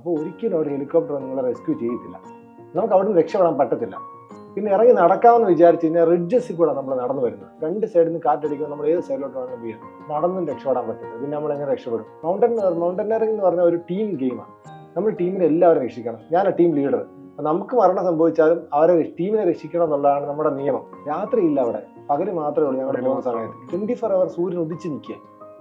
അപ്പോൾ ഒരിക്കലും ഒരു ഹെലികോപ്റ്റർ നിങ്ങളെ റെസ്ക്യൂ ചെയ്യത്തില്ല. നമുക്ക് അവിടെ നിന്ന് രക്ഷപ്പെടാൻ പറ്റത്തില്ല. പിന്നെ ഇറങ്ങി നടക്കാമെന്ന് വിചാരിച്ചു കഴിഞ്ഞാൽ റിഡ്ജസിൽ കൂടെ നമ്മൾ നടന്നു വരുന്നത്. രണ്ട് സൈഡിൽ നിന്ന് കാറ്റടിക്കുമ്പോൾ നമ്മൾ ഏത് സൈഡിലോട്ട് വേണമെങ്കിലും വീഴും. നടന്നും രക്ഷപ്പെടാൻ പറ്റത്തില്ല. പിന്നെ നമ്മൾ എങ്ങനെ രക്ഷപ്പെടും? മൗണ്ടനറിംഗ് എന്ന് പറഞ്ഞാൽ ഒരു ടീം ഗെയിമാണ്. നമ്മൾ ടീമിനെ എല്ലാവരും രക്ഷിക്കണം. ഞാൻ ടീം ലീഡർ. നമുക്ക് മരണം സംഭവിച്ചാലും അവരെ ടീമിനെ രക്ഷിക്കണം എന്നുള്ളതാണ് നമ്മുടെ നിയമം. രാത്രിയില്ല അവിടെ, പകല് മാത്രമേ ഉള്ളൂ. ഞങ്ങളുടെ പോകുന്ന സമയത്ത് 24 hours സൂര്യൻ ഉദിച്ച് നിൽക്കുക.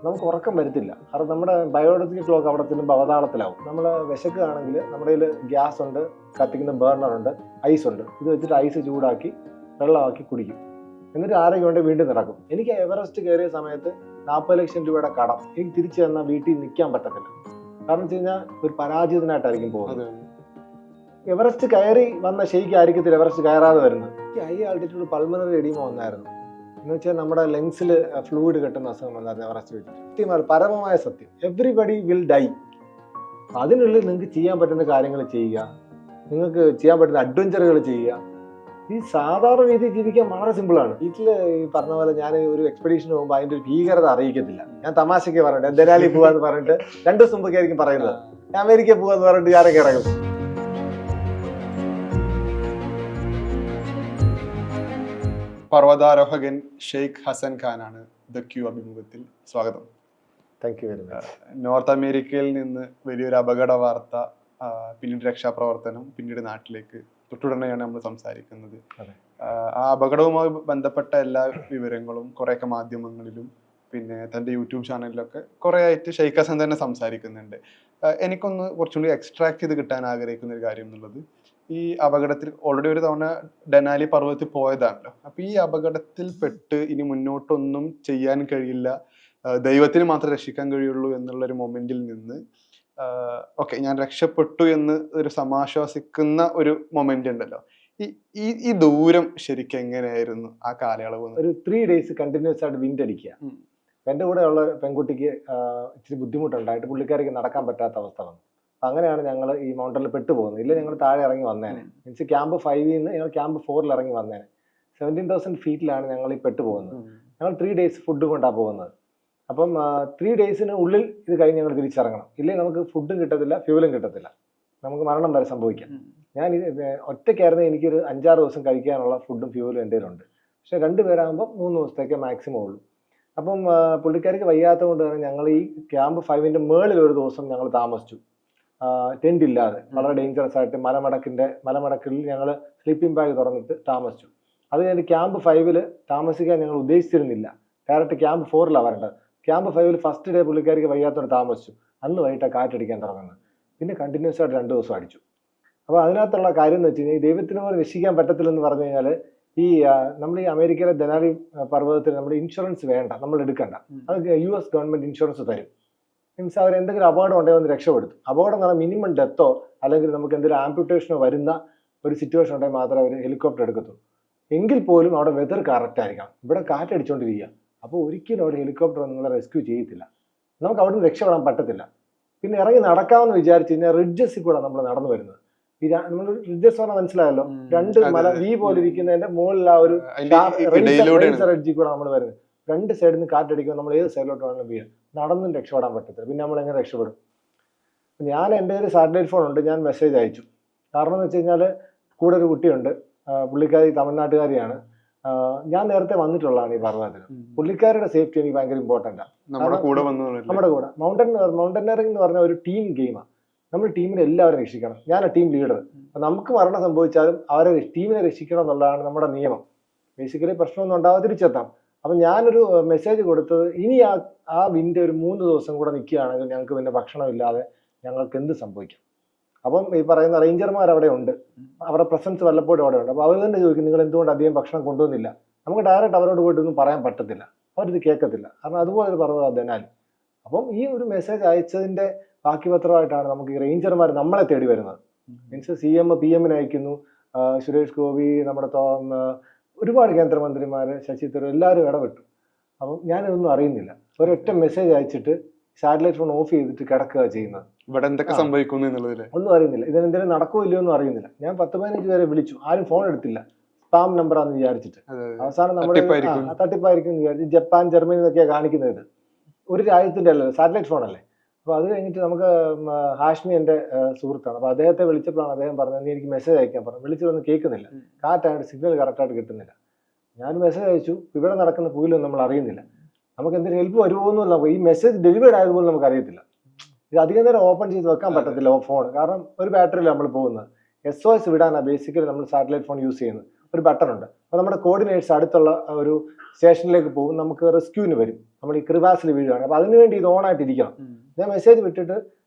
നമുക്ക് ഉറക്കം വരത്തില്ല. കാരണം നമ്മുടെ ബയോളജിക്കൽ ക്ലോക്ക് അവിടെ ചെല്ലുമ്പോൾ അവതാളത്തിലാവും. നമ്മൾ വിശക്കുകയാണെങ്കിൽ നമ്മുടെ കയ്യിൽ ഗ്യാസ് ഉണ്ട്, കത്തിക്കുന്ന ബേർണറുണ്ട്, ഐസ് ഉണ്ട്. ഇത് വെച്ചിട്ട് ഐസ് ചൂടാക്കി വെള്ളമാക്കി കുടിക്കും. എന്നിട്ട് ആരോഗ്യം കൊണ്ട് വീണ്ടും നടക്കും. എനിക്ക് എവറസ്റ്റ് കയറിയ സമയത്ത് 40 ലക്ഷം രൂപയുടെ കടം. എനിക്ക് തിരിച്ചു തന്നാൽ വീട്ടിൽ നിൽക്കാൻ പറ്റത്തില്ല. കാരണം വെച്ച് കഴിഞ്ഞാൽ ഒരു പരാജിതനായിട്ടായിരിക്കും പോകുന്നത്. എവറസ്റ്റ് കയറി വന്ന ഷെയ്ക്ക് ആയിരിക്കത്തില്ല എവറസ്റ്റ് കയറാതെ വരുന്നത്. എനിക്ക് ഹൈ ആൾട്ടിറ്റ്യൂഡ് പൾമണറി എഡീമ വന്നായിരുന്നു. എന്ന് വെച്ചാൽ നമ്മുടെ ലങ്സിൽ ഫ്ലൂയിഡ് കെട്ടുന്ന അസുഖം വന്നായിരുന്നു എവറസ്റ്റ് വെച്ചിട്ട്. സത്യമാണ്, പരമമായ സത്യം. Everybody will die. അതിനുള്ളിൽ നിങ്ങൾക്ക് ചെയ്യാൻ പറ്റുന്ന കാര്യങ്ങൾ ചെയ്യുക, നിങ്ങൾക്ക് ചെയ്യാൻ പറ്റുന്ന അഡ്വഞ്ചറുകൾ ചെയ്യുക. ഈ സാധാരണ രീതിയിൽ ജീവിക്കാൻ വളരെ സിമ്പിളാണ്. വീട്ടിൽ ഈ പറഞ്ഞ പോലെ ഞാൻ ഒരു എക്സ്പെഡീഷന് പോകുമ്പോൾ അതിൻ്റെ ഒരു ഭീകരത അറിയിക്കത്തില്ല. ഞാൻ തമാശയ്ക്ക് പറഞ്ഞിട്ട് ദലാലി പോവാന്ന് പറഞ്ഞിട്ട് 2 ദിവസം മുമ്പൊക്കെ ആയിരിക്കും പറയുന്നത്. ഞാൻ അമേരിക്ക പോവാന്ന് പറഞ്ഞിട്ട് ഞാനൊക്കെ ഇറങ്ങും. പർവ്വതാരോഹകൻ ഷെയ്ഖ് ഹസൻ ഖാനാണ് ദ ക്യൂ അഭിമുഖത്തിൽ. സ്വാഗതം. Thank you very much. North അമേരിക്കയിൽ നിന്ന് വലിയൊരു അപകട വാർത്ത, പിന്നീട് രക്ഷാപ്രവർത്തനം, പിന്നീട് നാട്ടിലേക്ക് തൊട്ടുടനെയാണ് നമ്മൾ സംസാരിക്കുന്നത്. ആ അപകടവുമായി ബന്ധപ്പെട്ട എല്ലാ വിവരങ്ങളും കുറേയൊക്കെ മാധ്യമങ്ങളിലും പിന്നെ തൻ്റെ യൂട്യൂബ് ചാനലിലൊക്കെ കുറേ ആയിട്ട് ഷെയ്ഖ് ഹസൻ തന്നെ സംസാരിക്കുന്നുണ്ട്. എനിക്കൊന്ന് കുറച്ചുകൂടി എക്സ്ട്രാക്ട് ചെയ്ത് കിട്ടാൻ ആഗ്രഹിക്കുന്ന ഒരു കാര്യം എന്നുള്ളത്, ഈ അപകടത്തിൽ ഓൾറെഡി ഒരു തവണ ഡെനാലി പർവ്വതത്തിൽ പോയതാണല്ലോ. അപ്പൊ ഈ അപകടത്തിൽ പെട്ട് ഇനി മുന്നോട്ടൊന്നും ചെയ്യാൻ കഴിയില്ല, ദൈവത്തിന് മാത്രമേ രക്ഷിക്കാൻ കഴിയുള്ളൂ എന്നുള്ള ഒരു മൊമെന്റിൽ നിന്ന് ഓക്കെ ഞാൻ രക്ഷപ്പെട്ടു എന്ന് ഒരു സമാശ്വാസിക്കുന്ന ഒരു മൊമെന്റ് ഉണ്ടല്ലോ. ഈ ദൂരം ശരിക്കും എങ്ങനെയായിരുന്നു ആ കാലയളവ്? ഒരു 3 days കണ്ടിന്യൂസ് ആയിട്ട് വിൻഡ് അടിക്കുക. എൻ്റെ കൂടെ ഉള്ള പെൺകുട്ടിക്ക് ഇച്ചിരി ബുദ്ധിമുട്ടുണ്ടായിട്ട് പുള്ളിക്കാരിക്ക് നടക്കാൻ പറ്റാത്ത അവസ്ഥ വന്നു. അങ്ങനെയാണ് ഞങ്ങൾ ഈ മൗണ്ടനിൽ പെട്ടുപോകുന്നത്. ഇല്ല ഞങ്ങൾ താഴെ ഇറങ്ങി വന്നേനെ. മീൻസ് ക്യാമ്പ് 5 നിന്ന് ഞങ്ങൾ ക്യാമ്പ് 4 ഇറങ്ങി വന്നേനെ. 17,000 feet ഞങ്ങൾ ഈ പെട്ടുപോകുന്നത്. ഞങ്ങൾ 3 days ഫുഡ് കൊണ്ടാണ് പോകുന്നത്. അപ്പം 3 days ഉള്ളിൽ ഇത് കഴിഞ്ഞ് ഞങ്ങൾ തിരിച്ചിറങ്ങണം. ഇല്ലെങ്കിൽ നമുക്ക് ഫുഡും കിട്ടത്തില്ല, ഫ്യൂലും കിട്ടത്തില്ല, നമുക്ക് മരണം വരെ സംഭവിക്കാം. ഞാൻ ഒറ്റയ്ക്കായിരുന്നു, എനിക്കൊരു 5-6 ദിവസം കഴിക്കാനുള്ള ഫുഡും ഫ്യൂലും എൻ്റെ കയ്യിലുണ്ട്. പക്ഷെ 2 പേരാകുമ്പോൾ 3 ദിവസത്തേക്ക് മാക്സിമം ഉള്ളൂ. അപ്പം പുള്ളിക്കാർക്ക് വയ്യാത്തത് കൊണ്ട് തന്നെ ഞങ്ങൾ ഈ ക്യാമ്പ് 5ന്റെ മേളിൽ ഒരു ദിവസം ഞങ്ങൾ താമസിച്ചു. ടെന്റ് ഇല്ലാതെ വളരെ ഡേഞ്ചറസ് ആയിട്ട് മലമടക്കിൽ ഞങ്ങൾ സ്ലീപ്പിംഗ് ബാഗ് തുറന്നിട്ട് താമസിച്ചു. അത് കഴിഞ്ഞ് ക്യാമ്പ് 5 താമസിക്കാൻ ഞങ്ങൾ ഉദ്ദേശിച്ചിരുന്നില്ല. ഡയറക്റ്റ് ക്യാമ്പ് 4 വരേണ്ടത്. ക്യാമ്പ് 5 ഫസ്റ്റ് ഡേ പുള്ളിക്കാർക്ക് വയ്യാത്തോടെ താമസിച്ചു. അന്ന് വൈകിട്ട് കാറ്റടിക്കാൻ തുടങ്ങുന്നത്. പിന്നെ കണ്ടിന്യൂസ് ആയിട്ട് 2 ദിവസം അടിച്ചു. അപ്പോൾ അതിനകത്തുള്ള കാര്യം എന്ന് വെച്ച് കഴിഞ്ഞാൽ ഈ ദൈവത്തിന് പോലും രക്ഷിക്കാൻ പറ്റത്തില്ലെന്ന് പറഞ്ഞു കഴിഞ്ഞാൽ ഈ നമ്മൾ ഈ അമേരിക്കയിലെ ദനാലി പർവ്വതത്തിൽ നമ്മൾ ഇൻഷുറൻസ് വേണ്ട, നമ്മൾ എടുക്കണ്ട. അത് US ഗവൺമെന്റ് ഇൻഷുറൻസ് തരും. മീൻസ് അവർ എന്തെങ്കിലും അപകടം ഉണ്ടെങ്കിൽ ഒന്ന് രക്ഷപ്പെടുത്തും. അപകടം എന്ന് പറഞ്ഞാൽ മിനിമം ഡെത്തോ അല്ലെങ്കിൽ നമുക്ക് എന്തെങ്കിലും ആംപ്യൂട്ടേഷനോ വരുന്ന ഒരു സിറ്റുവേഷൻ ഉണ്ടെങ്കിൽ മാത്രമേ അവർ ഹെലികോപ്റ്റർ എടുക്കത്തുള്ളൂ. എങ്കിൽ പോലും അവിടെ വെതർ കറക്റ്റ് ആയിരിക്കണം. ഇവിടെ കാറ്റടിച്ചുകൊണ്ടിരിക്കുക. അപ്പോൾ ഒരിക്കലും ഒരു ഹെലികോപ്റ്റർ നിങ്ങളെ റെസ്ക്യൂ ചെയ്യത്തില്ല. നമുക്ക് അവിടെ നിന്ന് രക്ഷപ്പെടാൻ പറ്റത്തില്ല. പിന്നെ ഇറങ്ങി നടക്കാമെന്ന് വിചാരിച്ചു കഴിഞ്ഞാൽ റിഡ്ജസിൽ കൂടെ നമ്മൾ നടന്നു വരുന്നത്. ഈ നമ്മൾ റിഡ്ജസ് പറഞ്ഞാൽ മനസ്സിലായല്ലോ, 2 മല വി പോലെ ഇരിക്കുന്നതിന്റെ മുകളിൽ ആ ഒരു റിഡ്ജിൽ കൂടെ നമ്മൾ വരുന്നത്. 2 സൈഡിൽ നിന്ന് കാറ്റടിക്കുമ്പോൾ നമ്മൾ ഏത് സൈഡിലോട്ട് വേണമെങ്കിലും വീഴും. നടന്നും രക്ഷപ്പെടാൻ പറ്റത്തില്ല. പിന്നെ നമ്മൾ എങ്ങനെ രക്ഷപ്പെടും? ഞാൻ എൻ്റെ ഒരു സാറ്റലൈറ്റ് ഫോൺ ഉണ്ട്, ഞാൻ മെസ്സേജ് അയച്ചു. കാരണം എന്ന് വെച്ച് കഴിഞ്ഞാൽ കൂടെ ഒരു കുട്ടിയുണ്ട്, പുള്ളിക്കാരി തമിഴ്നാട്ടുകാരിയാണ്. ഞാൻ നേരത്തെ വന്നിട്ടുള്ളതാണ് ഈ പർവ്വതത്തിൽ. പുള്ളിക്കാരുടെ സേഫ്റ്റി എനിക്ക് ഭയങ്കര ഇമ്പോർട്ടൻ്റാണ്. നമ്മുടെ കൂടെ മൗണ്ടനറിംഗ് എന്ന് പറഞ്ഞ ഒരു ടീം ഗെയിമാണ്. നമ്മൾ ടീമിനെ എല്ലാവരും രക്ഷിക്കണം. ഞാൻ ടീം ലീഡർ. നമുക്ക് മരണം സംഭവിച്ചാലും അവരെ ടീമിനെ രക്ഷിക്കണം എന്നുള്ളതാണ് നമ്മുടെ നിയമം. ബേസിക്കലി പ്രശ്നമൊന്നും ഉണ്ടാവാതെ തിരിച്ചെത്താം. അപ്പം ഞാനൊരു മെസ്സേജ് കൊടുത്തത്, ഇനി ആ വിൻഡ് ഒരു 3 ദിവസം കൂടെ നിൽക്കുകയാണെങ്കിൽ ഞങ്ങൾക്ക് പിന്നെ ഭക്ഷണമില്ലാതെ ഞങ്ങൾക്ക് എന്ത് സംഭവിക്കും? അപ്പം ഈ പറയുന്ന റേഞ്ചർമാർ അവിടെ ഉണ്ട്, അവരുടെ പ്രസൻസ് വല്ലപ്പോഴും അവിടെ ഉണ്ട്. അപ്പോൾ അവർ തന്നെ ചോദിക്കും, നിങ്ങൾ എന്തുകൊണ്ട് അധികം ഭക്ഷണം കൊണ്ടുവന്നില്ല? നമുക്ക് ഡയറക്റ്റ് അവരോട് പോയിട്ടൊന്നും പറയാൻ പറ്റത്തില്ല, അവരിത് കേൾക്കത്തില്ല. കാരണം അതുപോലെ ഒരു പർവ്വതം ദനാലി. അപ്പം ഈ ഒരു മെസ്സേജ് അയച്ചതിൻ്റെ ബാക്കി പത്രമായിട്ടാണ് നമുക്ക് ഈ റേഞ്ചർമാർ നമ്മളെ തേടി വരുന്നത്. മീൻസ് CM PM അയക്കുന്നു, സുരേഷ് ഗോപി, നമ്മുടെ ഒരുപാട് കേന്ദ്രമന്ത്രിമാർ, ശശി തരൂർ എല്ലാവരും ഇടപെട്ടു. അപ്പം ഞാനിതൊന്നും അറിയുന്നില്ല. ഒരൊറ്റ മെസ്സേജ് അയച്ചിട്ട് സാറ്റലൈറ്റ് ഫോൺ ഓഫ് ചെയ്തിട്ട് കിടക്കുക ചെയ്യുന്നത്. ഇവിടെ എന്തൊക്കെ സംഭവിക്കുന്നു എന്നുള്ളതിൽ ഒന്നും അറിയുന്നില്ല. ഇതിനെന്തെങ്കിലും നടക്കുമോ ഇല്ലയോ ഒന്നും അറിയുന്നില്ല. ഞാൻ 10-15 പേരെ വിളിച്ചു, ആരും ഫോൺ എടുത്തില്ല. സ്പാം നമ്പറാന്ന് വിചാരിച്ചിട്ട്. അവസാനം നമ്മൾ തട്ടിപ്പായിരിക്കും എന്ന് വിചാരിച്ചു. ജപ്പാൻ, ജർമ്മനി എന്നൊക്കെയാണ് കാണിക്കുന്നത്. ഇത് ഒരു രാജ്യത്തിന്റെ അല്ലല്ലോ, സാറ്റലൈറ്റ് ഫോൺ അല്ലേ. അപ്പോൾ അത് കഴിഞ്ഞിട്ട് നമുക്ക് ഹാഷ്മി എൻ്റെ സുഹൃത്താണ്. അപ്പോൾ അദ്ദേഹത്തെ വിളിച്ചപ്പോഴാണ് അദ്ദേഹം പറഞ്ഞത്, നീ എനിക്ക് മെസ്സേജ് അയക്കാൻ പറഞ്ഞു. വിളിച്ചതൊന്നും കേൾക്കുന്നില്ല, കാറ്റായിട്ട് സിഗ്നൽ കറക്റ്റായിട്ട് കിട്ടുന്നില്ല. ഞാൻ മെസ്സേജ് അയച്ചു, ഇവിടെ നടക്കുന്ന പുതിലൊന്നും നമ്മൾ അറിയുന്നില്ല, നമുക്ക് എന്തെങ്കിലും ഹെൽപ്പ് വരുമോ എന്നും ഈ മെസ്സേജ് ഡെലിവേർഡ് ആയതുപോലെ നമുക്ക് അറിയത്തില്ല. ഇത് അധികം നേരം ഓപ്പൺ ചെയ്ത് വെക്കാൻ പറ്റത്തില്ല ഫോൺ, കാരണം ഒരു ബാറ്ററിയിൽ നമ്മൾ പോകുന്നത്. SOS വിടാനാണ് ബേസിക്കലി നമ്മൾ സാറ്റലൈറ്റ് ഫോൺ യൂസ് ചെയ്യുന്നത്. ഒരു ബട്ടൺ ഉണ്ട്, അപ്പോൾ നമ്മുടെ കോർഡിനേറ്റ്സ് അടുത്തുള്ള ഒരു സ്റ്റേഷനിലേക്ക് പോകും, നമുക്ക് റെസ്ക്യൂവിന് വരും, നമ്മൾ ഈ ക്രിവാസിൽ വീഴുകയാണ്. അപ്പോൾ അതിനുവേണ്ടി ഇത് ഓൺ ആയിട്ടിരിക്കണം. ഞാൻ മെസ്സേജ് വിട്ടിട്ട്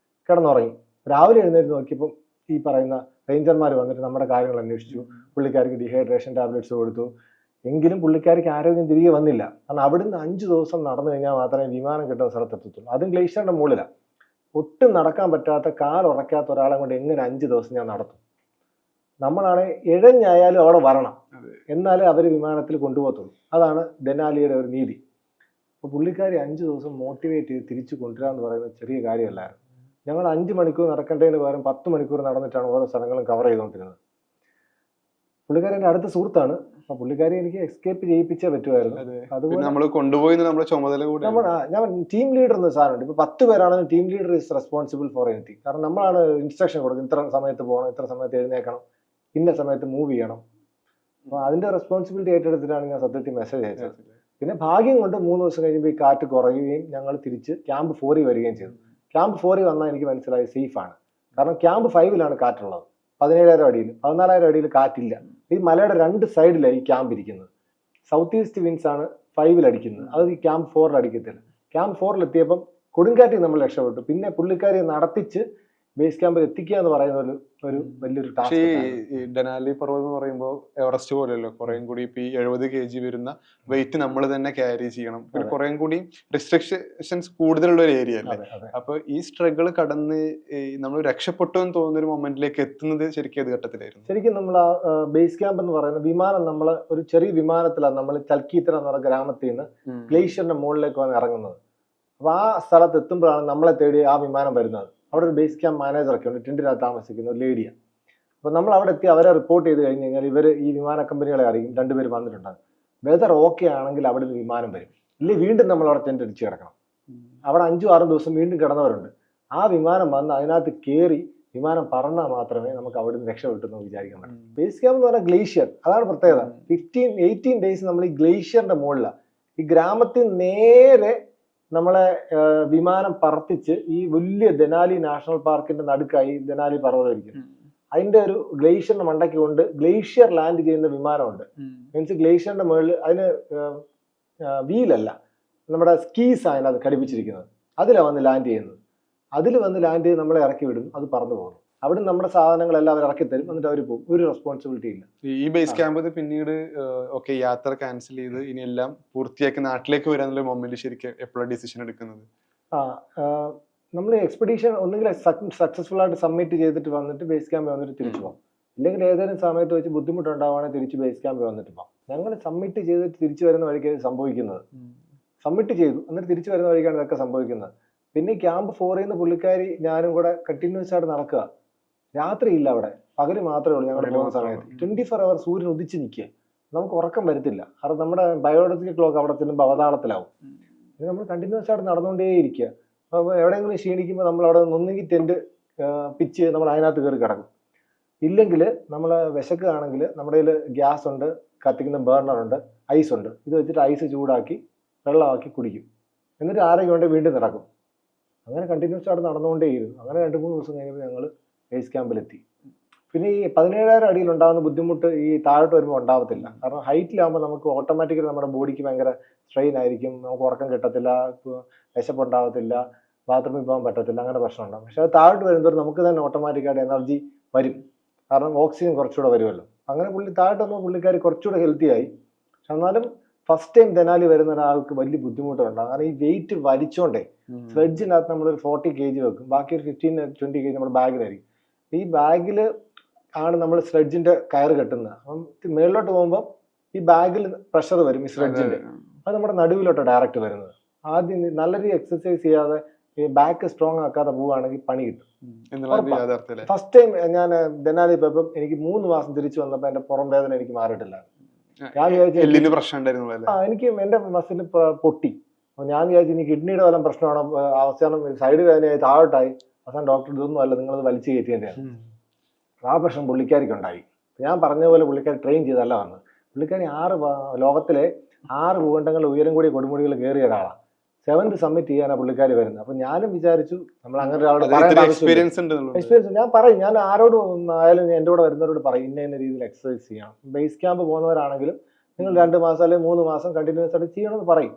കിടന്നുറങ്ങി. രാവിലെ എഴുന്നേറ്റ് നോക്കിയപ്പം ഈ പറയുന്ന റേഞ്ചർമാർ വന്നിട്ട് നമ്മുടെ കാര്യങ്ങൾ അന്വേഷിച്ചു. പുള്ളിക്കാർക്ക് ഡീഹൈഡ്രേഷൻ ടാബ്ലറ്റ്സ് കൊടുത്തു. എങ്കിലും പുള്ളിക്കാർക്ക് ആരോഗ്യം തിരികെ വന്നില്ല. കാരണം അവിടുന്ന് 5 ദിവസം നടന്നു കഴിഞ്ഞാൽ മാത്രമേ വിമാനം കിട്ടുന്ന സ്ഥലത്തെത്തത്തുള്ളൂ. അതും ഗ്ലേഷ്യറിന്റെ മുകളിലാണ്. ഒട്ടും നടക്കാൻ പറ്റാത്ത, കാലുറക്കാത്ത ഒരാളെ കൊണ്ട് എങ്ങനെ 5 ദിവസം ഞാൻ നടത്തും? നമ്മളാണെങ്കിൽ ഇഴഞ്ഞായാലും അവിടെ വരണം, എന്നാലേ അവർ വിമാനത്തിൽ കൊണ്ടുപോകത്തുള്ളൂ. അതാണ് ദെനാലിയുടെ ഒരു നീതി. അപ്പോൾ പുള്ളിക്കാരി 5 ദിവസം മോട്ടിവേറ്റ് ചെയ്ത് തിരിച്ചു കൊണ്ടുവരാമെന്ന് പറയുന്നത് ചെറിയ കാര്യമല്ലായിരുന്നു. ഞങ്ങൾ 5 മണിക്കൂർ നടക്കേണ്ടതിന് പകരം 10 മണിക്കൂർ നടന്നിട്ടാണ് ഓരോ സ്ഥലങ്ങളും കവർ ചെയ്തുകൊണ്ടിരുന്നത്. പുള്ളിക്കാരി എൻ്റെ അടുത്ത സുഹൃത്താണ്. അപ്പൊ പുള്ളിക്കാരി എനിക്ക് എസ്കേപ്പ് ചെയ്യിപ്പിച്ചേ പറ്റുമായിരുന്നു. അതുപോലെ നമ്മൾ കൊണ്ടുപോയി നമ്മുടെ ചുമതല കൂടി ഞാൻ ടീം ലീഡർ എന്ന സാധനമുണ്ട്. ഇപ്പൊ 10 പേരാണെങ്കിൽ team leader is responsible for anything. കാരണം നമ്മളാണ് ഇൻസ്ട്രക്ഷൻ കൊടുക്കുന്നത്, ഇത്ര സമയത്ത് പോകണം, ഇത്ര സമയത്ത് എഴുന്നേക്കണം, ഇന്ന സമയത്ത് മൂവ് ചെയ്യണം. അപ്പൊ അതിന്റെ റെസ്പോൺസിബിലിറ്റി ഏറ്റെടുത്തിട്ടാണ് ഞാൻ സത്യത്തിൽ മെസ്സേജ് അയച്ചത്. പിന്നെ ഭാഗ്യം കൊണ്ട് 3 ദിവസം കഴിയുമ്പോൾ ഈ കാറ്റ് കുറയുകയും ഞങ്ങൾ തിരിച്ച് ക്യാമ്പ് 4 വരികയും ചെയ്തു. ക്യാമ്പ് 4 വന്നാൽ എനിക്ക് മനസ്സിലായി സേഫാണ്. കാരണം ക്യാമ്പ് 5 കാറ്റുള്ളത്, 17,000 അടിയിൽ, 14,000 അടിയിൽ കാറ്റില്ല. ഈ മലയുടെ 2 സൈഡിലാണ് ഈ ക്യാമ്പ് ഇരിക്കുന്നത്. സൗത്ത് ഈസ്റ്റ് വിൻസ് ആണ് 5 അടിക്കുന്നത്, അത് ഈ ക്യാമ്പ് 4 അടിക്കത്തില്ല. ക്യാമ്പ് 4 എത്തിയപ്പം കൊടുങ്കാറ്റിൽ നമ്മൾ രക്ഷപ്പെട്ടു. പിന്നെ പുള്ളിക്കാരെ നടത്തിച്ച് ബേസ് ക്യാമ്പിൽ എത്തിക്കുക എന്ന് പറയുന്ന ഒരു വലിയൊരു ടാസ്ക്. ഈ ഡെനാലി പർവ്വതം എന്ന് പറയുമ്പോൾ എവറസ്റ്റ് പോലെയല്ലോ, കുറേം കൂടി ഇപ്പൊ ഈ 70 kg വരുന്ന വെയിറ്റ് നമ്മൾ തന്നെ ക്യാരി ചെയ്യണം. പിന്നെ കുറേം കൂടി റെസ്ട്രിക്ഷൻസ് കൂടുതലുള്ള ഒരു ഏരിയ അല്ലേ. അപ്പൊ ഈ സ്ട്രഗിൾ കടന്ന് നമ്മൾ രക്ഷപ്പെട്ടു എന്ന് തോന്നുന്ന ഒരു മൊമെന്റിലേക്ക് എത്തുന്നത് ശരിക്കും ഏത് ഘട്ടത്തിലായിരുന്നു? ശരിക്കും നമ്മൾ ആ ബേസ് ക്യാമ്പ് എന്ന് പറയുന്ന വിമാനം, നമ്മൾ ഒരു ചെറിയ വിമാനത്തിലാണ് നമ്മൾ ചൽക്കീത്ര എന്ന് പറയുന്ന ഗ്രാമത്തിൽ നിന്ന് ഗ്ലേഷ്യറിന്റെ മുകളിലേക്ക് വന്ന് ഇറങ്ങുന്നത്. അപ്പൊ ആ സ്ഥലത്ത് എത്തുമ്പോഴാണ് നമ്മളെ തേടി ആ വിമാനം വരുന്നത്. അവിടെ ഒരു ബേസ് ക്യാമ്പ് മാനേജറൊക്കെ ഉണ്ട്, ടെന്റിനകത്ത് താമസിക്കുന്ന ഒരു ലേഡിയാണ്. അപ്പോൾ നമ്മൾ അവിടെ എത്തി അവരെ റിപ്പോർട്ട് ചെയ്ത് കഴിഞ്ഞ് കഴിഞ്ഞാൽ ഇവർ ഈ വിമാന കമ്പനികളെ അറിയും, 2 പേര് വന്നിട്ടുണ്ടാകും. വെതർ ഓക്കെ ആണെങ്കിൽ അവിടെ നിന്ന് വിമാനം വരും, ഇല്ലെങ്കിൽ വീണ്ടും നമ്മൾ അവിടെ ടെന്റ് അടിച്ച് കിടക്കണം. അവിടെ 5-6 ദിവസം വീണ്ടും കിടന്നവരുണ്ട്. ആ വിമാനം വന്ന് അതിനകത്ത് കയറി വിമാനം പറന്നാൽ മാത്രമേ നമുക്ക് അവിടെ നിന്ന് രക്ഷപ്പെട്ടെന്ന് വിചാരിക്കാൻ പറ്റും. ബേസ് ക്യാമ്പ് എന്ന് പറഞ്ഞാൽ ഗ്ലേഷ്യർ, അതാണ് പ്രത്യേകത. 15-18 ഡേയ്സ് നമ്മൾ ഈ ഗ്ലേഷ്യറിന്റെ മുകളിലാണ്. ഈ ഗ്രാമത്തിൽ നേരെ നമ്മളെ വിമാനം പറത്തിച്ച് ഈ വലിയ ദെനാലി നാഷണൽ പാർക്കിന്റെ നടുക്കായി ദെനാലി പർവ്വതം ഇരിക്കും. അതിന്റെ ഒരു ഗ്ലേഷ്യറിന്റെ മണ്ടയ്ക്ക് കൊണ്ട് ഗ്ലേഷ്യർ ലാൻഡ് ചെയ്യുന്ന വിമാനമുണ്ട്. മീൻസ് ഗ്ലേഷ്യറിന്റെ മുകളിൽ അതിന് വീലല്ല, നമ്മുടെ സ്കീസ് ആണ് അത് ഘടിപ്പിച്ചിരിക്കുന്നത്. അതിലാണ് വന്ന് ലാൻഡ് ചെയ്യുന്നത്. അതിൽ വന്ന് ലാൻഡ് ചെയ്ത് നമ്മളെ ഇറക്കി വിടും, അത് പറന്നു പോകുന്നു. അവിടെ നമ്മുടെ സാധനങ്ങളെല്ലാം അവർ ഇറക്കി തരും, എന്നിട്ട് അവർ പോകും. ഒരു റെസ്പോൺസിബിലിറ്റി ഇല്ല. ഈ ബേസ് ക്യാമ്പ് പിന്നീട് ഓക്കെ യാത്ര ക്യാൻസൽ ചെയ്ത് ഇനി എല്ലാം പൂർത്തിയാക്കി നാട്ടിലേക്ക് വരാനുള്ള മൊമെന്റ് ശരിക്കും എപ്പോഴാണ് ഡിസിഷൻ എടുക്കുന്നത്? നമ്മൾ എക്സ്പെഡീഷൻ ഒന്നുകിൽ സക്സസ്ഫുൾ ആയിട്ട് സബ്മിറ്റ് ചെയ്തിട്ട് വന്നിട്ട് ബേസ് ക്യാമ്പ് വന്നിട്ട് തിരിച്ചു പോകാം, ഇല്ലെങ്കിൽ ഏതെങ്കിലും സമയത്ത് വെച്ച് ബുദ്ധിമുട്ടുണ്ടാവുകയാണെങ്കിൽ തിരിച്ച് ബേസ് ക്യാമ്പ് വന്നിട്ട് പോകാം. ഞങ്ങൾ സബ്മിറ്റ് ചെയ്തിട്ട് തിരിച്ചു വരുന്ന വഴിക്കാണ് സംഭവിക്കുന്നത്. സബ്മിറ്റ് ചെയ്തു എന്നിട്ട് തിരിച്ചു വരുന്ന വഴിക്കാണ് ഇതൊക്കെ സംഭവിക്കുന്നത്. പിന്നെ ക്യാമ്പ് 4 നിന്ന് പുള്ളിക്കാരി ഞാനും കൂടെ കണ്ടിന്യൂസ് ആയിട്ട് നടക്കുക. രാത്രിയില്ല, അവിടെ പകല് മാത്രമേ ഉള്ളൂ. ഞങ്ങളുടെ പോകുന്ന സമയത്ത് 24 hours സൂര്യൻ ഉദിച്ച് നിൽക്കുക, നമുക്ക് ഉറക്കം വരത്തില്ല. കാരണം നമ്മുടെ ബയോളജിക്കൽ ക്ലോക്ക് അവിടെ ചെല്ലുമ്പോൾ അവതാളത്തിലാവും. നമ്മൾ കണ്ടിന്യൂസ് ആയിട്ട് നടന്നുകൊണ്ടേയിരിക്കുക. അപ്പോൾ എവിടെയെങ്കിലും ക്ഷീണിക്കുമ്പോൾ നമ്മൾ അവിടെ ഒന്നെങ്കിൽ ടെന്റ് പിച്ച് നമ്മൾ അതിനകത്ത് കയറി കിടക്കും, ഇല്ലെങ്കിൽ നമ്മൾ വിശക്കുകയാണെങ്കിൽ നമ്മുടെ കയ്യിൽ ഗ്യാസ് ഉണ്ട്, കത്തിക്കുന്ന ബേർണറുണ്ട്, ഐസ് ഉണ്ട്. ഇത് വെച്ചിട്ട് ഐസ് ചൂടാക്കി വെള്ളമാക്കി കുടിക്കും. എന്നിട്ട് ആരെങ്കിലും കൊണ്ട് വീണ്ടും നടക്കും. അങ്ങനെ കണ്ടിന്യൂസ് ആയിട്ട് നടന്നുകൊണ്ടേയിരുന്നു. അങ്ങനെ 2-3 ദിവസം കഴിഞ്ഞപ്പോൾ ഞങ്ങൾ ബേസ് ക്യാമ്പിലെത്തി. പിന്നെ ഈ 17,000 അടിയിൽ ഉണ്ടാകുന്ന ബുദ്ധിമുട്ട് ഈ താഴോട്ട് വരുമ്പോൾ ഉണ്ടാവത്തില്ല. കാരണം ഹൈറ്റിലാകുമ്പോൾ നമുക്ക് ഓട്ടോമാറ്റിക്കലി നമ്മുടെ ബോഡിക്ക് ഭയങ്കര സ്ട്രെയിൻ ആയിരിക്കും, നമുക്ക് ഉറക്കം കിട്ടത്തില്ല, വിശപ്പുണ്ടാവത്തില്ല, ബാത്റൂമിൽ പോകാൻ പറ്റത്തില്ല, അങ്ങനെ പ്രശ്നം ഉണ്ടാകും. പക്ഷെ അത് താഴോട്ട് വരുന്നതോടെ നമുക്ക് തന്നെ ഓട്ടോമാറ്റിക്കായിട്ട് എനർജി വരും, കാരണം ഓക്സിജൻ കുറച്ചുകൂടെ വരുമല്ലോ. അങ്ങനെ താഴോട്ട് വന്നപ്പോൾ പുള്ളിക്കാർ കുറച്ചുകൂടെ ഹെൽത്തി ആയി. പക്ഷെ എന്നാലും ഫസ്റ്റ് ടൈം ദെനാലി വരുന്ന ഒരാൾക്ക് വലിയ ബുദ്ധിമുട്ടുണ്ടാകും. കാരണം ഈ വെയിറ്റ് വലിച്ചോണ്ടേ സ്ലെഡ്ജിനകത്ത് നമ്മളൊരു 40 kg വെക്കും, ബാക്കി ഒരു 15-20 kg നമ്മുടെ ബാഗിലായിരിക്കും. ഈ ബാഗിൽ ആണ് നമ്മൾ സ്ലെഡ്ജിന്റെ കയറ് കെട്ടുന്നത്. അപ്പം മേളിലോട്ട് പോകുമ്പോൾ ഈ ബാഗിൽ പ്രഷർ വരും, ഈ സ്ലെഡ്ജിന്റെ, അത് നമ്മുടെ നടുവിലോട്ട് ഡയറക്റ്റ് വരുന്നത്. ആദ്യം നല്ല രീതിയിൽ എക്സസൈസ് ചെയ്യാതെ ഈ ബാക്ക് സ്ട്രോങ് ആക്കാതെ പോവുകയാണെങ്കിൽ പണി കിട്ടും. ഫസ്റ്റ് ടൈം ഞാൻ ദെനാലി പോയപ്പം എനിക്ക് 3 മാസം തിരിച്ചു വന്നപ്പോൾ എന്റെ പുറം വേദന എനിക്ക് മാറിയിട്ടില്ല. ഞാൻ വിചാരിച്ചു എനിക്ക് എന്റെ മസിൽ പൊട്ടി. അപ്പോൾ ഞാൻ വിചാരിച്ചു ഇനി കിഡ്നിയുടെ വല്ല പ്രശ്നമാണോ, അവസാനം സൈഡ് വേദനയായി താഴോട്ടായി. അവസാനം ഡോക്ടർ ഇതൊന്നും അല്ല, നിങ്ങളത് വലിച്ചു കയറ്റേണ്ടതാണ്. ആ പ്രശ്നം പുള്ളിക്കാരിക്കുണ്ടായി. ഞാൻ പറഞ്ഞ പോലെ പുള്ളിക്കാരി ട്രെയിൻ ചെയ്തല്ല വന്നത്. പുള്ളിക്കാരി ലോകത്തിലെ 6 ഭൂഖണ്ഡങ്ങൾ ഉയരം കൂടിയ കൊടുമുടികൾ കയറിയ ഒരാളാണ്. 7th സമ്മിറ്റ് ചെയ്യാനാണ് പുള്ളിക്കാരി വരുന്നത്. അപ്പൊ ഞാനും വിചാരിച്ചു നമ്മൾ അങ്ങനെ ഒരാളോട് എക്സ്പീരിയൻസ്. ഞാൻ പറയും, ഞാൻ ആരോടും ആയാലും എൻ്റെ കൂടെ വരുന്നവരോട് പറയും ഇന്ന രീതിയിൽ എക്സസൈസ് ചെയ്യണം. ബേസ് ക്യാമ്പ് പോകുന്നവരാണെങ്കിലും നിങ്ങൾ 2 മാസം അല്ലെങ്കിൽ 3 മാസം കണ്ടിന്യൂസ് ആയിട്ട് ചെയ്യണമെന്ന് പറയും.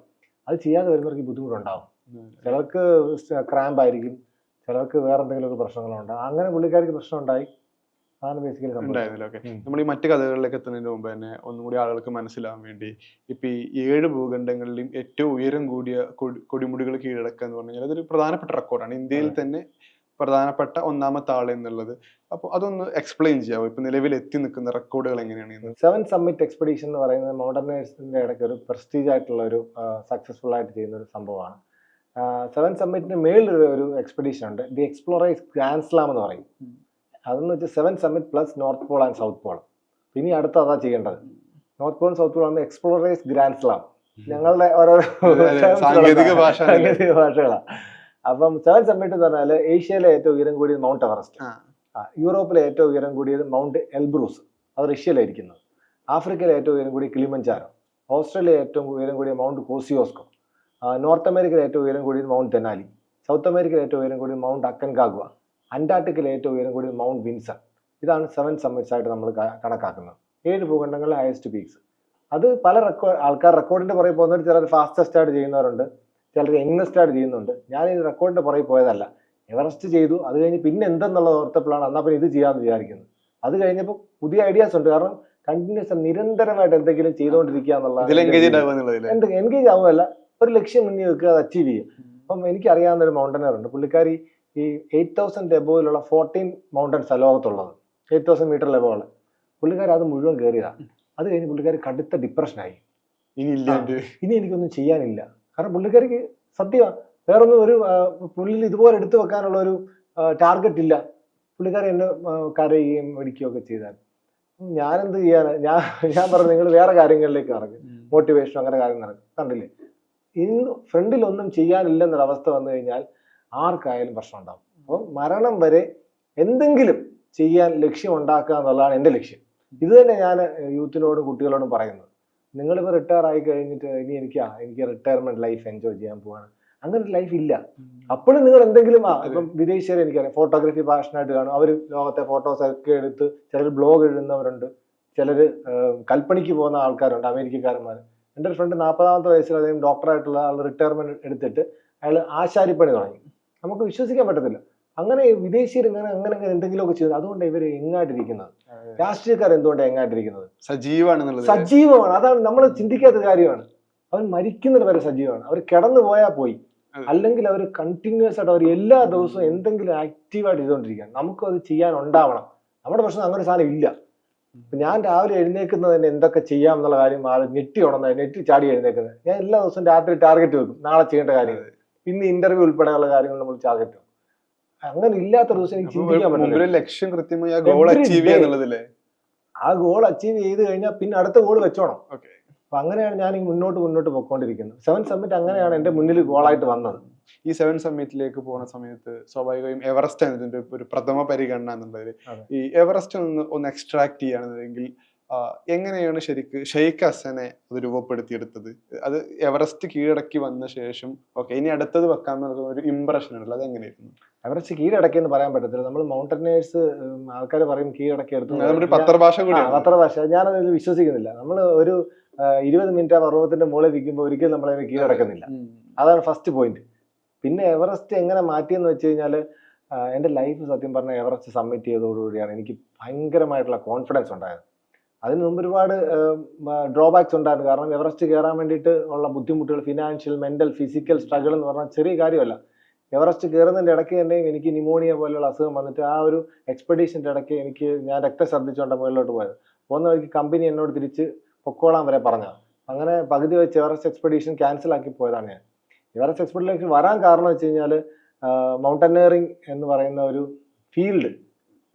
അത് ചെയ്യാതെ വരുന്നവർക്ക് ബുദ്ധിമുട്ടുണ്ടാവും. ചിലർക്ക് ക്രാമ്പ് ആയിരിക്കും, ചിലർക്ക് വേറെ എന്തെങ്കിലും പ്രശ്നങ്ങളുണ്ടാവും. അങ്ങനെ പുള്ളിക്കാർക്ക് പ്രശ്നം ഉണ്ടായി. അതാണ് ബേസിക്കലി സംഭവം. നമ്മൾ ഈ മറ്റു കഥകളിലേക്ക് എത്തുന്നതിന് മുമ്പ് തന്നെ ഒന്നും കൂടി ആളുകൾക്ക് മനസ്സിലാവാൻ വേണ്ടി, ഇപ്പൊ ഈ 7 ഭൂഖണ്ഡങ്ങളിലും ഏറ്റവും ഉയരം കൂടിയ കൊടിമുടികൾ കീഴടക്കുക എന്ന് പറഞ്ഞു കഴിഞ്ഞാൽ അതൊരു പ്രധാനപ്പെട്ട റെക്കോർഡാണ്. ഇന്ത്യയിൽ തന്നെ പ്രധാനപ്പെട്ട 1ാമത്തെ ആൾ എന്നുള്ളത്. അപ്പോൾ അതൊന്ന് എക്സ്പ്ലെയിൻ ചെയ്യാമോ, ഇപ്പൊ നിലവിൽ എത്തി നിൽക്കുന്ന റെക്കോർഡുകൾ എങ്ങനെയാണ്? 7th സമ്മിറ്റ് എക്സ്പെഡീഷൻ എന്ന് പറയുന്നത് മൗണ്ടനേഴ്സിന്റെ ഇടയ്ക്ക് ഒരു പ്രസ്റ്റീജ് ആയിട്ടുള്ള ഒരു സക്സസ്ഫുൾ ആയിട്ട് ചെയ്യുന്ന ഒരു സംഭവമാണ്. 7th സമ്മിറ്റിന് മേളിൽ ഒരു എക്സ്പെഡീഷൻ ഉണ്ട്, ദി എക്സ്പ്ലോറേഴ്സ് ഗ്രാൻഡ് സ്ലാം എന്ന് പറയും. അതെന്ന് വെച്ചാൽ 7th summit plus north Paul and south Paul. ഇനി അടുത്ത അതാ ചെയ്യേണ്ടത്. നോർത്ത് പോളും സൗത്ത് പോളും ആകുമ്പോൾ എക്സ്പ്ലോറേഴ്സ് ഗ്രാൻഡ് സ്ലാം. ഞങ്ങളുടെ ഓരോരോ സാങ്കേതിക ഭാഷകളാണ്. അപ്പം 7th സമ്മിറ്റ് എന്ന് പറഞ്ഞാൽ ഏഷ്യയിലെ ഏറ്റവും ഉയരം കൂടിയത് മൗണ്ട് എവറസ്റ്റ്, യൂറോപ്പിലെ ഏറ്റവും ഉയരം കൂടിയത് മൗണ്ട് എൽബ്രൂസ്, അത് റഷ്യയിലായിരിക്കുന്നത്. ആഫ്രിക്കയിലെ ഏറ്റവും ഉയരം കൂടിയ കിളിമഞ്ചാരോ, ഓസ്ട്രേലിയ ഏറ്റവും ഉയരം കൂടിയ മൗണ്ട് കോസിയോസ്കോ, നോർത്ത് അമേരിക്കയിലെ ഏറ്റവും ഉയരം കൂടിയത് മൗണ്ട് തെനാലി, സൗത്ത് അമേരിക്കയിലെ ഏറ്റവും ഉയരം കൂടിയത് മൗണ്ട് അക്കൻകാഗ്വ, അന്റാർട്ടിക്കയിലെ ഏറ്റവും ഉയരം കൂടിയത് മൗണ്ട് വിൻസൺ. ഇതാണ് 7th സമ്മിറ്റ്സ് ആയിട്ട് നമ്മൾ കണക്കാക്കുന്നത്. 7 ഭൂഖണ്ഡങ്ങളിലെ ഹയസ്റ്റ് പീക്സ്. അത് പല ആൾക്കാർ റെക്കോർഡിന്റെ പുറകെ പോകുന്നവർ, ചിലർ ഫാസ്റ്റസ്റ്റ് ആയിട്ട് ചെയ്യുന്നവരുണ്ട്, ചിലർ യങ്സ്റ്റ് ആയിട്ട് ചെയ്യുന്നുണ്ട്. ഞാൻ ഈ റെക്കോർഡിന്റെ പുറകെ പോയതല്ല. എവറസ്റ്റ് ചെയ്തു, അത് കഴിഞ്ഞ് പിന്നെ എന്തെന്നുള്ളത് ഓർത്തപ്പോഴാണ് എന്നാൽ പിന്നെ ഇത് ചെയ്യാമെന്ന് വിചാരിക്കുന്നത്. അത് കഴിഞ്ഞപ്പോൾ പുതിയ ഐഡിയാസ് ഉണ്ട്. കാരണം കണ്ടിന്യൂസ് നിരന്തരമായിട്ട് എന്തെങ്കിലും ചെയ്തുകൊണ്ടിരിക്കുക എന്നുള്ളത് എൻഗേജ് ആവുമല്ല, ഒരു ലക്ഷ്യം മുന്നിൽ വെക്കുക, അത് അച്ചീവ് ചെയ്യും. അപ്പം എനിക്കറിയാവുന്ന ഒരു മൗണ്ടനർ ഉണ്ട്. പുള്ളിക്കാരി ഈ 8000 എബോവിലുള്ള 14 മൗണ്ടൻസ് ലോകത്തുള്ളത്, 8000 മീറ്റർ എബോവുള്ള പുള്ളിക്കാരി അത് മുഴുവൻ കയറിയതാണ്. അത് കഴിഞ്ഞ് പുള്ളിക്കാരി കടുത്ത ഡിപ്രഷനായി. ഇനി എനിക്കൊന്നും ചെയ്യാനില്ല. കാരണം പുള്ളിക്കാരിക്ക് സത്യമാണ്, വേറൊന്നും ഒരു പുള്ളിൽ ഇതുപോലെ എടുത്തു വെക്കാനുള്ള ഒരു ടാർഗറ്റ് ഇല്ല. പുള്ളിക്കാരി എന്നെ കരയുകയും മേടിക്കുകയൊക്കെ ചെയ്താൽ ഞാനെന്ത് ചെയ്യാനാ? ഞാൻ പറഞ്ഞു നിങ്ങൾ വേറെ കാര്യങ്ങളിലേക്ക് ഇറങ്ങും, മോട്ടിവേഷൻ അങ്ങനെ കാര്യങ്ങൾ ഇറങ്ങും. കണ്ടില്ലേ, ഇന്ന് ഫ്രണ്ടിലൊന്നും ചെയ്യാനില്ലെന്നൊരവസ്ഥ വന്നു കഴിഞ്ഞാൽ ആർക്കായാലും പ്രശ്നം ഉണ്ടാവും. അപ്പം മരണം വരെ എന്തെങ്കിലും ചെയ്യാൻ ലക്ഷ്യം ഉണ്ടാക്കുക എന്നുള്ളതാണ് എൻ്റെ ലക്ഷ്യം. ഇത് തന്നെ ഞാൻ യൂത്തിനോടും കുട്ടികളോടും പറയുന്നത്. നിങ്ങളിപ്പോൾ റിട്ടയർ ആയി കഴിഞ്ഞിട്ട് ഇനി എനിക്ക് റിട്ടയർമെന്റ് ലൈഫ് എൻജോയ് ചെയ്യാൻ പോവാണ്, അങ്ങനെ ഒരു ലൈഫ് ഇല്ല. അപ്പോഴും നിങ്ങൾ എന്തെങ്കിലും ഇപ്പം വിദേശീയരെ എനിക്കറിയാം, ഫോട്ടോഗ്രാഫി പാഷനായിട്ട് കാണും. അവർ ലോകത്തെ ഫോട്ടോസ് ഒക്കെ എടുത്ത്, ചിലർ ബ്ലോഗ് എഴുതുന്നവരുണ്ട്, ചിലർ കൽപ്പണിക്ക് പോകുന്ന ആൾക്കാരുണ്ട്, അമേരിക്കക്കാരന്മാർ. എൻ്റെ ഒരു ഫ്രണ്ട് 40ാമത്തെ വയസ്സിൽ അദ്ദേഹം ഡോക്ടറായിട്ടുള്ള ആൾ റിട്ടയർമെന്റ് എടുത്തിട്ട് അയാൾ ആശാരിപ്പണി തുടങ്ങി. നമുക്ക് വിശ്വസിക്കാൻ പറ്റത്തില്ല. അങ്ങനെ വിദേശീയർ അങ്ങനെ എന്തെങ്കിലുമൊക്കെ ചെയ്യുന്നത്. അതുകൊണ്ട് ഇവർ എങ്ങായിട്ടിരിക്കുന്നത്. രാഷ്ട്രീയക്കാർ എന്തുകൊണ്ടാണ് എങ്ങായിട്ടിരിക്കുന്നത്? സജീവമാണ്. അതാണ് നമ്മൾ ചിന്തിക്കാത്ത കാര്യമാണ്. അവൻ മരിക്കുന്നത് വരെ സജീവമാണ്. അവർ കിടന്നു പോയാൽ പോയി, അല്ലെങ്കിൽ അവർ കണ്ടിന്യൂസ് ആയിട്ട് അവർ എല്ലാ ദിവസവും എന്തെങ്കിലും ആക്റ്റീവായിട്ട് ചെയ്തുകൊണ്ടിരിക്കുകയാണ്. നമുക്കും അത് ചെയ്യാൻ ഉണ്ടാവണം. നമ്മുടെ പ്രശ്നം അങ്ങനെ സാധനം ഇല്ല. ഞാൻ രാവിലെ എഴുന്നേക്കുന്നത് തന്നെ എന്തൊക്കെ ചെയ്യാം എന്നുള്ള കാര്യം നെറ്റി ചാടി എഴുന്നേക്കുന്നത്. ഞാൻ എല്ലാ ദിവസവും രാത്രി ടാർഗറ്റ് വെക്കും, നാളെ ചെയ്യേണ്ട കാര്യങ്ങൾ. ഇന്ന് ഇന്റർവ്യൂ ഉൾപ്പെടെയുള്ള കാര്യങ്ങൾ നമ്മൾ ടാർഗറ്റ് വെക്കും. അങ്ങനെ ഇല്ലാത്ത ദിവസം എനിക്ക് ചിന്തിക്കാൻ പറ്റില്ല. ലക്ഷ്യം കൃത്യമായി ആ ഗോൾ അച്ചീവ് ചെയ്ത് കഴിഞ്ഞാൽ പിന്നെ അടുത്ത ഗോൾ വെച്ചോണം. അപ്പൊ അങ്ങനെയാണ് ഞാൻ മുന്നോട്ട് പോയിക്കൊണ്ടിരിക്കുന്നത്. 7th സമ്മിറ്റ് അങ്ങനെയാണ് എന്റെ മുന്നിൽ ഗോളായിട്ട് വന്നത്. ഈ 7th സമ്മിറ്റിലേക്ക് പോകുന്ന സമയത്ത് സ്വാഭാവികമായും എവറസ്റ്റ് ആണ് ഇതിന്റെ ഒരു പ്രഥമ പരിഗണന എന്നുള്ളത്. ഈ എവറസ്റ്റ് ഒന്ന് എക്സ്ട്രാക്ട് ചെയ്യുകയാണെന്നുണ്ടെങ്കിൽ എങ്ങനെയാണ് ശരിക്ക് ഷെയ്ഖ് ഹസനെ അത് രൂപപ്പെടുത്തിയെടുത്തത്? അത് എവറസ്റ്റ് കീഴടക്കി വന്ന ശേഷം ഇനി അടുത്തത് വെക്കാൻ ഒരു ഇംപ്രഷൻ ഉണ്ടല്ലോ, അത് എങ്ങനെയായിരുന്നു? എവറസ്റ്റ് കീഴടക്കിയെന്ന് പറയാൻ പറ്റത്തില്ല. നമ്മൾ മൗണ്ടനേഴ്സ് ആൾക്കാർ പറയും കീഴടക്കി എടുത്തു, പത്രഭാഷ. ഞാനതിൽ വിശ്വസിക്കുന്നില്ല. നമ്മൾ ഒരു 20 മിനിറ്റ് ആ പർവ്വതത്തിന്റെ മുകളിൽ ഇരിക്കുമ്പോൾ ഒരിക്കലും നമ്മളതിനെ കീഴടക്കുന്നില്ല. അതാണ് ഫസ്റ്റ് പോയിന്റ്. പിന്നെ എവറസ്റ്റ് എങ്ങനെ മാറ്റിയെന്ന് വെച്ച് കഴിഞ്ഞാൽ, എൻ്റെ ലൈഫ് സത്യം പറഞ്ഞാൽ എവറസ്റ്റ് സബ്മിറ്റ് ചെയ്തതോടുകൂടിയാണ് എനിക്ക് ഭയങ്കരമായിട്ടുള്ള കോൺഫിഡൻസ് ഉണ്ടായത്. അതിന് മുമ്പ് ഒരുപാട് ഡ്രോബാക്സ് ഉണ്ടായിരുന്നു. കാരണം എവറസ്റ്റ് കയറാൻ വേണ്ടിയിട്ട് ഉള്ള ബുദ്ധിമുട്ടുകൾ, ഫിനാൻഷ്യൽ, മെന്റൽ, ഫിസിക്കൽ സ്ട്രഗിൾ എന്ന് പറഞ്ഞാൽ ചെറിയ കാര്യമല്ല. എവറസ്റ്റ് കയറുന്നതിൻ്റെ ഇടയ്ക്ക് തന്നെ എനിക്ക് ന്യൂമോണിയ പോലെയുള്ള അസുഖം വന്നിട്ട് ആ ഒരു എക്സ്പെഡീഷൻ്റെ ഇടയ്ക്ക് ഞാൻ രക്തശ്രദ്ധിച്ചുകൊണ്ടാണ് മുകളിലോട്ട് പോയത്. പോകുന്ന വഴിക്ക് കമ്പനി എന്നോട് തിരിച്ച് പൊക്കോളാൻ വരെ പറഞ്ഞത്. അങ്ങനെ പകുതി വെച്ച് എവറസ്റ്റ് എക്സ്പെഡീഷൻ ക്യാൻസൽ ആക്കി പോയതാണ് ഞാൻ. എവറസ്റ്റ് എക്സ്പെഡീഷൻ വരാൻ കാരണം വെച്ച് കഴിഞ്ഞാൽ, മൗണ്ടനറിങ് എന്ന് പറയുന്ന ഒരു ഫീൽഡ്,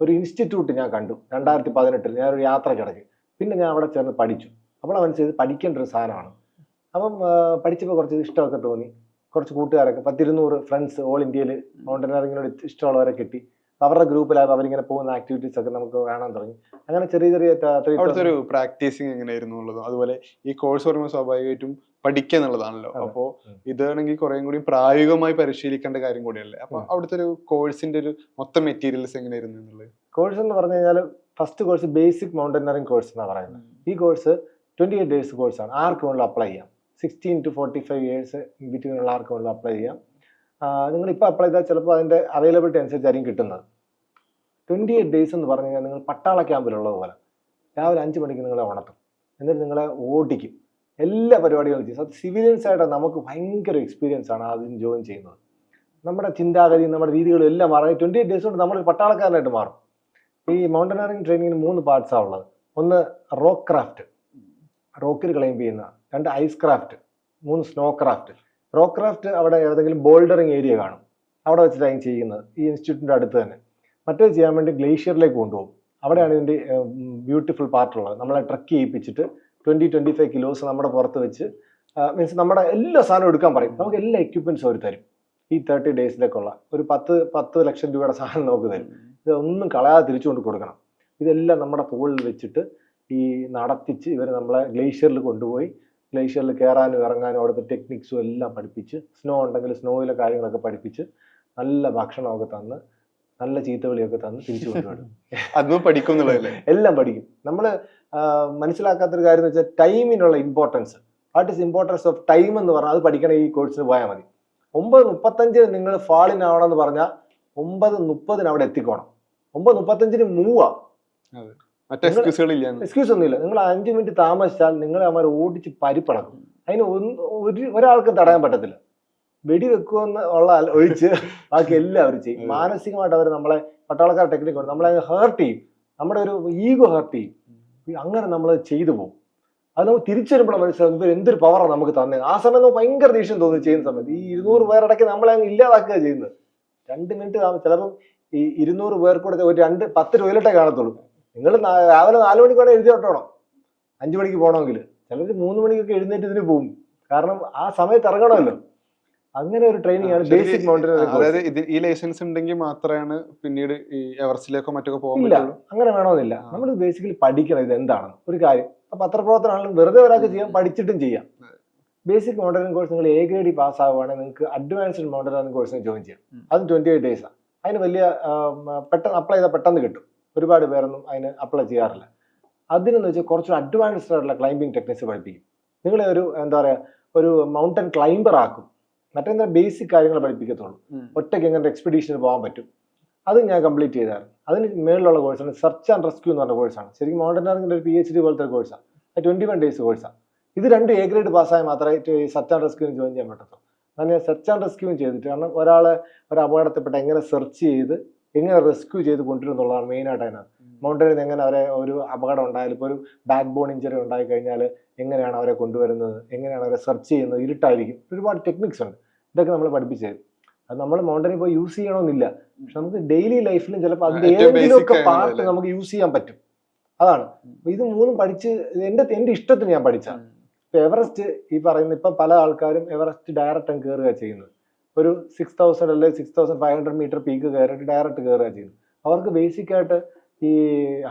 ഒരു ഇൻസ്റ്റിറ്റ്യൂട്ട് ഞാൻ കണ്ടു 2018. ഞാനൊരു യാത്രക്കിടയ്ക്ക്. പിന്നെ ഞാൻ അവിടെ ചേർന്ന് പഠിച്ചു. അപ്പോൾ മനസ്സിലായത് പഠിക്കേണ്ട ഒരു സാധനമാണ്. അപ്പം പഠിച്ചപ്പോൾ കുറച്ച് ഇഷ്ടമൊക്കെ തോന്നി. കുറച്ച് കൂട്ടുകാരൊക്കെ 10-200 ഫ്രണ്ട്സ് ഓൾ ഇന്ത്യയിൽ മൗണ്ടനറിങ്ങിനോട് ഇഷ്ടമുള്ളവരെ കിട്ടി. അവരുടെ ഗ്രൂപ്പിലായപ്പോൾ അവരിങ്ങനെ പോകുന്ന ആക്ടിവിറ്റീസ് ഒക്കെ നമുക്ക് കാണാൻ തുടങ്ങി. അങ്ങനെ ചെറിയ ചെറിയ അവിടുത്തെ ഒരു പ്രാക്ടീസിങ് എങ്ങനെയായിരുന്നു എന്നുള്ളതും, അതുപോലെ ഈ കോഴ്സ് പറയുമ്പോൾ സ്വാഭാവികമായിട്ടും പഠിക്കുക എന്നുള്ളതാണല്ലോ. അപ്പോൾ ഇതാണെങ്കിൽ കുറേ കൂടി പ്രായോഗികമായി പരിശീലിക്കേണ്ട കാര്യം കൂടിയല്ലേ. അപ്പൊ അവിടുത്തെ ഒരു കോഴ്സിന്റെ ഒരു മൊത്തം മെറ്റീരിയൽസ് എങ്ങനെയായിരുന്നു എന്നുള്ളത്? കോഴ്സ് എന്ന് പറഞ്ഞു കഴിഞ്ഞാൽ first course basic mountaineering course എന്നാണ് പറയുന്നത്. ഈ കോഴ്സ് 28 days കോഴ്സാണ്. ആർക്ക് വേണമെങ്കിലും അപ്ലൈ ചെയ്യാം. 16 to 45 years ബിറ്റ്വീനുള്ള ആർക്ക് വേണമെങ്കിലും അപ്ലൈ ചെയ്യാം. നിങ്ങൾ ഇപ്പോൾ അപ്ലൈ ചെയ്താൽ ചിലപ്പോൾ അതിൻ്റെ അവൈലബിലിറ്റി അനുസരിച്ചായിരിക്കും കിട്ടുന്നത്. 28 days എന്ന് പറഞ്ഞു കഴിഞ്ഞാൽ നിങ്ങൾ പട്ടാള ക്യാമ്പിലുള്ളത് പോലെ രാവിലെ 5 മണിക്ക് നിങ്ങളെ ഉണർത്തും, എന്നിട്ട് നിങ്ങളെ ഓടിക്കും, എല്ലാ പരിപാടികളും ചെയ്യും. അത് സിവിലിയൻസ് ആയിട്ട് നമുക്ക് ഭയങ്കര എക്സ്പീരിയൻസ് ആണ് അതിന് ജോയിൻ ചെയ്യുന്നത്. നമ്മുടെ ചിന്താഗതി, നമ്മുടെ രീതികളും എല്ലാം മാറി 28 days കൊണ്ട് നമ്മൾ പട്ടാളക്കാരനായിട്ട് മാറും. ഈ മൗണ്ടനറിങ് ട്രെയിനിങ്ങിന് 3 പാർട്സാണ് ഉള്ളത്. ഒന്ന് റോക്ക് ക്രാഫ്റ്റ്, റോക്കിൽ ക്ലൈംബ് ചെയ്യുന്ന. 2 ice craft. 3 snow craft. Rock craft അവിടെ ഏതെങ്കിലും ബോൾഡറിങ് ഏരിയ കാണും, അവിടെ വെച്ചിട്ടാണ് ചെയ്യുന്നത്, ഈ ഇൻസ്റ്റിറ്റ്യൂട്ടിൻ്റെ അടുത്ത് തന്നെ. മറ്റേത് ചെയ്യാൻ വേണ്ടി ഗ്ലേഷ്യറിലേക്ക് കൊണ്ടുപോകും. അവിടെയാണ് ഇതിൻ്റെ ബ്യൂട്ടിഫുൾ പാർട്ടുള്ളത്. നമ്മളെ ട്രക്ക് ചെയ്യിപ്പിച്ചിട്ട് 20-25 kilos നമ്മുടെ പുറത്ത് വെച്ച്, മീൻസ് നമ്മുടെ എല്ലാ സാധനവും എടുക്കാൻ പറയും. നമുക്ക് എല്ലാ എക്യുപ്മെൻറ്റ്സും അവർ തരും. ഈ 30 daysലേക്കുള്ള ഒരു 10 ലക്ഷം രൂപയുടെ സാധനം നമുക്ക് തരും. ഇതൊന്നും കളയാതെ തിരിച്ചു കൊണ്ട് കൊടുക്കണം. ഇതെല്ലാം നമ്മുടെ തോളിൽ വെച്ചിട്ട് ഈ നടത്തിച്ച് ഇവർ നമ്മളെ ഗ്ലേഷ്യറിൽ കൊണ്ടുപോയി ഗ്ലേഷ്യറിൽ കയറാനും ഇറങ്ങാനും അവിടുത്തെ ടെക്നിക്സും എല്ലാം പഠിപ്പിച്ച്, സ്നോ ഉണ്ടെങ്കിൽ സ്നോയിലെ കാര്യങ്ങളൊക്കെ പഠിപ്പിച്ച്, നല്ല ഭക്ഷണമൊക്കെ തന്ന്, നല്ല ചീത്തവിളിയൊക്കെ തന്ന് തിരിച്ചു കൊണ്ടുപോകും. അതും പഠിക്കുന്നുള്ളതല്ലേ? എല്ലാം പഠിക്കും. നമ്മൾ മനസ്സിലാക്കാത്തൊരു കാര്യം എന്ന് വെച്ചാൽ ടൈമിനുള്ള importance. What is importance of time എന്ന് പറഞ്ഞാൽ അത് പഠിക്കണം. ഈ കോഴ്സിന് പോയാൽ മതി. 9:35 നിങ്ങൾ ഫാളിൻ ആവണമെന്ന് പറഞ്ഞാൽ 9:30 അവിടെ എത്തിക്കോണം. 9:35 മൂവാ. എക്സ്ക്യൂസ് ഒന്നുമില്ല. നിങ്ങൾ 5 minute താമസിച്ചാൽ നിങ്ങളെ അവന്മാർ ഓടിച്ച് പരിപ്പടക്കും. അതിന് ഒരാൾക്കും തടയാൻ പറ്റത്തില്ല. വെടിവെക്കുമെന്ന് ഉള്ള ഒഴിച്ച് ബാക്കി എല്ലാവരും ചെയ്യും. മാനസികമായിട്ട് അവർ നമ്മളെ പട്ടാളക്കാർ ടെക്നിക്ക് കൊണ്ട് നമ്മളെ ഹേർട്ട് ചെയ്യും. നമ്മുടെ ഒരു ഈഗോ ഹേർട്ട് ചെയ്യും. അങ്ങനെ നമ്മൾ ചെയ്തു പോകും. അത് നമുക്ക് തിരിച്ചു വരുമ്പോൾ മനസ്സിലാവും ഇവർ എന്തൊരു പവറാണ് നമുക്ക് തന്നെ. ആ സമയം നമുക്ക് ഭയങ്കര ദേഷ്യം തോന്നി ചെയ്യുന്ന സമയത്ത്. ഈ 200 പേരടക്കി നമ്മളെ അങ്ങ് ഇല്ലാതാക്കുക ചെയ്യുന്നത്. 2 minute ചിലപ്പം ഈ 200 പേർ കൂടെ ഒരു 10 ടോയ്ലറ്റേ കാണത്തുള്ളൂ. നിങ്ങൾ രാവിലെ 4 മണിക്ക് വേണം എഴുതി വിട്ടോണം, 5 മണിക്ക് പോകണമെങ്കിൽ. ചിലർ 3 മണിക്കൊക്കെ എഴുന്നേറ്റ് ഇതിന് പോകും. കാരണം ആ സമയത്ത് ഇറങ്ങണമല്ലോ. അങ്ങനെ ഒരു ട്രെയിനിങ് ആണ് ബേസിക് മൗണ്ടനറിങ്. അതായത് ഈ ലൈസൻസ് ഉണ്ടെങ്കിൽ മാത്രമാണ് പിന്നീട് ഈ എവറസ്റ്റിലേക്കോ മറ്റൊക്കെ പോകാൻ ഇല്ല, അങ്ങനെ വേണമെന്നില്ല. നമ്മൾ ബേസിക്കലി പഠിക്കണം ഇത് എന്താണെന്ന്. ഒരു കാര്യം പത്രപ്രവർത്തനമാണെങ്കിലും വെറുതെ ഒരാൾക്ക് ചെയ്യാം, പഠിച്ചിട്ടും ചെയ്യാം. ബേസിക് മൗണ്ടനറിങ് കോഴ്സ് നിങ്ങൾ A grade പാസ് ആവുകയാണെങ്കിൽ നിങ്ങൾക്ക് അഡ്വാൻസ്ഡ് മൗണ്ടനറിങ് കോഴ്സിന് ജോയിൻ ചെയ്യാം. അതും 28 days ആണ്. അതിന് വലിയ പെട്ടെന്ന് അപ്ലൈ ചെയ്താൽ പെട്ടെന്ന് കിട്ടും. ഒരുപാട് പേരൊന്നും അതിന് അപ്ലൈ ചെയ്യാറില്ല. അതിനെന്ന് വെച്ചാൽ കുറച്ച് അഡ്വാൻസ്ഡ് ആയിട്ടുള്ള ക്ലൈംബിംഗ് ടെക്നിക്സ് പഠിപ്പിക്കും. നിങ്ങളെ ഒരു എന്താ പറയുക, ഒരു മൗണ്ടൻ ക്ലൈംബർ ആക്കും. മറ്റെന്താ ബേസിക് കാര്യങ്ങൾ പഠിപ്പിക്കത്തുള്ളൂ. ഒറ്റയ്ക്ക് എങ്ങനെ എക്സ്പെഡീഷന് പോകാൻ പറ്റും, അത് ഞാൻ കംപ്ലീറ്റ് ചെയ്തായിരുന്നു. അതിന് മേളിലുള്ള കോഴ്സാണ് സെർച്ച് ആൻഡ് റെസ്ക്യൂ എന്ന് പറഞ്ഞ കോഴ്സാണ്. ശരിക്കും മൗണ്ടനറിങ്ങിൻ്റെ ഒരു PhD പോലത്തെ കോഴ്സാണ്. 21 days കോഴ്സാണ്. ഇത് 2 A grade പാസ്സായി മാത്രമേ സെർച്ച് ആൻഡ് റെസ്ക്യൂവിന് ജോയിൻ ചെയ്യാൻ പറ്റത്തുള്ളൂ. ഞാൻ സെർച്ച് ആൻഡ് റെസ്ക്യൂവും ചെയ്തിട്ട്, കാരണം ഒരാളെ ഒരു അപകടത്തിൽപ്പെട്ട എങ്ങനെ സെർച്ച് ചെയ്ത് എങ്ങനെ റെസ്ക്യൂ ചെയ്ത് കൊണ്ടുവരുന്നുള്ളതാണ് മെയിനായിട്ട് അതിനകത്ത്. മൗണ്ടനിൽ എങ്ങനെ അവരെ ഒരു അപകടം ഉണ്ടായാലും, ഇപ്പോൾ ഒരു ബാക്ക് ബോൺ ഇഞ്ചറി ഉണ്ടായി കഴിഞ്ഞാൽ എങ്ങനെയാണ് അവരെ കൊണ്ടുവരുന്നത്, എങ്ങനെയാണ് അവരെ സെർച്ച് ചെയ്യുന്നത്. ഇരുട്ടായിരിക്കും, ഒരുപാട് ടെക്നിക്സ് ഉണ്ട്. ഇതൊക്കെ നമ്മൾ പഠിപ്പിച്ചത്. അത് നമ്മൾ മൗണ്ടനിൽ പോയി യൂസ് ചെയ്യണമെന്നില്ല, പക്ഷെ നമുക്ക് ഡെയിലി ലൈഫിലും ചിലപ്പോൾ അതിന്റെ ഏതെങ്കിലും ഒക്കെ പാർട്ട് നമുക്ക് യൂസ് ചെയ്യാൻ പറ്റും. അതാണ് ഇത് 3 പഠിച്ച് എന്റെ ഇഷ്ടത്തിന് ഞാൻ പഠിച്ചാണ്. ഇപ്പൊ എവറസ്റ്റ് ഈ പറയുന്ന ഇപ്പൊ പല ആൾക്കാരും എവറസ്റ്റ് ഡയറക്റ്റ് അങ്ങ് കയറുക ചെയ്യുന്നത്. ഒരു 6000 അല്ലെങ്കിൽ 6500 meter പീക്ക് കയറിയിട്ട് ഡയറക്റ്റ് കയറുക ചെയ്യുന്നത്. അവർക്ക് ബേസിക് ആയിട്ട് ഈ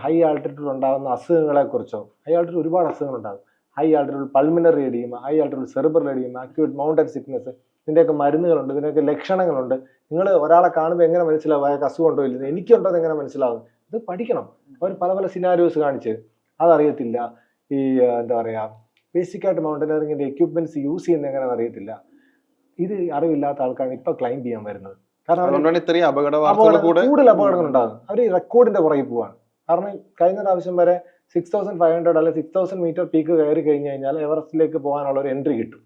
ഹൈ ആൾട്ടിറ്റ്യൂഡ് ഉണ്ടാകുന്ന അസുഖങ്ങളെ കുറിച്ചോ, ഹൈ ആൾട്ടിറ്റ്യൂഡ് ഒരുപാട് അസുഖങ്ങൾ ഉണ്ടാകും. High altitude pulmonary oedema, high altitude cerebral oedema, acute mountain sickness, ഇതിൻ്റെയൊക്കെ മരുന്നുകളുണ്ട്, ഇതിനൊക്കെ ലക്ഷണങ്ങളുണ്ട്. നിങ്ങൾ ഒരാളെ കാണുമ്പോൾ എങ്ങനെ മനസ്സിലാവും അയാൾക്ക് അസുഖം ഉണ്ടോ ഇല്ലെന്ന്, എനിക്കുണ്ടോ എന്ന് എങ്ങനെ മനസ്സിലാവും? ഇത് പഠിക്കണം. അവർ പല പല സിനാരിയോസ് കാണിച്ച് അതറിയത്തില്ല. ഈ എന്താ പറയുക, ബേസിക്കായിട്ട് മൗണ്ടനറിങ്ങിൻ്റെ എക്യുപ്മെന്റ്സ് യൂസ് ചെയ്യുന്ന എങ്ങനെയാണെന്ന് അറിയത്തില്ല. ഇത് അറിവില്ലാത്ത ആൾക്കാരാണ് ഇപ്പൊ ക്ലൈംബ് ചെയ്യാൻ വരുന്നത്. കാരണം കൂടുതൽ അപകടങ്ങൾ ഉണ്ടാകും. അവർ റെക്കോർഡിന്റെ പുറകെ പോവാണ്. കാരണം കഴിഞ്ഞ പ്രാവശ്യം വരെ 6500 അല്ലെങ്കിൽ 6000 meter പീക്ക് കയറി കഴിഞ്ഞ് കഴിഞ്ഞാൽ എവറസ്റ്റിലേക്ക് പോകാനുള്ള ഒരു എൻട്രി കിട്ടും.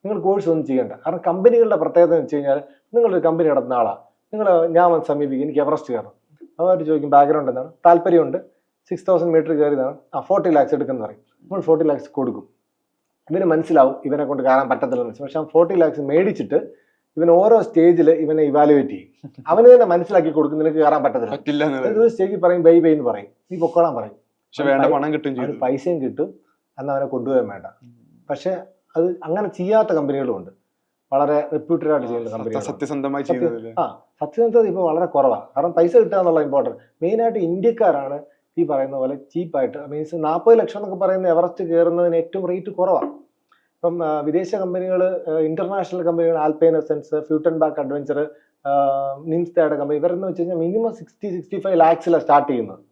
നിങ്ങൾ കോഴ്സ് ഒന്നും ചെയ്യണ്ട. കാരണം കമ്പനികളുടെ പ്രത്യേകത എന്ന് വെച്ച് കഴിഞ്ഞാൽ, നിങ്ങളൊരു കമ്പനി നടത്തുന്ന ആളാണ്, ഞാൻ വന്ന് സമീപിക്കും, എനിക്ക് എവറസ്റ്റ് കയറണം. അവർ ചോദിക്കും ബാക്ക്ഗ്രൗണ്ട് എന്താണ്, താല്പര്യമുണ്ട്, 6000 meter കയറിയതാണ്, 40 lakhs എടുക്കുന്ന പറയും. നമ്മൾ 40 lakhs കൊടുക്കും. ഇവന് മനസ്സിലാവും ഇവനെ കൊണ്ട് കയറാൻ പറ്റത്തില്ല. പക്ഷെ 40 lakhs മേടിച്ചിട്ട് ഇവൻ ഓരോ സ്റ്റേജിൽ ഇവനെ ഇവാലുവേറ്റ് ചെയ്യും. അവന് തന്നെ മനസ്സിലാക്കി കൊടുക്കും നിനക്ക് കയറാൻ പറ്റത്തില്ല. ഒരു സ്റ്റേജിൽ പറയും ബൈ ബൈ എന്ന് പറയും, നീ പൊക്കോളാൻ പറയും. പൈസയും കിട്ടും, അന്ന് അവനെ കൊണ്ടുപോകാൻ വേണ്ട. പക്ഷെ അത് അങ്ങനെ ചെയ്യാത്ത കമ്പനികളും ഉണ്ട്, വളരെ റെപ്യൂട്ടഡ് ആയിട്ട് ചെയ്യുന്ന കമ്പനികൾ. സത്യസന്ധമായി ചെയ്യുന്നത് സത്യസന്ധത ഇപ്പോൾ വളരെ കുറവാണ്. കാരണം പൈസ കിട്ടുക എന്നുള്ള ഇമ്പോർട്ടൻറ്റ്. മെയിനായിട്ട് ഇന്ത്യക്കാരാണ് ഈ പറയുന്ന പോലെ ചീപ്പായിട്ട്, മീൻസ് 40 ലക്ഷം എന്നൊക്കെ പറയുന്ന എവറസ്റ്റ് കയറുന്നതിന് ഏറ്റവും റേറ്റ് കുറവാണ്. ഇപ്പം വിദേശ കമ്പനികൾ, ഇന്റർനാഷണൽ കമ്പനികൾ, ആൽപൈൻ എസൻസ്, ഫ്യൂട്ടൻബാക്ക് അഡ്വഞ്ചർ, നിംസ്തയുടെ കമ്പനി, ഇവരെന്ന് വെച്ച് കഴിഞ്ഞാൽ മിനിമം 60-65 ലാക്സിലാണ് സ്റ്റാർട്ട് ചെയ്യുന്നത്.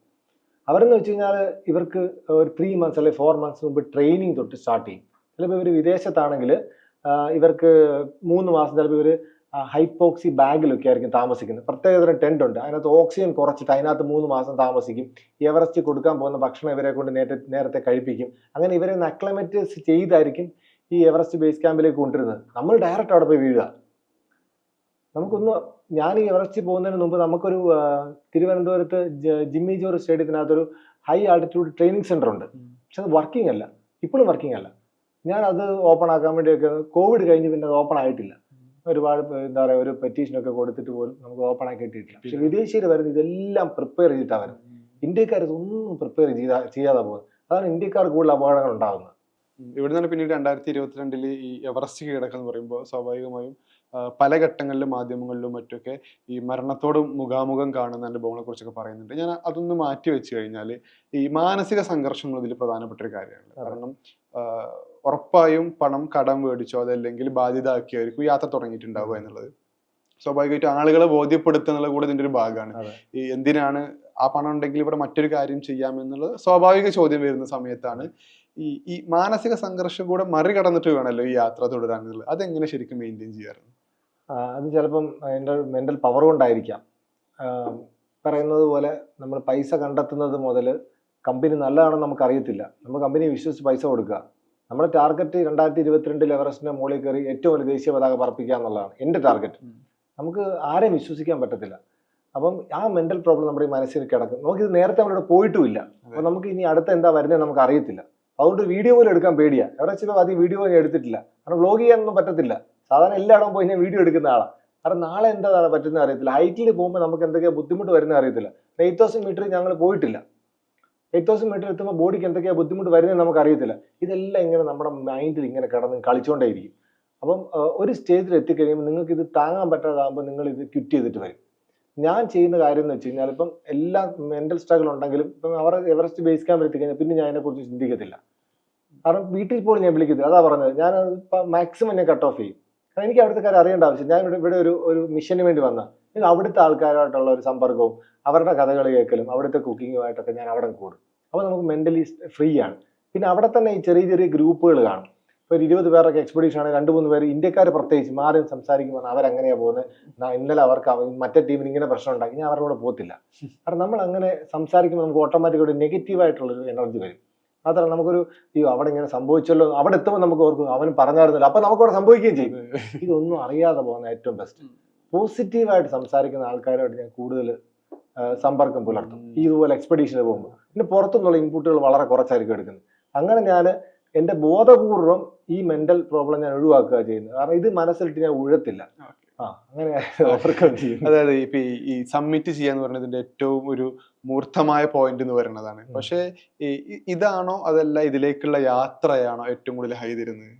അവരെന്ന് വെച്ച് കഴിഞ്ഞാൽ ഇവർക്ക് ഒരു 3 months അല്ലെങ്കിൽ 4 months മുമ്പ് ട്രെയിനിങ് തൊട്ട് സ്റ്റാർട്ട് ചെയ്യും. ചിലപ്പോൾ ഇവർ വിദേശത്താണെങ്കിൽ ഇവർക്ക് 3 മാസം ചിലപ്പോൾ ഇവർ ഹൈപ്പോക്സി ബാഗിലൊക്കെ ആയിരിക്കും താമസിക്കുന്നത്. പ്രത്യേകതരം ടെന്റ് ഉണ്ട്, അതിനകത്ത് ഓക്സിജൻ കുറച്ചിട്ട് അതിനകത്ത് 3 മാസം താമസിക്കും. എവറസ്റ്റ് കൊടുക്കാൻ പോകുന്ന ഭക്ഷണം ഇവരെ കൊണ്ട് നേരത്തെ കഴിപ്പിക്കും. അങ്ങനെ ഇവരെ അക്ലമറ്റ് ചെയ്തായിരിക്കും ഈ എവറസ്റ്റ് ബേസ് ക്യാമ്പിലേക്ക് കൊണ്ടുവരുന്നത്. നമ്മൾ ഡയറക്റ്റ് അവിടെ പോയി വീഴുക. ഞാൻ ഈ എവറസ്റ്റ് പോകുന്നതിന് മുമ്പ് നമുക്കൊരു തിരുവനന്തപുരത്ത് ജിമ്മി ജോർജ് സ്റ്റേഡിയത്തിനകത്തൊരു ഹൈ ആൾട്ടിറ്റ്യൂഡ് ട്രെയിനിങ് സെന്റർ ഉണ്ട്. പക്ഷെ അത് വർക്കിംഗ് അല്ല, ഇപ്പോഴും വർക്കിംഗ് അല്ല. ഞാൻ അത് ഓപ്പൺ ആക്കാൻ വേണ്ടിയൊക്കെ കോവിഡ് കഴിഞ്ഞ് പിന്നെ അത് ഓപ്പൺ ആയിട്ടില്ല. ഒരുപാട് എന്താ പറയുക, ഒരു പെറ്റീഷനൊക്കെ കൊടുത്തിട്ട് പോലും നമുക്ക് ഓപ്പൺ ആക്കി കിട്ടിയിട്ടില്ല. പക്ഷെ വിദേശീയർ വരുന്നത് ഇതെല്ലാം പ്രിപ്പയർ ചെയ്തിട്ടാണ് വരുന്നത്. ഇന്ത്യക്കാർ ഇതൊന്നും പ്രിപ്പയർ ചെയ്യാതെ പോകുന്നത്. അതാണ് ഇന്ത്യക്കാർ കൂടുതൽ അപകടങ്ങൾ ഉണ്ടാകുന്നത്. ഇവിടെ നിന്നാണ് പിന്നീട് 2022 ഈ എവറസ്റ്റ് കീഴടക്കം എന്ന് പറയുമ്പോൾ സ്വാഭാവികമായും പല ഘട്ടങ്ങളിലും മാധ്യമങ്ങളിലും മറ്റൊക്കെ ഈ മരണത്തോട് മുഖാമുഖം കാണുന്ന അനുഭവങ്ങളെ കുറിച്ചൊക്കെ പറയുന്നുണ്ട്. ഞാൻ അതൊന്ന് മാറ്റി വെച്ച് കഴിഞ്ഞാൽ ഈ മാനസിക സംഘർഷം ഇതിൽ പ്രധാനപ്പെട്ട ഒരു കാര്യമാണ്. കാരണം ഉറപ്പായും പണം കടം മേടിച്ചോ അതല്ലെങ്കിൽ ബാധ്യത ആക്കിയായിരിക്കും യാത്ര തുടങ്ങിയിട്ടുണ്ടാവുക എന്നുള്ളത്. സ്വാഭാവികമായിട്ടും ആളുകളെ ബോധ്യപ്പെടുത്തുന്നുള്ള കൂടെ ഇതിന്റെ ഒരു ഭാഗമാണ്. ഈ എന്തിനാണ് ആ പണം ഉണ്ടെങ്കിൽ ഇവിടെ മറ്റൊരു കാര്യം ചെയ്യാമെന്നുള്ളത് സ്വാഭാവിക ചോദ്യം വരുന്ന സമയത്താണ് ഈ മാനസിക സംഘർഷം കൂടെ മറികടന്നിട്ട് വേണമല്ലോ ഈ യാത്ര തുടരാനുള്ളത്. അതെങ്ങനെ ശരിക്കും മെയിൻറ്റെയിൻ ചെയ്യാറുണ്ട്? അത് ചിലപ്പം എൻ്റെ മെന്റൽ പവർ കൊണ്ടായിരിക്കാം. പറയുന്നത് പോലെ നമ്മൾ പൈസ കണ്ടെത്തുന്നത് മുതൽ കമ്പനി നല്ലതാണെന്ന് നമുക്ക് അറിയത്തില്ല. നമ്മൾ കമ്പനിയെ വിശ്വസിച്ച് പൈസ കൊടുക്കുക. നമ്മുടെ ടാർഗറ്റ് 2022 എവറസ്റ്റിന്റെ മുകളിൽ കയറി ഏറ്റവും വലിയ ദേശീയ പതാക പറപ്പിക്കുക എന്നുള്ളതാണ് എൻ്റെ ടാർഗറ്റ്. നമുക്ക് ആരെയും വിശ്വസിക്കാൻ പറ്റത്തില്ല. അപ്പം ആ മെന്റൽ പ്രോബ്ലം നമ്മുടെ ഈ മനസ്സിൽ കിടക്കും. നമുക്കിത് നേരത്തെ നമ്മളിവിടെ പോയിട്ടുമില്ല. അപ്പം നമുക്ക് ഇനി അടുത്ത എന്താ വരുന്നത് നമുക്ക് അറിയത്തില്ല. അതുകൊണ്ട് വീഡിയോ പോലും എടുക്കാൻ പേടിയാണ്. എവറസ്റ്റ് അത് വീഡിയോ ഞാൻ എടുത്തിട്ടില്ല. കാരണം വ്ലോഗ് ചെയ്യാനൊന്നും പറ്റത്തില്ല. സാധാരണ എല്ലായിടവും പോയി ഞാൻ വീഡിയോ എടുക്കുന്ന ആളാണ്. കാരണം നാളെ എന്താ പറ്റുന്ന അറിയത്തില്ല. ഹൈറ്റിൽ പോകുമ്പോൾ നമുക്ക് എന്തൊക്കെയാണ് ബുദ്ധിമുട്ട് വരുന്നത് അറിയത്തില്ല. 8000 മീറ്റർ ഞങ്ങൾ പോയിട്ടില്ല. 8000 മീറ്റർ എത്തുമ്പോൾ ബോഡിക്ക് എന്തൊക്കെയാണ് ബുദ്ധിമുട്ട് വരുന്നത് നമുക്ക് അറിയത്തില്ല. ഇതെല്ലാം ഇങ്ങനെ നമ്മുടെ മൈൻഡിൽ ഇങ്ങനെ കിടന്ന് കളിച്ചുകൊണ്ടേയിരിക്കും. അപ്പം ഒരു സ്റ്റേജിൽ എത്തിക്കഴിയുമ്പോൾ നിങ്ങൾക്ക് ഇത് താങ്ങാൻ പറ്റാതാകുമ്പോൾ നിങ്ങൾ ഇത് ക്വിറ്റ് ചെയ്തിട്ട് വരും. ഞാൻ ചെയ്യുന്ന കാര്യം എന്ന് വെച്ച് കഴിഞ്ഞാൽ ഇപ്പം എല്ലാ മെന്റൽ സ്ട്രഗിൾ ഉണ്ടെങ്കിലും ഇപ്പം അവർ എവറസ്റ്റ് ബേസ് ക്യാമ്പിൽ എത്തിക്കഴിഞ്ഞാൽ പിന്നെ ഞാൻ അതിനെക്കുറിച്ച് ചിന്തിക്കത്തില്ല. കാരണം വീട്ടിൽ പോലും ഞാൻ വിളിക്കത്തില്ല. അതാ പറഞ്ഞത്, ഞാൻ മാക്സിമം ഞാൻ കട്ട് ഓഫ് ചെയ്യും. കാരണം എനിക്ക് അവിടുത്തെ കാര്യം അറിയേണ്ട ആവശ്യം. ഞാൻ ഇവിടെ ഒരു മിഷന് വേണ്ടി വന്ന അവിടുത്തെ ആൾക്കാരുമായിട്ടുള്ള ഒരു സമ്പർക്കവും അവരുടെ കഥകൾ കേൾക്കലും അവിടുത്തെ കുക്കിങ്ങുമായിട്ടൊക്കെ ഞാൻ അവിടെ കൂടും. അപ്പോൾ നമുക്ക് മെന്റലി ഫ്രീ ആണ്. പിന്നെ അവിടെ തന്നെ ഈ ചെറിയ ചെറിയ ഗ്രൂപ്പുകൾ കാണും. ഇപ്പോൾ ഒരു 20 പേരൊക്കെ എക്സ്പെഡീഷൻ ആണ്, 2-3 പേര് ഇന്ത്യക്കാർ പ്രത്യേകിച്ച് മാറി സംസാരിക്കുമ്പോൾ അവരെങ്ങനെയാണ് പോകുന്നത്, ഇന്നലെ അവർക്ക് മറ്റേ ടീമിന് ഇങ്ങനെ പ്രശ്നം ഉണ്ടാക്കി, ഞാൻ അവരുടെ കൂടെ പോകത്തില്ല. കാരണം നമ്മൾ അങ്ങനെ സംസാരിക്കുമ്പോൾ നമുക്ക് ഓട്ടോമാറ്റിക്കായിട്ട് നെഗറ്റീവായിട്ടുള്ളൊരു എനർജി വരും. മാത്രമല്ല നമുക്കൊരു അവിടെ ഇങ്ങനെ സംഭവിച്ചല്ലോ, അവിടെ എത്തുമ്പോൾ നമുക്ക് ഓർക്കും അവൻ പറഞ്ഞായിരുന്നല്ലോ, അപ്പൊ നമുക്കവിടെ സംഭവിക്കുകയും ചെയ്യും. ഇതൊന്നും അറിയാതെ പോകുന്ന ഏറ്റവും ബെസ്റ്റ്. പോസിറ്റീവായിട്ട് സംസാരിക്കുന്ന ആൾക്കാരുമായിട്ട് ഞാൻ കൂടുതൽ സമ്പർക്കം പുലർത്തും ഇതുപോലെ എക്സ്പെഡീഷന് പോകുമ്പോൾ. പിന്നെ പുറത്തുനിന്നുള്ള ഇൻപുട്ടുകൾ വളരെ കുറച്ചായിരിക്കും എടുക്കുന്നത്. അങ്ങനെ ഞാൻ എൻ്റെ ബോധപൂർവം ഈ മെന്റൽ പ്രോബ്ലം ഞാൻ ഒഴിവാക്കുക ചെയ്യുന്നത്. കാരണം ഇത് മനസ്സിലിട്ട് ഞാൻ ഉഴത്തില്ല. അങ്ങനെ ഓവർകം ചെയ്യും. അതായത് ഇപ്പൊ ഈ സബ്മിറ്റ് ചെയ്യാന്ന് പറയുന്നതിന്റെ ഏറ്റവും ഒരു മൂർത്തമായ പോയിന്റ് എന്ന് പറയുന്നതാണ്. പക്ഷെ ഇതാണോ അതല്ല ഇതിലേക്കുള്ള യാത്രയാണോ ഏറ്റവും കൂടുതൽ ഹൈ തരുന്നത്?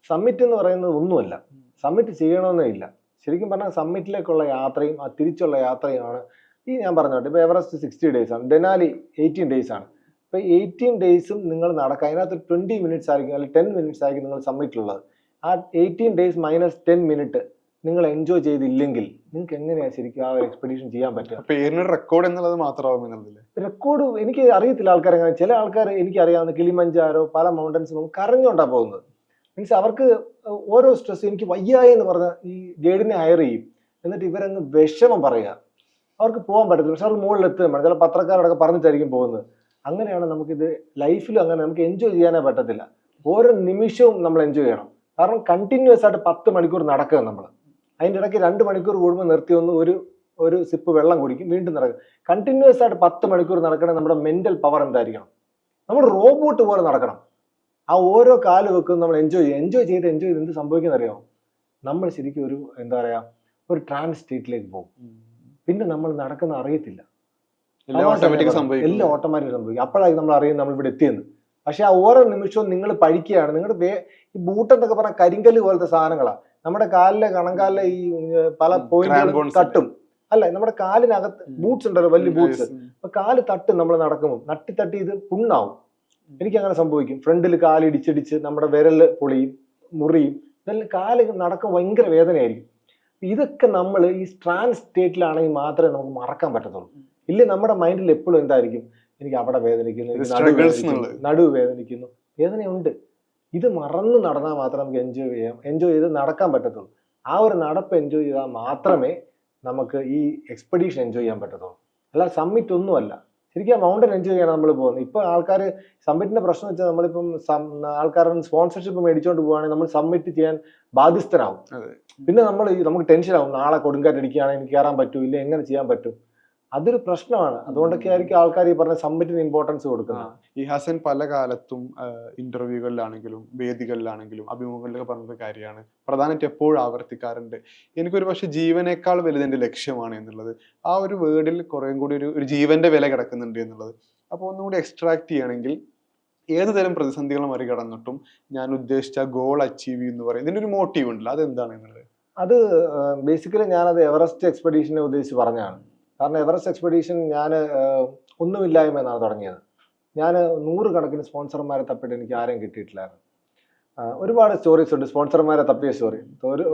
സബ്മിറ്റ് എന്ന് പറയുന്നത് ഒന്നുമല്ല. സബ്മിറ്റ് ചെയ്യണമെന്നേ ഇല്ല. ശരിക്കും പറഞ്ഞാൽ സബ്മിറ്റിലേക്കുള്ള യാത്രയും ആ തിരിച്ചുള്ള യാത്രയുമാണ് ഈ ഞാൻ പറഞ്ഞോട്ടെ. ഇപ്പൊ എവറസ്റ്റ് 60 days ആണ്, ഡെനാലി 18 days ആണ്. ഇപ്പൊ 18 days നിങ്ങൾ നടക്കുക. അതിനകത്ത് 20 minutes ആയിരിക്കും അല്ലെങ്കിൽ 10 minutes ആയിരിക്കും നിങ്ങൾ സബ്മിറ്റിലുള്ളത്. ആ 18 days - 10 minutes നിങ്ങൾ എൻജോയ് ചെയ്തില്ലെങ്കിൽ നിങ്ങൾക്ക് എങ്ങനെയാ ശരിക്കും ആ ഒരു എക്സ്പെഡീഷൻ ചെയ്യാൻ പറ്റുക? റെക്കോർഡ് എന്നുള്ളത് മാത്രമാവുമെന്നുള്ളതില്ല. റെക്കോർഡ് എനിക്ക് അറിയത്തില്ല. ആൾക്കാരെങ്ങനെ, ചില ആൾക്കാർ എനിക്ക് അറിയാവുന്ന കിളിമഞ്ചാരോ പല മൗണ്ടൻസും കരഞ്ഞുകൊണ്ടാണ് പോകുന്നത്. മീൻസ് അവർക്ക് ഓരോ സ്ട്രെസ്, എനിക്ക് വയ്യായി എന്ന് പറഞ്ഞ ഈ ഗൈഡിനെ ഹയർ ചെയ്യും. എന്നിട്ട് ഇവരങ്ങ് വിഷമം പറയുക. അവർക്ക് പോകാൻ പറ്റത്തില്ല. പക്ഷെ അവർക്ക് മുകളിലെത്തുകയും വേണം. ചില പത്രക്കാരോടൊക്കെ പറഞ്ഞിട്ടായിരിക്കും പോകുന്നത്. അങ്ങനെയാണ് നമുക്കിത് ലൈഫിലും അങ്ങനെ നമുക്ക് എൻജോയ് ചെയ്യാനേ പറ്റത്തില്ല. ഓരോ നിമിഷവും നമ്മൾ എൻജോയ് ചെയ്യണം. കാരണം കണ്ടിന്യൂസ് ആയിട്ട് 10 മണിക്കൂർ നടക്കുക നമ്മൾ. അതിൻ്റെ ഇടയ്ക്ക് 2 മണിക്കൂർ കൂടുമ്പോൾ നിർത്തി ഒന്ന് ഒരു സിപ്പ് വെള്ളം കുടിക്കും, വീണ്ടും നടക്കും. കണ്ടിന്യൂസ് ആയിട്ട് 10 മണിക്കൂർ നടക്കണേ നമ്മുടെ മെന്റൽ പവർ എന്തായിരിക്കണം? നമ്മൾ റോബോട്ട് പോലെ നടക്കണം. ആ ഓരോ കാല് വെക്കും നമ്മൾ എൻജോയ് ചെയ്ത് എന്ത് സംഭവിക്കുന്ന അറിയാമോ? നമ്മൾ ശരിക്കും ഒരു എന്താ പറയാ, ഒരു ട്രാൻസ് സ്റ്റേറ്റിലേക്ക് പോകും. പിന്നെ നമ്മൾ നടക്കുന്ന അറിയത്തില്ല. എല്ലാം ഓട്ടോമാറ്റിക് സംഭവിക്കും. അപ്പോഴായിരിക്കും നമ്മൾ അറിയുന്നത് നമ്മൾ ഇവിടെ എത്തിയെന്ന്. പക്ഷെ ആ ഓരോ നിമിഷവും നിങ്ങൾ പഴിക്കുകയാണ്. നിങ്ങളുടെ ഈ ബൂട്ട് എന്നൊക്കെ പറഞ്ഞാൽ കരിങ്കല്ല് പോലത്തെ സാധനങ്ങളാണ്. നമ്മുടെ കാലിലെ കണങ്കാലിലെ ഈ പല പോയിന്റുകളും തട്ടും. അല്ല, നമ്മുടെ കാലിനകത്ത് ബൂട്ട്സ് ഉണ്ടല്ലോ, വലിയ ബൂട്ട്സ്. അപ്പൊ കാല് തട്ടും നമ്മൾ നടക്കുമ്പോൾ, തട്ടി ഇത് പുണ്ണാവും. എനിക്ക് അങ്ങനെ സംഭവിക്കും. ഫ്രണ്ടിൽ കാല് ഇടിച്ചിടിച്ച് നമ്മുടെ വിരല് പൊളിയും, മുറിയും. ഇതെല്ലാം കാല് നടക്കാൻ ഭയങ്കര വേദനയായിരിക്കും. ഇതൊക്കെ നമ്മൾ ഈ ട്രാൻസ് സ്റ്റേറ്റിലാണെങ്കിൽ മാത്രമേ നമുക്ക് മറക്കാൻ പറ്റത്തുള്ളൂ. ഇല്ലേ നമ്മുടെ മൈൻഡിൽ എപ്പോഴും എന്തായിരിക്കും, എനിക്ക് അവിടെ വേദനിക്കുന്നു, നടുവ് വേദനിക്കുന്നു, വേദനയുണ്ട്. ഇത് മറന്നു നടന്നാൽ മാത്രമേ നമുക്ക് എൻജോയ് ചെയ്ത് നടക്കാൻ പറ്റത്തുള്ളൂ. ആ ഒരു നടപ്പ് എൻജോയ് ചെയ്താൽ മാത്രമേ നമുക്ക് ഈ എക്സ്പെഡീഷൻ എൻജോയ് ചെയ്യാൻ പറ്റത്തുള്ളൂ. അല്ലാതെ സമ്മിറ്റ് ഒന്നുമല്ല. ശരിക്കും ആ മൗണ്ടൻ എൻജോയ് ചെയ്യാൻ നമ്മൾ പോകുന്നത്. ഇപ്പൊ ആൾക്കാർ സമ്മിറ്റിന്റെ പ്രശ്നം വെച്ചാൽ നമ്മളിപ്പം ആൾക്കാരുടെ സ്പോൺസർഷിപ്പ് മേടിച്ചുകൊണ്ട് പോവുകയാണെങ്കിൽ നമ്മൾ സബ്മിറ്റ് ചെയ്യാൻ ബാധ്യസ്ഥനാവും. പിന്നെ നമുക്ക് ടെൻഷൻ ആവും, നാളെ കൊടുങ്കാറ്റടിക്കുകയാണെങ്കിൽ എനിക്ക് കയറാൻ പറ്റൂ, ഇല്ല എങ്ങനെ ചെയ്യാൻ പറ്റും. അതൊരു പ്രശ്നമാണ്. അതുകൊണ്ടൊക്കെ ആയിരിക്കും ആൾക്കാർ ഈ പറഞ്ഞ സബ്മിറ്റിന് ഇമ്പോർട്ടൻസ് കൊടുക്കുന്നത്. ഈ ഹസൻ പല കാലത്തും ഇന്റർവ്യൂകളിലാണെങ്കിലും വേദികളിലാണെങ്കിലും അഭിമുഖങ്ങളിലൊക്കെ പറഞ്ഞൊരു കാര്യമാണ്, പ്രധാനമായിട്ട് എപ്പോഴും ആവർത്തിക്കാറുണ്ട്, എനിക്കൊരു പക്ഷെ ജീവനേക്കാൾ വലുത് എൻ്റെ ലക്ഷ്യമാണ് എന്നുള്ളത്. ആ ഒരു വേർഡിൽ കുറേ കൂടി ഒരു ജീവന്റെ വില കിടക്കുന്നുണ്ട് എന്നുള്ളത്. അപ്പോൾ ഒന്നുകൂടി എക്സ്ട്രാക്ട് ചെയ്യണമെങ്കിൽ ഏത് തരം പ്രതിസന്ധികൾ മറികടന്നിട്ടും ഞാൻ ഉദ്ദേശിച്ച ഗോൾ അച്ചീവ് ചെയ്യുന്ന പറയും ഇതിനൊരു മോട്ടീവ് ഉണ്ടല്ലോ, അതെന്താണ് എന്നുള്ളത്? അത് ബേസിക്കലി ഞാനത് എവറസ്റ്റ് എക്സ്പെഡീഷനെ ഉദ്ദേശിച്ച് പറഞ്ഞതാണ്. കാരണം എവറസ്റ്റ് എക്സ്പെഡീഷൻ ഞാൻ ഒന്നുമില്ലായ്മ എന്നാണ് തുടങ്ങിയത്. ഞാൻ 100 കണക്കിന് സ്പോൺസർമാരെ തപ്പിയിട്ട് എനിക്ക് ആരെയും കിട്ടിയിട്ടില്ലായിരുന്നു. ഒരുപാട് സ്റ്റോറീസ് ഉണ്ട് സ്പോൺസർമാരെ തപ്പിയ സ്റ്റോറി.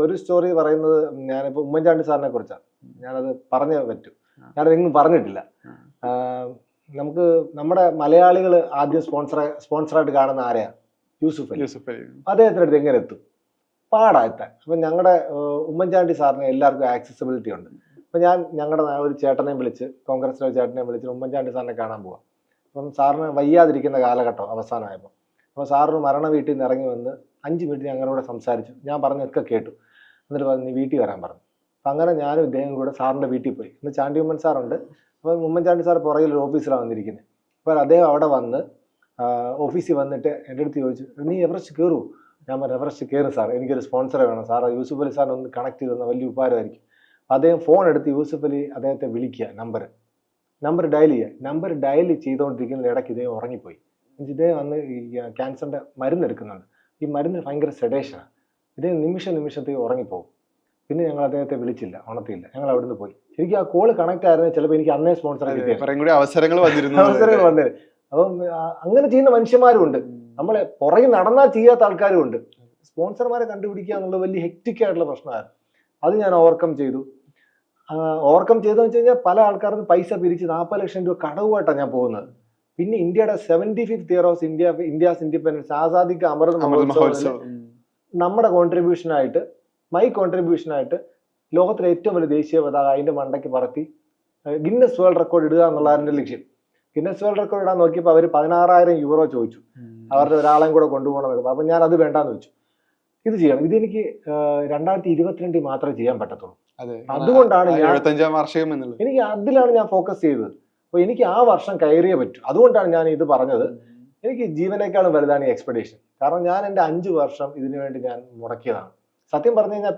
ഒരു സ്റ്റോറി പറയുന്നത്, ഞാനിപ്പോൾ ഉമ്മൻചാണ്ടി സാറിനെ കുറിച്ചാണ്. ഞാനത് പറഞ്ഞേ പറ്റും, ഞാനതെങ്ങും പറഞ്ഞിട്ടില്ല. നമുക്ക് നമ്മുടെ മലയാളികൾ ആദ്യം സ്പോൺസറായിട്ട് കാണുന്ന ആരെയാ? യൂസുഫ് അലി. അദ്ദേഹത്തിൻ്റെ അടുത്ത് എങ്ങനെ എത്തും? പാടായെത്താൻ. അപ്പം ഞങ്ങളുടെ ഉമ്മൻചാണ്ടി സാറിന് എല്ലാവർക്കും ആക്സസിബിലിറ്റി ഉണ്ട്. അപ്പം ഞങ്ങളുടെ ഒരു ചേട്ടനെയും വിളിച്ച്, കോൺഗ്രസിലെ ഒരു ചേട്ടനെയും വിളിച്ച് ഉമ്മൻചാണ്ടി സാറിനെ കാണാൻ പോവാം. അപ്പം സാറിന് വയ്യാതിരിക്കുന്ന കാലഘട്ടം അവസാനമായപ്പോൾ. അപ്പോൾ സാറിന് മരണ വീട്ടിൽ നിന്ന് ഇറങ്ങി വന്ന് 5 മിനിറ്റ് ഞങ്ങളോട് സംസാരിച്ചു. ഞാൻ പറഞ്ഞൊക്കെ കേട്ടു. എന്നിട്ട് പറഞ്ഞു, നീ വീട്ടിൽ വരാൻ പറഞ്ഞു. അപ്പം അങ്ങനെ ഞാനും ഇദ്ദേഹം കൂടെ സാറിൻ്റെ വീട്ടിൽ പോയി. ഇന്ന് ചാണ്ടി ഉമ്മൻ സാറുണ്ട്. അപ്പം ഉമ്മൻചാണ്ടി സാർ പുറകിൽ ഒരു ഓഫീസിലാണ് വന്നിരിക്കുന്നത്. അപ്പോൾ അദ്ദേഹം അവിടെ വന്ന് ഓഫീസിൽ വന്നിട്ട് എൻ്റെ അടുത്ത് ചോദിച്ചു, നീ എവറസ്റ്റ് കയറൂ? ഞാൻ പറഞ്ഞു, എവറസ്റ്റ് കയറും സാർ, എനിക്കൊരു സ്പോൺസറെ വേണം സാർ, യൂസുഫ് അലി സാറിനെ ഒന്ന് കണക്ട് ചെയ്ത് തന്നാൽ വലിയ ഉപകാരമായിരിക്കും. അദ്ദേഹം ഫോൺ എടുത്ത് യൂസുഫ് അലി അദ്ദേഹത്തെ വിളിക്കുക, നമ്പർ ഡയൽ ചെയ്യുക. നമ്പർ ഡയൽ ചെയ്തുകൊണ്ടിരിക്കുന്ന ഇടയ്ക്ക് ഇദ്ദേഹം ഉറങ്ങിപ്പോയി. ഇദ്ദേഹം അന്ന് ഈ ക്യാൻസറിൻ്റെ മരുന്ന് എടുക്കുന്നുണ്ട്. ഈ മരുന്ന് ഭയങ്കര സെഡേഷനാണ്. ഇദ്ദേഹം നിമിഷത്തേക്ക് ഉറങ്ങിപ്പോകും. പിന്നെ ഞങ്ങൾ അദ്ദേഹത്തെ വിളിച്ചില്ല, ഉണർത്തിയില്ല. ഞങ്ങൾ അവിടുന്ന് പോയി. ശരിക്കും ആ കോള് കണക്ട് ആയിരുന്നെങ്കിൽ ചിലപ്പോൾ എനിക്ക് അന്നേ സ്പോൺസറെ കിട്ടിയ അവസരങ്ങൾ വന്നത്. അപ്പം അങ്ങനെ ചെയ്യുന്ന മനുഷ്യന്മാരും ഉണ്ട്. നമ്മളെ പുറകെ നടന്നാൽ ചെയ്യാത്ത ആൾക്കാരും ഉണ്ട്. സ്പോൺസർമാരെ കണ്ടുപിടിക്കുക എന്നുള്ളത് വലിയ ഹെക്റ്റിക് ആയിട്ടുള്ള പ്രശ്നമായിരുന്നു. അത് ഞാൻ ഓവർകം ചെയ്തു. ചെയ്തെന്ന് വെച്ച് കഴിഞ്ഞാൽ പല ആൾക്കാർക്ക് പൈസ പിരിച്ച് 40 ലക്ഷം രൂപ കടവുമായിട്ടാണ് ഞാൻ പോകുന്നത്. പിന്നെ ഇന്ത്യയുടെ 75th year of India's independence, ആസാദിക്ക് അമൃത് മഹോത്സവം, നമ്മുടെ കോൺട്രിബ്യൂഷനായിട്ട്, മൈ കോൺട്രിബ്യൂഷനായിട്ട് ലോകത്തിലെ ഏറ്റവും വലിയ ദേശീയ പതാക അതിൻ്റെ മണ്ടയ്ക്ക് പറത്തി ഗിന്നസ് വേൾഡ് റെക്കോർഡ് ഇടുക എന്നുള്ളതാണ് എൻ്റെ ലക്ഷ്യം. ഗിന്നസ് വേൾഡ് റെക്കോർഡ് ഇടാൻ നോക്കിയപ്പോൾ അവർ 16,000 യൂറോ ചോദിച്ചു, അവരുടെ ഒരാളെയും കൂടെ കൊണ്ടുപോകണമെന്നൊക്കെ. അപ്പം ഞാൻ അത് വേണ്ടാന്ന് വെച്ചു. ഇത് ചെയ്യണം, ഇതെനിക്ക് 2022 മാത്രമേ ചെയ്യാൻ പറ്റത്തുള്ളൂ. അതുകൊണ്ടാണ് എനിക്ക് അതിലാണ് ഞാൻ ഫോക്കസ് ചെയ്തത്. അപ്പോൾ എനിക്ക് ആ വർഷം കയറിയേ പറ്റൂ. അതുകൊണ്ടാണ് ഞാൻ ഇത് പറഞ്ഞത്. എനിക്ക് ജീവനേക്കാളും വലുതാണ് ഈ എക്സ്പെഡീഷൻ. കാരണം ഞാൻ എൻ്റെ 5 വർഷം ഇതിനു വേണ്ടി ഞാൻ മുടക്കിയതാണ്. സത്യം പറഞ്ഞു കഴിഞ്ഞാൽ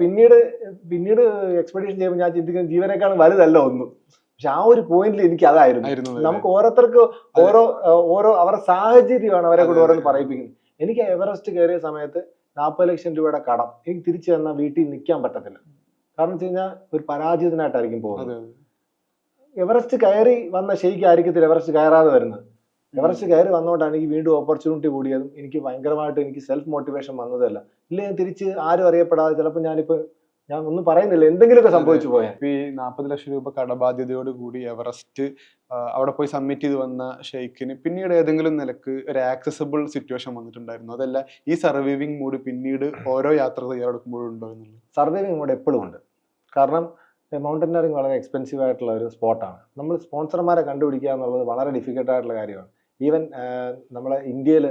പിന്നീട് എക്സ്പെഡീഷൻ ചെയ്യുമ്പോൾ ഞാൻ ചിന്തിക്കുന്നത് ജീവനേക്കാളും വലുതല്ല ഒന്നും. പക്ഷെ ആ ഒരു പോയിന്റിൽ എനിക്ക് അതായിരുന്നു. നമുക്ക് ഓരോരുത്തർക്ക് ഓരോ അവരുടെ സാഹചര്യമാണ് അവരെ കൊണ്ട് ഓരോന്ന് പറയിപ്പിക്കുന്നത്. എനിക്ക് എവറസ്റ്റ് കയറിയ സമയത്ത് 40 ലക്ഷം രൂപയുടെ കടം എനിക്ക് തിരിച്ചു തന്നാൽ വീട്ടിൽ നിൽക്കാൻ പറ്റത്തില്ല. കാരണം വെച്ച് കഴിഞ്ഞാൽ ഒരു പരാജിതനായിട്ടായിരിക്കും പോകുന്നത്. എവറസ്റ്റ് കയറി വന്ന ശരിക്കായിരിക്കത്തില്ല എവറസ്റ്റ് കയറാതെ വരുന്നത്. എവറസ്റ്റ് കയറി വന്നുകൊണ്ടാണ് എനിക്ക് വീണ്ടും ഓപ്പർച്യൂണിറ്റി കൂടിയതും എനിക്ക് ഭയങ്കരമായിട്ട് എനിക്ക് സെൽഫ് മോട്ടിവേഷൻ വന്നതല്ല. ഇല്ല, ഞാൻ തിരിച്ച് ആരും അറിയപ്പെടാതെ ചിലപ്പോൾ ഞാൻ ഒന്നും പറയുന്നില്ല, എന്തെങ്കിലുമൊക്കെ സംഭവിച്ചു പോയാൽ. ഈ 40 ലക്ഷം രൂപ കടബാധ്യതയോട് കൂടി എവറസ്റ്റ് അവിടെ പോയി സബ്മിറ്റ് ചെയ്ത് വന്ന ഷെയ്ഖിന് പിന്നീട് ഏതെങ്കിലും നിലക്ക് ഒരു ആക്സസിബിൾ സിറ്റുവേഷൻ വന്നിട്ടുണ്ടായിരുന്നു? അതല്ല ഈ സർവൈവിംഗ് മൂഡ് പിന്നീട് ഓരോ യാത്ര തയ്യാറെടുക്കുമ്പോഴും ഉണ്ടോ എന്നുള്ളത്? സർവൈവിംഗ് മൂഡ് എപ്പോഴും ഉണ്ട്. കാരണം മൗണ്ടനറിങ് വളരെ എക്സ്പെൻസീവ് ആയിട്ടുള്ള ഒരു സ്പോട്ടാണ്. നമ്മൾ സ്പോൺസർമാരെ കണ്ടുപിടിക്കുക എന്നുള്ളത് വളരെ ഡിഫിക്കൽട്ട് ആയിട്ടുള്ള കാര്യമാണ്. ഈവൻ നമ്മളെ ഇന്ത്യയിൽ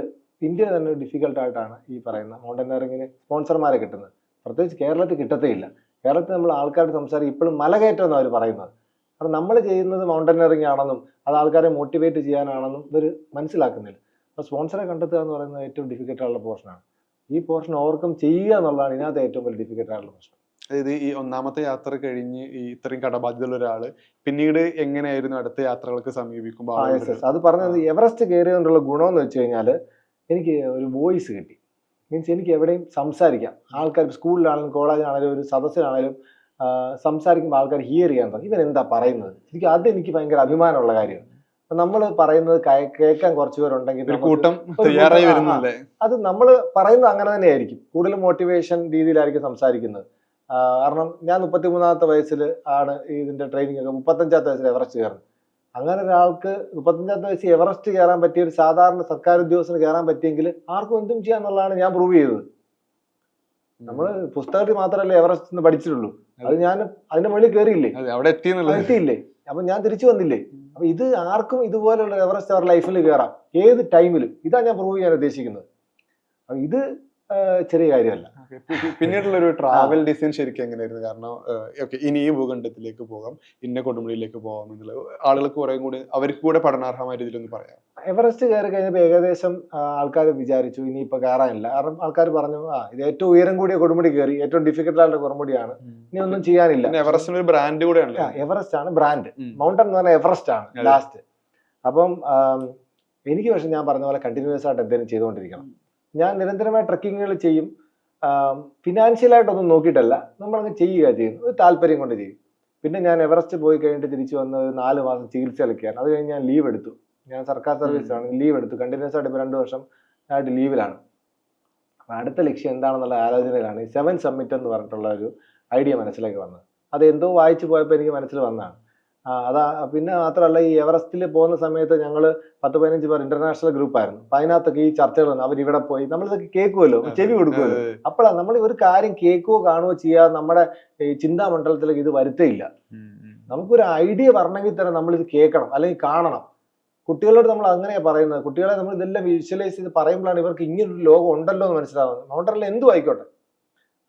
തന്നെ ഡിഫിക്കൽട്ടായിട്ടാണ് ഈ പറയുന്ന മൗണ്ടനറിങ്ങിന് സ്പോൺസർമാരെ കിട്ടുന്നത്. പ്രത്യേകിച്ച് കേരളത്തിൽ കിട്ടത്തേ ഇല്ല. കേരളത്തിൽ നമ്മൾ ആൾക്കാർ സംസാരിക്കും ഇപ്പോഴും മലകയറ്റം എന്നാണ് അവർ പറയുന്നത്. കാരണം നമ്മൾ ചെയ്യുന്നത് മൗണ്ടനറിങ് ആണെന്നും അത് ആൾക്കാരെ മോട്ടിവേറ്റ് ചെയ്യാനാണെന്നും ഇവർ മനസ്സിലാക്കുന്നില്ല. അപ്പോൾ സ്പോൺസറെ കണ്ടെത്തുക എന്ന് പറയുന്നത് ഏറ്റവും ഡിഫിക്കൽട്ടായിട്ടുള്ള പോർഷനാണ്. ഈ പോർഷൻ ഓവർകം ചെയ്യുക എന്നുള്ളതാണ് ഇതിനകത്ത് ഏറ്റവും വലിയ ഡിഫിക്കൽട്ടായിട്ടുള്ള പ്രശ്നം. അതായത് ഈ ഒന്നാമത്തെ യാത്ര കഴിഞ്ഞ് ഈ ഇത്രയും കടബാധ്യതയുള്ള ഒരാള് പിന്നീട് എങ്ങനെയായിരുന്നു അടുത്ത യാത്രകൾക്ക് സമീപിക്കുമ്പോൾ? അത് പറഞ്ഞത് എവറസ്റ്റ് കയറിയതുകൊണ്ടുള്ള ഗുണം എന്ന് വെച്ച് കഴിഞ്ഞാൽ എനിക്ക് ഒരു വോയിസ് കിട്ടി. മീൻസ് എനിക്ക് എവിടെയും സംസാരിക്കാം. ആൾക്കാർ സ്കൂളിലാണെങ്കിലും കോളേജിലാണെങ്കിലും ഒരു സദസ്സിലാണെങ്കിലും സംസാരിക്കുമ്പോൾ ആൾക്കാർ ഹിയർ ചെയ്യാൻ തുടങ്ങി. ഇവൻ എന്താ പറയുന്നത്? അതെനിക്ക് ഭയങ്കര അഭിമാനമുള്ള കാര്യമാണ്. അപ്പം നമ്മൾ പറയുന്നത് കേൾക്കാൻ കുറച്ച് പേരുണ്ടെങ്കിൽ അത് നമ്മൾ പറയുന്നത് അങ്ങനെ തന്നെയായിരിക്കും. കൂടുതൽ മോട്ടിവേഷൻ രീതിയിലായിരിക്കും സംസാരിക്കുന്നത്. കാരണം ഞാൻ 33ാമത്തെ വയസ്സിൽ ആണ് ഇതിന്റെ ട്രെയിനിങ് ഒക്കെ, 35ാമത്തെ വയസ്സിൽ എവറസ്റ്റ് കയറുന്നത്. അങ്ങനെ ഒരാൾക്ക് 35ാമത്തെ വയസ്സിൽ എവറസ്റ്റ് കയറാൻ പറ്റിയ ഒരു സാധാരണ സർക്കാർ ഉദ്യോഗസ്ഥന് കയറാൻ പറ്റിയെങ്കിൽ ആർക്കും എന്തും ചെയ്യാന്നുള്ളതാണ് ഞാൻ പ്രൂവ് ചെയ്തത്. നമ്മൾ പുസ്തകത്തിൽ മാത്രമല്ല എവറസ്റ്റ് പഠിച്ചിട്ടുള്ളൂ, അത് ഞാൻ അതിന്റെ മുകളിൽ കയറിയില്ലേ, അവിടെ എത്തിയില്ലേ. അപ്പൊ ഞാൻ തിരിച്ചു വന്നില്ലേ. അപ്പൊ ഇത് ആർക്കും ഇതുപോലുള്ള എവറസ്റ്റ് അവരുടെ ലൈഫിൽ കയറാം, ഏത് ടൈമിലും. ഇതാ ഞാൻ പ്രൂവ് ചെയ്യാൻ ഉദ്ദേശിക്കുന്നത്. അപ്പൊ ഇത് ചെറിയ കാര്യമല്ല. പിന്നീടുള്ള ഒരു ട്രാവൽ ഡിസൈൻ ശരിക്കും എങ്ങനെയായിരുന്നു? കാരണം ഇനി ഈ ഭൂഖണ്ഡത്തിലേക്ക് പോകാം, ഇന്ന കൊടുമുടിയിലേക്ക് പോകാം എന്നുള്ളത് ആളുകൾക്ക് കുറെ കൂടി അവർക്ക് കൂടെ പഠനാർഹമായ രീതിയിലൊന്ന് പറയാം. എവറസ്റ്റ് കയറി കഴിഞ്ഞപ്പോൾ ഏകദേശം ആൾക്കാർ വിചാരിച്ചു ഇനിയിപ്പോ കയറാനില്ല. കാരണം ആൾക്കാർ പറഞ്ഞു ഇത് ഏറ്റവും ഉയരം കൂടിയ കൊടുമുടി കയറി, ഏറ്റവും ഡിഫിക്കൽട്ട് ആയിട്ടുള്ള കൊടുമുടിയാണ്, ഇനി ഒന്നും ചെയ്യാനില്ല. എവറസ്റ്റിന് ഒരു ബ്രാൻഡ് കൂടെയാണ്. എവറസ്റ്റ് ആണ് ബ്രാൻഡ്, മൗണ്ടൻ എന്ന് പറഞ്ഞാൽ എവറസ്റ്റ് ആണ് ലാസ്റ്റ്. അപ്പം എനിക്ക് പക്ഷെ ഞാൻ പറഞ്ഞ പോലെ കണ്ടിന്യൂസ് ആയിട്ട് എന്തെങ്കിലും ചെയ്തുകൊണ്ടിരിക്കണം. ഞാൻ നിരന്തരമായ ട്രക്കിങ്ങുകൾ ചെയ്യും. ഫിനാൻഷ്യലായിട്ടൊന്നും നോക്കിയിട്ടല്ല, നമ്മളങ്ങ് ചെയ്യുക ചെയ്യുന്നു, ഒരു താല്പര്യം കൊണ്ട് ചെയ്യും. പിന്നെ ഞാൻ എവറസ്റ്റ് പോയി കഴിഞ്ഞിട്ട് തിരിച്ചു വന്ന് 4 മാസം ചികിത്സയിലൊക്കെയാണ്. അത് കഴിഞ്ഞ് ഞാൻ ലീവ് എടുത്തു. ഞാൻ സർക്കാർ സർവീസിലാണ്, ലീവ് എടുത്തു. കണ്ടിന്യൂസ് ആയിട്ട് ഇപ്പോൾ 2 വർഷം ആയിട്ട് ലീവിലാണ്. അപ്പം അടുത്ത ലക്ഷ്യം എന്താണെന്നുള്ള ആലോചനയിലാണ് ഈ 7 സമ്മിറ്റ് എന്ന് പറഞ്ഞിട്ടുള്ള ഒരു ഐഡിയ മനസ്സിലേക്ക് വന്നത്. അത് എന്തോ വായിച്ചു പോയപ്പോൾ എനിക്ക് മനസ്സിൽ വന്നതാണ്. അതാ. പിന്നെ മാത്രമല്ല, ഈ എവറസ്റ്റിൽ പോകുന്ന സമയത്ത് ഞങ്ങൾ 10-15 പേർ ഇന്റർനാഷണൽ ഗ്രൂപ്പായിരുന്നു. അപ്പൊ അതിനകത്തൊക്കെ ഈ ചർച്ചകൾ വന്നു. അവരിവിടെ പോയി നമ്മളിതൊക്കെ കേൾക്കുമല്ലോ, ചെവി കൊടുക്കുമല്ലോ. അപ്പോഴാണ് നമ്മൾ ഒരു കാര്യം കേൾക്കുകയോ കാണുകയോ ചെയ്യാതെ നമ്മുടെ ഈ ചിന്താമണ്ഡലത്തിലേക്ക് ഇത് വരുത്തേയില്ല. നമുക്കൊരു ഐഡിയ പറഞ്ഞെങ്കിൽ തന്നെ നമ്മൾ ഇത് കേൾക്കണം അല്ലെങ്കിൽ കാണണം. കുട്ടികളോട് നമ്മൾ അങ്ങനെയാ പറയുന്നത്. കുട്ടികളെ നമ്മൾ ഇതെല്ലാം വിഷ്വലൈസ് ചെയ്ത് പറയുമ്പോഴാണ് ഇവർക്ക് ഇങ്ങനൊരു ലോകം ഉണ്ടല്ലോ എന്ന് മനസ്സിലാവുന്നത്. മൗണ്ടനിൽ എന്തും ആയിക്കോട്ടെ.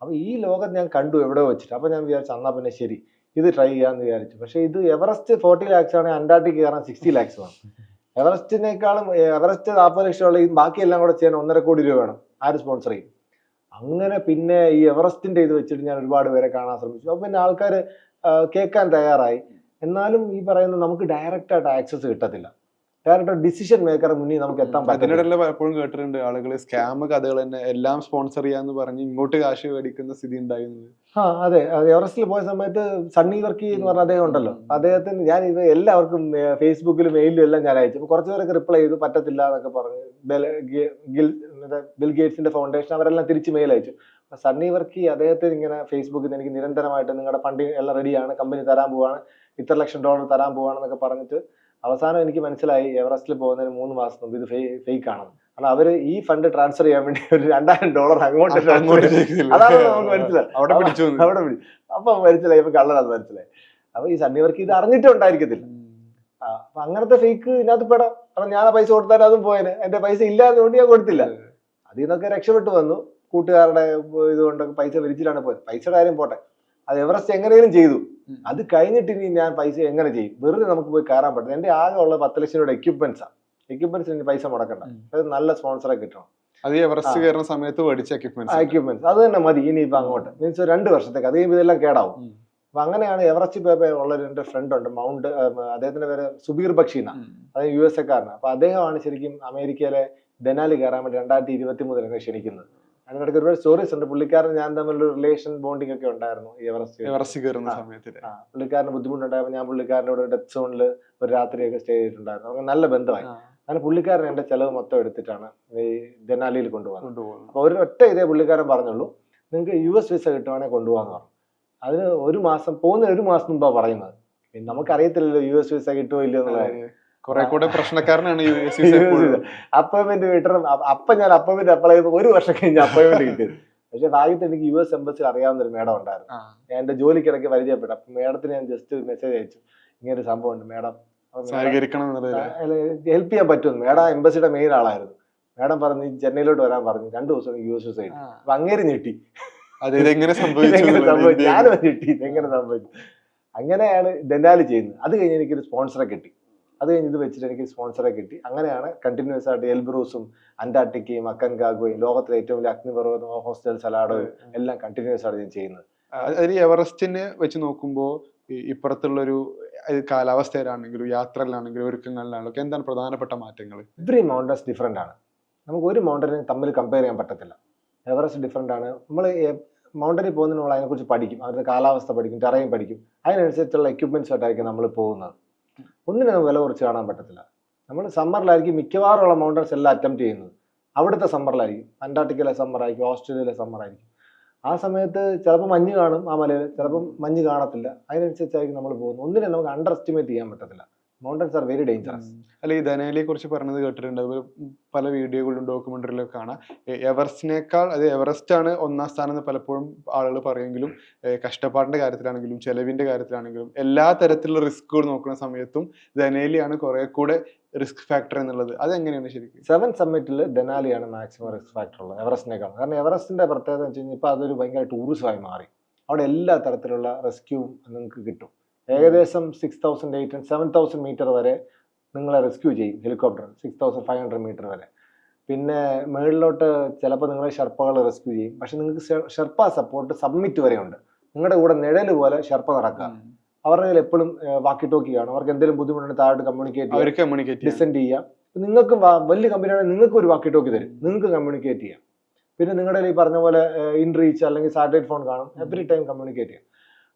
അപ്പൊ ഈ ലോകം ഞാൻ കണ്ടു എവിടെയോ വെച്ചിട്ട്. അപ്പൊ ഞാൻ വിചാരിച്ചു എന്നാ പിന്നെ ശരി, ഇത് ട്രൈ ചെയ്യാന്ന് വിചാരിച്ചു. പക്ഷെ ഇത് എവറസ്റ്റ് 40 lakhs ആണ്, അന്റാർട്ടിക് കയറാൻ 60 lakhs ആണ്. എവറസ്റ്റിനേക്കാളും എവറസ്റ്റ് 40 ലക്ഷമുള്ള ഈ ബാക്കിയെല്ലാം കൂടെ ചെയ്യാൻ 1.5 കോടി രൂപ വേണം. ആര് സ്പോൺസർ ചെയ്യും? അങ്ങനെ പിന്നെ ഈ എവറസ്റ്റിന്റെ ഇത് വെച്ചിട്ട് ഞാൻ ഒരുപാട് പേരെ കാണാൻ ശ്രമിച്ചു. അപ്പൊ പിന്നെ ആൾക്കാർ കേൾക്കാൻ തയ്യാറായി. എന്നാലും ഈ പറയുന്ന നമുക്ക് ഡയറക്റ്റ് ആയിട്ട് ആക്സസ് കിട്ടത്തില്ല. ഡയറക്റ്റ് ഡിസിഷൻ മേക്കർ മുന്നിൽ നമുക്ക് എത്താൻ പറ്റില്ല. പലപ്പോഴും കേട്ടിട്ടുണ്ട് ആളുകൾ സ്കാം കഥകൾ തന്നെ എല്ലാം സ്പോൺസർ ചെയ്യാന്ന് പറഞ്ഞ് ഇങ്ങോട്ട് കാശ് മേടിക്കുന്ന സ്ഥിതി ഉണ്ടായിരുന്നത്. അതെ. എവറസ്റ്റിൽ പോയ സമയത്ത് സണ്ണി വർക്കി എന്ന് പറഞ്ഞ അദ്ദേഹം ഉണ്ടല്ലോ, അദ്ദേഹത്തിന് ഞാൻ ഇത് എല്ലാവർക്കും ഫേസ്ബുക്കിലും മെയിലും എല്ലാം ഞാൻ അയച്ചു. അപ്പൊ കുറച്ചു പേരൊക്കെ റിപ്ലൈ ചെയ്തു, പറ്റത്തില്ല എന്നൊക്കെ പറഞ്ഞു. ബിൽ ഗേറ്റ്സിന്റെ ഫൗണ്ടേഷൻ അവരെല്ലാം തിരിച്ച് മെയിൽ അയച്ചു. അപ്പൊ സണ്ണി വർക്കി അദ്ദേഹത്തിന് ഇങ്ങനെ ഫേസ്ബുക്കിൽ എനിക്ക് നിരന്തരമായിട്ട് നിങ്ങളുടെ ഫണ്ടിങ് എല്ലാം റെഡിയാണ്, കമ്പനി തരാൻ പോവാണ്, $1 ലക്ഷം തരാൻ പോവാണെന്നൊക്കെ പറഞ്ഞിട്ട് അവസാനം എനിക്ക് മനസ്സിലായി എവറസ്റ്റിൽ പോകുന്നതിന് 3 മാസം മുമ്പ് ഇത് ഫേക്ക് ആണെന്ന്. കാരണം അവര് ഈ ഫണ്ട് ട്രാൻസ്ഫർ ചെയ്യാൻ വേണ്ടി ഒരു $2000 അങ്ങോട്ട് അതാണ് നമുക്ക് മനസ്സിലായി. അവിടെ പിടിച്ചു. അപ്പൊ മനസ്സിലായി ഇപ്പൊ കള്ളനാന്ന് മനസ്സിലായി. അപ്പൊ ഈ സണ്ണി വർക്ക് ഇത് അറിഞ്ഞിട്ടുണ്ടായിരിക്കത്തില്ല. അപ്പൊ അങ്ങനത്തെ ഫേക്ക് ഇതിനകത്ത് പെടാം. കാരണം ഞാൻ പൈസ കൊടുത്താൽ അതും പോയേനെ. എന്റെ പൈസ ഇല്ലാത്തതുകൊണ്ട് ഞാൻ കൊടുത്തില്ല. അതിൽ നിന്നൊക്കെ രക്ഷപ്പെട്ടു വന്നു. കൂട്ടുകാരുടെ ഇതുകൊണ്ടൊക്കെ പൈസ വലിച്ചിട്ടാണ് പോയത്. പൈസയുടെ കാര്യം പോട്ടെ, അത് എവറസ്റ്റ് എങ്ങനെയും ചെയ്തു. അത് കഴിഞ്ഞിട്ട് ഇനി ഞാൻ പൈസ എങ്ങനെ ചെയ്യും? വെറുതെ നമുക്ക് പോയി കയറാൻ പറ്റും. എന്റെ ആകെ ഉള്ള 10 ലക്ഷം രൂപയുടെ എക്യുപ്മെന്റ്സിന് പൈസ മുടക്കണ്ട. അത് നല്ല സ്പോൺസറെ കിട്ടണം. അത് എവറസ്റ്റ് കയറുന്ന സമയത്ത് മേടിച്ച എക്യുപ്മെന്റ്സ് അത് തന്നെ മതി. ഇനിയിപ്പോ അങ്ങോട്ട് മീൻസ് 2 വർഷത്തേക്ക് അത് കഴിയുമ്പോൾ ഇതെല്ലാം കേടാവും. അപ്പൊ അങ്ങനെയാണ് എവറസ്റ്റ് പോയപ്പോ ഉള്ള എന്റെ ഫ്രണ്ട് ഉണ്ട്, മൗണ്ട്, അദ്ദേഹത്തിന്റെ പേര് സുബീർ ബക്ഷി എന്നാ, അതായത് USA കാരനാണ്. അപ്പൊ അദ്ദേഹമാണ് ശരിക്കും അമേരിക്കയിലെ ദനാലി കയറാൻ വേണ്ടി 2023 ക്ഷണിക്കുന്നത്. അതിനിടയ്ക്ക് ഒരുപാട് സ്റ്റോറീസ് ഉണ്ട്. പുള്ളിക്കാരൻ ഞാൻ തമ്മിലൊരു റിലേഷൻ ബോണ്ടിങ് ഒക്കെ ഉണ്ടായിരുന്നു ഈ എവറസ്റ്റ് കയറുന്ന സമയത്ത്. പുള്ളിക്കാരന് ബുദ്ധിമുട്ടുണ്ടായപ്പോൾ ഞാൻ പുള്ളിക്കാരൻ്റെ കൂടെ ഡെത്ത് സോണിൽ ഒരു രാത്രിയൊക്കെ സ്റ്റേ ചെയ്തിട്ടുണ്ടായിരുന്നു. നമുക്ക് നല്ല ബന്ധമായി. അങ്ങനെ പുള്ളിക്കാരൻ എന്റെ ചെലവ് മൊത്തം എടുത്തിട്ടാണ് ഈ ദനാലിയിൽ കൊണ്ടുപോകുന്നത്. അപ്പൊ ഒരൊറ്റ ഇതേ പുള്ളിക്കാരൻ പറഞ്ഞുള്ളൂ, നിങ്ങൾക്ക് US വിസ കിട്ടുവാണെങ്കിൽ കൊണ്ടുപോകാന്ന് പറഞ്ഞു. അതിന് പോകുന്ന ഒരു മാസം മുമ്പാ പറയുന്നത്. നമുക്കറിയത്തില്ലല്ലോ US വിസ കിട്ടുമോ ഇല്ലയോ എന്നുള്ളത്. കുറെ കൂടെ പ്രശ്നക്കാരനാണ് അപ്പോയിന്റ്മെന്റ് കിട്ടണം. അപ്പൊ ഞാൻ അപ്പോയിന്റ്മെന്റ് അപ്ലൈ ചെയ്തപ്പോൾ 1 വർഷം കഴിഞ്ഞ് അപ്പോയിന്റ്മെന്റ് കിട്ടിയത്. പക്ഷെ ഭാഗ്യത്തിൽ എനിക്ക് US എംബസിയിൽ അറിയാവുന്ന ഒരു മേഡം ഉണ്ടായിരുന്നു. ഞാൻ എന്റെ ജോലിക്കിടയ്ക്ക് പരിചയപ്പെട്ടു. അപ്പൊ മേഡത്തിന് ഞാൻ ജസ്റ്റ് മെസ്സേജ് അയച്ചു, ഇങ്ങനെ ഒരു സംഭവം ഉണ്ട് മേഡം, ഹെൽപ്പ് ചെയ്യാൻ പറ്റുമെന്ന്. മേഡം എംബസിയുടെ മെയിൻ ആളായിരുന്നു. മേഡം പറഞ്ഞു ചെന്നൈയിലോട്ട് വരാൻ പറഞ്ഞു. 2 ദിവസം US വിസ കിട്ടി. അപ്പൊ അങ്ങേര് ഞെട്ടി, ഞാനും ഞെട്ടി, ഇതെങ്ങനെ സംഭവിച്ചു. അങ്ങനെയാണ് ദനാലി ചെയ്യുന്നത്. അത് കഴിഞ്ഞ് എനിക്കൊരു സ്പോൺസറെ കിട്ടി. അത് കഴിഞ്ഞ് ഇത് വെച്ചിട്ട് എനിക്ക് സ്പോൺസറെ കിട്ടി. അങ്ങനെയാണ് കണ്ടിന്യൂസ് ആയിട്ട് എൽബ്രൂസും അന്റാർട്ടിക്കയും അക്കൻകാഗോയും ലോകത്തിലെ ഏറ്റവും വലിയ അഗ്നിപർവ്വതം ഹോസ്റ്റൽ സലാഡോയും എല്ലാം കണ്ടിന്യൂസ് ആയിട്ട് ഞാൻ ചെയ്യുന്നത്. എവറസ്റ്റിനെ വെച്ച് നോക്കുമ്പോൾ ഇപ്പുറത്തുള്ളൊരു കാലാവസ്ഥയിലാണെങ്കിലും യാത്രയിലാണെങ്കിലും ഒരുക്കങ്ങളിലാണെങ്കിലും എന്താണ് പ്രധാനപ്പെട്ട മാറ്റങ്ങൾ? എവറി മൗണ്ടൻസ് ഡിഫറെന്റ് ആണ്. നമുക്ക് ഒരു മൗണ്ടനും തമ്മിൽ കമ്പയർ ചെയ്യാൻ പറ്റത്തില്ല. എവറസ്റ്റ് ഡിഫറെൻ്റ് ആണ്. നമ്മൾ മൗണ്ടനിൽ പോകുന്നതിന് നമ്മൾ അതിനെക്കുറിച്ച് പഠിക്കും, അവരുടെ കാലാവസ്ഥ പഠിക്കും, ടെറൈൻ പഠിക്കും, അതിനനുസരിച്ചുള്ള എക്യുപ്മെൻറ്റ്സ് ആയിട്ടായിരിക്കും നമ്മൾ പോകുന്നത്. ഒന്നിനും നമുക്ക് വില കുറച്ച് കാണാൻ പറ്റത്തില്ല. നമ്മൾ സമ്മറിലായിരിക്കും മിക്കവാറുള്ള മൗണ്ടൻസ് എല്ലാം അറ്റംപ്റ്റ് ചെയ്യുന്നത്. അവിടുത്തെ സമ്മറിലായിരിക്കും, അന്റാർട്ടിക്കയിലെ സമ്മറായിരിക്കും, ഓസ്ട്രേലിയയിലെ സമ്മറായിരിക്കും. ആ സമയത്ത് ചിലപ്പോൾ മഞ്ഞ് കാണും ആ മലയിൽ, ചിലപ്പം മഞ്ഞ് കാണത്തില്ല. അതിനനുസരിച്ചായിരിക്കും നമ്മൾ പോകുന്നത്. ഒന്നിനെ നമുക്ക് അണ്ടർ എസ്റ്റിമേറ്റ് ചെയ്യാൻ പറ്റത്തില്ല. Mountains are very dangerous. അല്ല, ഈ ധനാലിയെ കുറിച്ച് പറഞ്ഞത് കേട്ടിട്ടുണ്ട്, പല വീഡിയോകളിലും ഡോക്യുമെന്ററിയിലും കാണാം. എവറസ്റ്റിനേക്കാൾ എവറസ്റ്റ് ആണ് ഒന്നാം സ്ഥാനം എന്ന് പലപ്പോഴും ആളുകൾ പറയുമെങ്കിലും കഷ്ടപ്പാടിന്റെ കാര്യത്തിലാണെങ്കിലും ചെലവിന്റെ കാര്യത്തിലാണെങ്കിലും എല്ലാ തരത്തിലുള്ള റിസ്കുകൾ നോക്കുന്ന സമയത്തും ധനാലിയാണ് കുറെ കൂടെ റിസ്ക് ഫാക്ടർ എന്നുള്ളത്. അതെങ്ങനെയാണ് ശരിക്കും? 7th സമ്മിറ്റിൽ ഡെനാലിയാണ് മാക്സിമം റിസ്ക് ഫാക്ടർ ഉള്ളത് എവറസ്റ്റിനേക്കാൾ. കാരണം എവറസ്റ്റിന്റെ പ്രത്യേകത എന്ന് വെച്ച് കഴിഞ്ഞാൽ ഇപ്പോൾ അതൊരു ഭയങ്കര ടൂറിസമായി മാറി. അവിടെ എല്ലാ തരത്തിലുള്ള റെസ്ക്യൂവും നിങ്ങൾക്ക് കിട്ടും. ഏകദേശം 6,800 7,000 മീറ്റർ വരെ നിങ്ങളെ റെസ്ക്യൂ ചെയ്യും ഹെലികോപ്റ്റർ, 6,500 മീറ്റർ വരെ. പിന്നെ മുകളിലോട്ട് ചിലപ്പോൾ നിങ്ങളെ ഷെർപ്പകൾ റെസ്ക്യൂ ചെയ്യും. പക്ഷെ നിങ്ങൾക്ക് ഷെർപ്പ സപ്പോർട്ട് സബ്മിറ്റ് വരെ ഉണ്ട്. നിങ്ങളുടെ കൂടെ നിഴല് പോലെ ഷെർപ്പ നടക്കുക. അവരുടെ കയ്യിൽ എപ്പോഴും വാക്കി ടോക്കി കാണും. അവർക്ക് എന്തെങ്കിലും ബുദ്ധിമുട്ടുണ്ടെങ്കിൽ താഴോട്ട് കമ്മ്യൂണിക്കേറ്റ് ഡിസെൻഡ് ചെയ്യാം. നിങ്ങൾക്ക് വലിയ കമ്പനിയാണെങ്കിൽ നിങ്ങൾക്ക് ഒരു വാക്കി ടോക്കി തരും, നിങ്ങൾക്ക് കമ്മ്യൂണിക്കേറ്റ് ചെയ്യാം. പിന്നെ നിങ്ങളുടെ ഈ പറഞ്ഞ പോലെ ഇൻ റീച്ച് അല്ലെങ്കിൽ സാറ്റലൈറ്റ് ഫോൺ കാണും, എവറി ടൈം കമ്മ്യൂണിക്കേറ്റ് ചെയ്യാം.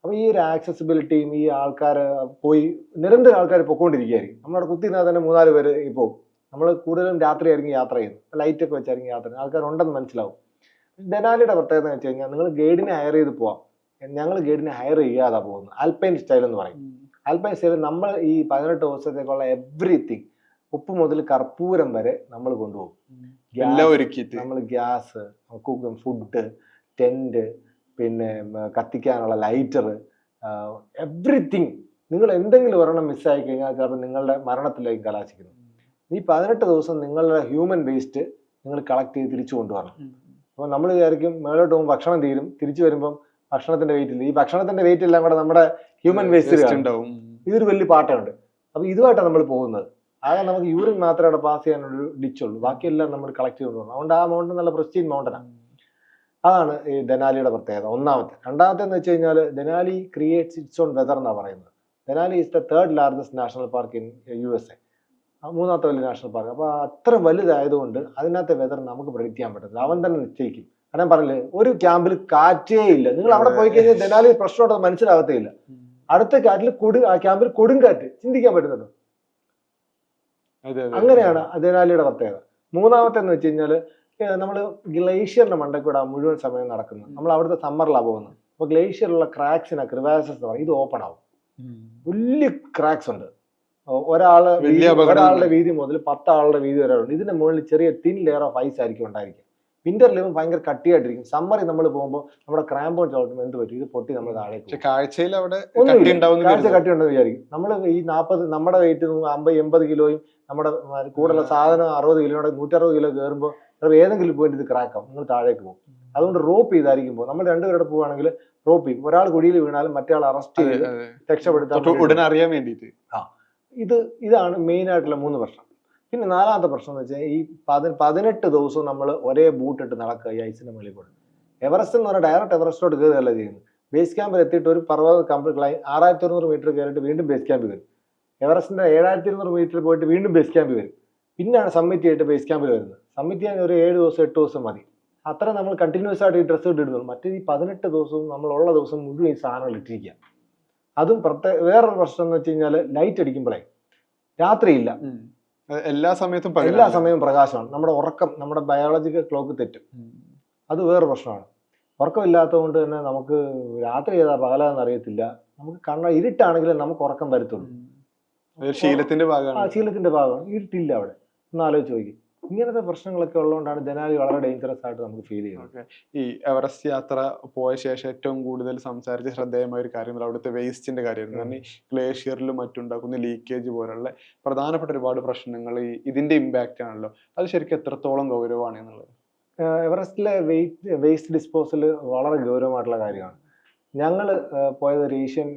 അപ്പോൾ ഈ ഒരു ആക്സസിബിലിറ്റിയും ഈ ആൾക്കാർ പോയി നിരന്തരം ആൾക്കാർ പൊയ്ക്കൊണ്ടിരിക്കുകയായിരിക്കും. നമ്മളവിടെ കുത്തിയിരുന്നാൽ തന്നെ 3-4 പേര് പോകും. നമ്മൾ കൂടുതലും രാത്രിയായിരിക്കും യാത്ര ചെയ്യുന്നത്, ലൈറ്റൊക്കെ വെച്ചായിരിക്കും യാത്ര ചെയ്യുന്നത്. ആൾക്കാരുണ്ടെന്ന് മനസ്സിലാവും. ഡെനാലിയുടെ പ്രത്യേകത എന്ന് വെച്ച് കഴിഞ്ഞാൽ നിങ്ങൾ ഗൈഡിനെ ഹയർ ചെയ്ത് പോവാം. ഞങ്ങൾ ഗൈഡിനെ ഹയർ ചെയ്യാതെ പോകുന്നത്. ആൽപൈൻ സ്റ്റൈൽ എന്ന് പറയും. ആൽപൈൻ സ്റ്റൈൽ നമ്മൾ ഈ 18 ദിവസത്തേക്കുള്ള എവ്രിതിങ്, ഉപ്പ് മുതൽ കർപ്പൂരം വരെ നമ്മൾ കൊണ്ടുപോകും. നമ്മൾ ഗ്യാസ്, കുക്കും, ഫുഡ്, ടെന്റ്, പിന്നെ കത്തിക്കാനുള്ള ലൈറ്റർ, എവ്രിതിങ്. നിങ്ങൾ എന്തെങ്കിലും ഒരെണ്ണം മിസ്സായി കഴിഞ്ഞാൽ ചിലപ്പോൾ നിങ്ങളുടെ മരണത്തിലേക്ക് കലാശിക്കുന്നു. ഈ 18 ദിവസം നിങ്ങളുടെ ഹ്യൂമൻ വേസ്റ്റ് നിങ്ങൾ കളക്ട് ചെയ്ത് തിരിച്ചു കൊണ്ടുവരണം. അപ്പോൾ നമ്മൾ വിചാരിക്കും മേലോട്ട് പോകുമ്പോൾ ഭക്ഷണം തീരും, തിരിച്ചു വരുമ്പം ഭക്ഷണത്തിന്റെ വെയിറ്റ് ഇല്ല. ഈ ഭക്ഷണത്തിന്റെ വെയിറ്റ് എല്ലാം കൂടെ നമ്മുടെ ഹ്യൂമൻ വേസ്റ്റ് ഉണ്ടാവും. ഇതൊരു വലിയ പാട്ടുണ്ട്. അപ്പൊ ഇതുമായിട്ടാണ് നമ്മൾ പോകുന്നത്. ആകെ നമുക്ക് യൂറിൻ മാത്രമേ അവിടെ പാസ് ചെയ്യാനൊരു ഡിച്ചുള്ളൂ, ബാക്കിയെല്ലാം നമ്മൾ കളക്ട് ചെയ്ത് കൊണ്ടുപോകണം. അതുകൊണ്ട് ആ മൗണ്ടൻ നല്ല പ്രസ്റ്റീൻ മൗണ്ടനാണ്. അതാണ് ഈ ഡെനാലിയുടെ പ്രത്യേകത. ഒന്നാമത്തെ. രണ്ടാമത്തെ എന്ന് വെച്ച് കഴിഞ്ഞാൽ Denali creates its own weather എന്നാണ് പറയുന്നത്. Denali is the 3rd largest national park in USA. മൂന്നാമത്തെ വലിയ നാഷണൽ പാർക്ക്. അപ്പോൾ അത്ര വലുതായതുകൊണ്ട് അതിനകത്തെ വെതർ നമുക്ക് പ്രെഡിക്റ്റ് ചെയ്യാൻ പറ്റത്തില്ല. അവൻ തന്നെ നിശ്ചയിക്കും. ഞാൻ പറഞ്ഞില്ലേ, ഒരു ക്യാമ്പിൽ കാറ്റേ ഇല്ല. നിങ്ങൾ അവിടെ പോയി കഴിഞ്ഞാൽ ഡെനാലി പ്രശ്നമുണ്ടെന്ന് മനസ്സിലാകത്തേ ഇല്ല. അടുത്ത കാറ്റിൽ ആ ക്യാമ്പിൽ കൊടുങ്കാറ്റ്, ചിന്തിക്കാൻ പറ്റുന്നുണ്ടോ? അങ്ങനെയാണ് ഡെനാലിയുടെ പ്രത്യേകത. മൂന്നാമത്തെ എന്ന് വെച്ച് കഴിഞ്ഞാൽ നമ്മൾ ഗ്ലേഷ്യറിന്റെ മണ്ടക്കൂടെ മുഴുവൻ സമയം നടക്കുന്നത്. നമ്മൾ അവിടുത്തെ സമ്മറിലാണ് പോകുന്നത്. അപ്പോൾ ഗ്ലേഷ്യറിലുള്ള ക്രാക്സിനെ ക്രിവാസസ് എന്ന് പറയും. ഇത് ഓപ്പൺ ആവും. വലിയ ക്രാക്സ് ഉണ്ട്. ഒരാളുടെ വീതി മുതൽ 10 ആളുടെ വീതി വരെ ഉണ്ട്. ഇതിന്റെ മുകളിൽ ചെറിയ തിൻ ലെയർ ഓഫ് ഐസ് ആയിരിക്കും ഉണ്ടായിരിക്കും. വിന്റർ ലെവൽ ഭയങ്കര കട്ടിയായിട്ടിരിക്കും. സമ്മറിൽ നമ്മൾ പോകുമ്പോൾ നമ്മുടെ ക്രാമ്പോൺ ചവിട്ടുമ്പോൾ എന്ത് പറ്റും? ഇത് പൊട്ടി നമ്മൾ താഴേക്ക് കാഴ്ചയിൽ കാഴ്ച കട്ടി ഉണ്ടെന്ന് വിചാരിക്കും. നമ്മൾ ഈ 40 നമ്മുടെ വെയിറ്റ് 50-80 കിലോയും നമ്മുടെ കൂടുതലുള്ള സാധനം 60 കിലോയുടെ 160 കിലോ കയറുമ്പോൾ ഏതെങ്കിലും പോയിന്റ് ഇത് ക്രാക്കാവും, നിങ്ങൾ താഴേക്ക് പോകും. അതുകൊണ്ട് റോപ്പ് ചെയ്തായിരിക്കുമ്പോൾ നമ്മൾ രണ്ടുപേരുടെ പോവുകയാണെങ്കിൽ റോപ്പ് ചെയ്യും. ഒരാൾ കുഴിയിൽ വീണാലും മറ്റേ ആൾ അറസ്റ്റ് ചെയ്ത് രക്ഷപ്പെടുത്താൻ അറിയാൻ വേണ്ടിയിട്ട്. ഇതാണ് മെയിൻ ആയിട്ടുള്ള 3 പ്രശ്നം. പിന്നെ 4ാമത്തെ പ്രശ്നം എന്ന് വെച്ചാൽ ഈ 18 ദിവസവും നമ്മൾ ഒരേ ബൂട്ട് ഇട്ട് നടക്കുക ഈ ഐസിന്റെ മുകളിൽ കൂടെ. എവറസ്റ്റ് എന്ന് പറഞ്ഞാൽ ഡയറക്റ്റ് എവറസ്റ്റോട്ട് കയറുകയല്ല ചെയ്യുന്നത്. ബേസ് ക്യാമ്പിൽ എത്തിയിട്ട് ഒരു പർവ്വത കംപ്ലീറ്റ് 6100 മീറ്റർ കയറിയിട്ട് വീണ്ടും ബേസ് ക്യാമ്പിൽ വരും. എവറസ്റ്റിന്റെ 7200 മീറ്റർ പോയിട്ട് വീണ്ടും ബേസ് ക്യാമ്പിൽ വരും. പിന്നെയാണ് സബ്മിറ്റ് ചെയ്തിട്ട് ബേസ് ക്യാമ്പിൽ വരുന്നത്. സബ്മിറ്റ് ചെയ്യാൻ ഒരു 7 ദിവസം 8 ദിവസം മതി. അത്ര നമ്മൾ കണ്ടിന്യൂസ് ആയിട്ട് ഈ ഡ്രസ്സ് ഇട്ടിടുന്നു. മറ്റേ ഈ 18 ദിവസവും നമ്മളുള്ള ദിവസം മുഴുവൻ ഈ സാധനങ്ങൾ ഇട്ടിരിക്കുക. അതും വേറൊരു പ്രശ്നം എന്ന് വെച്ച് കഴിഞ്ഞാൽ ലൈറ്റ് അടിക്കുമ്പോഴേ രാത്രിയില്ല, എല്ലാ സമയത്തും പ്രകാശമാണ്. നമ്മുടെ ഉറക്കം, നമ്മുടെ ബയോളജിക്കൽ ക്ലോക്ക് തെറ്റും. അത് വേറെ പ്രശ്നമാണ്. ഉറക്കമില്ലാത്തത് കൊണ്ട് തന്നെ നമുക്ക് രാത്രി ഏതാ പകലാന്ന് അറിയത്തില്ല. നമുക്ക് ഇരുട്ടാണെങ്കിലും നമുക്ക് ഉറക്കം വരത്തുള്ളൂ. ശീലത്തിന്റെ ഭാഗമാണ്. ഇരുട്ടില്ല അവിടെ. ഒന്ന് ആലോചിച്ച് നോക്കി. ഇങ്ങനത്തെ പ്രശ്നങ്ങളൊക്കെ ഉള്ളതുകൊണ്ടാണ് ഡെനാലി വളരെ ഡേഞ്ചറസ് ആയിട്ട് നമുക്ക് ഫീൽ ചെയ്യുന്നത്. ഈ എവറസ്റ്റ് യാത്ര പോയ ശേഷം ഏറ്റവും കൂടുതൽ സംസാരിച്ച ശ്രദ്ധേയമായ ഒരു കാര്യം അവിടുത്തെ വേസ്റ്റിന്റെ കാര്യമായിരുന്നു. കാരണം ഈ ഗ്ലേഷ്യറിലും മറ്റുണ്ടാക്കുന്ന ലീക്കേജ് പോലുള്ള പ്രധാനപ്പെട്ട ഒരുപാട് പ്രശ്നങ്ങൾ ഇതിന്റെ ഇമ്പാക്റ്റ് ആണല്ലോ. അത് ശരിക്കും എത്രത്തോളം ഗൗരവമാണ് എന്നുള്ളത്? എവറസ്റ്റിലെ വേസ്റ്റ് ഡിസ്പോസൽ വളരെ ഗൗരവമായിട്ടുള്ള കാര്യമാണ്. ഞങ്ങൾ പോയത് ഒരു ഏഷ്യൻ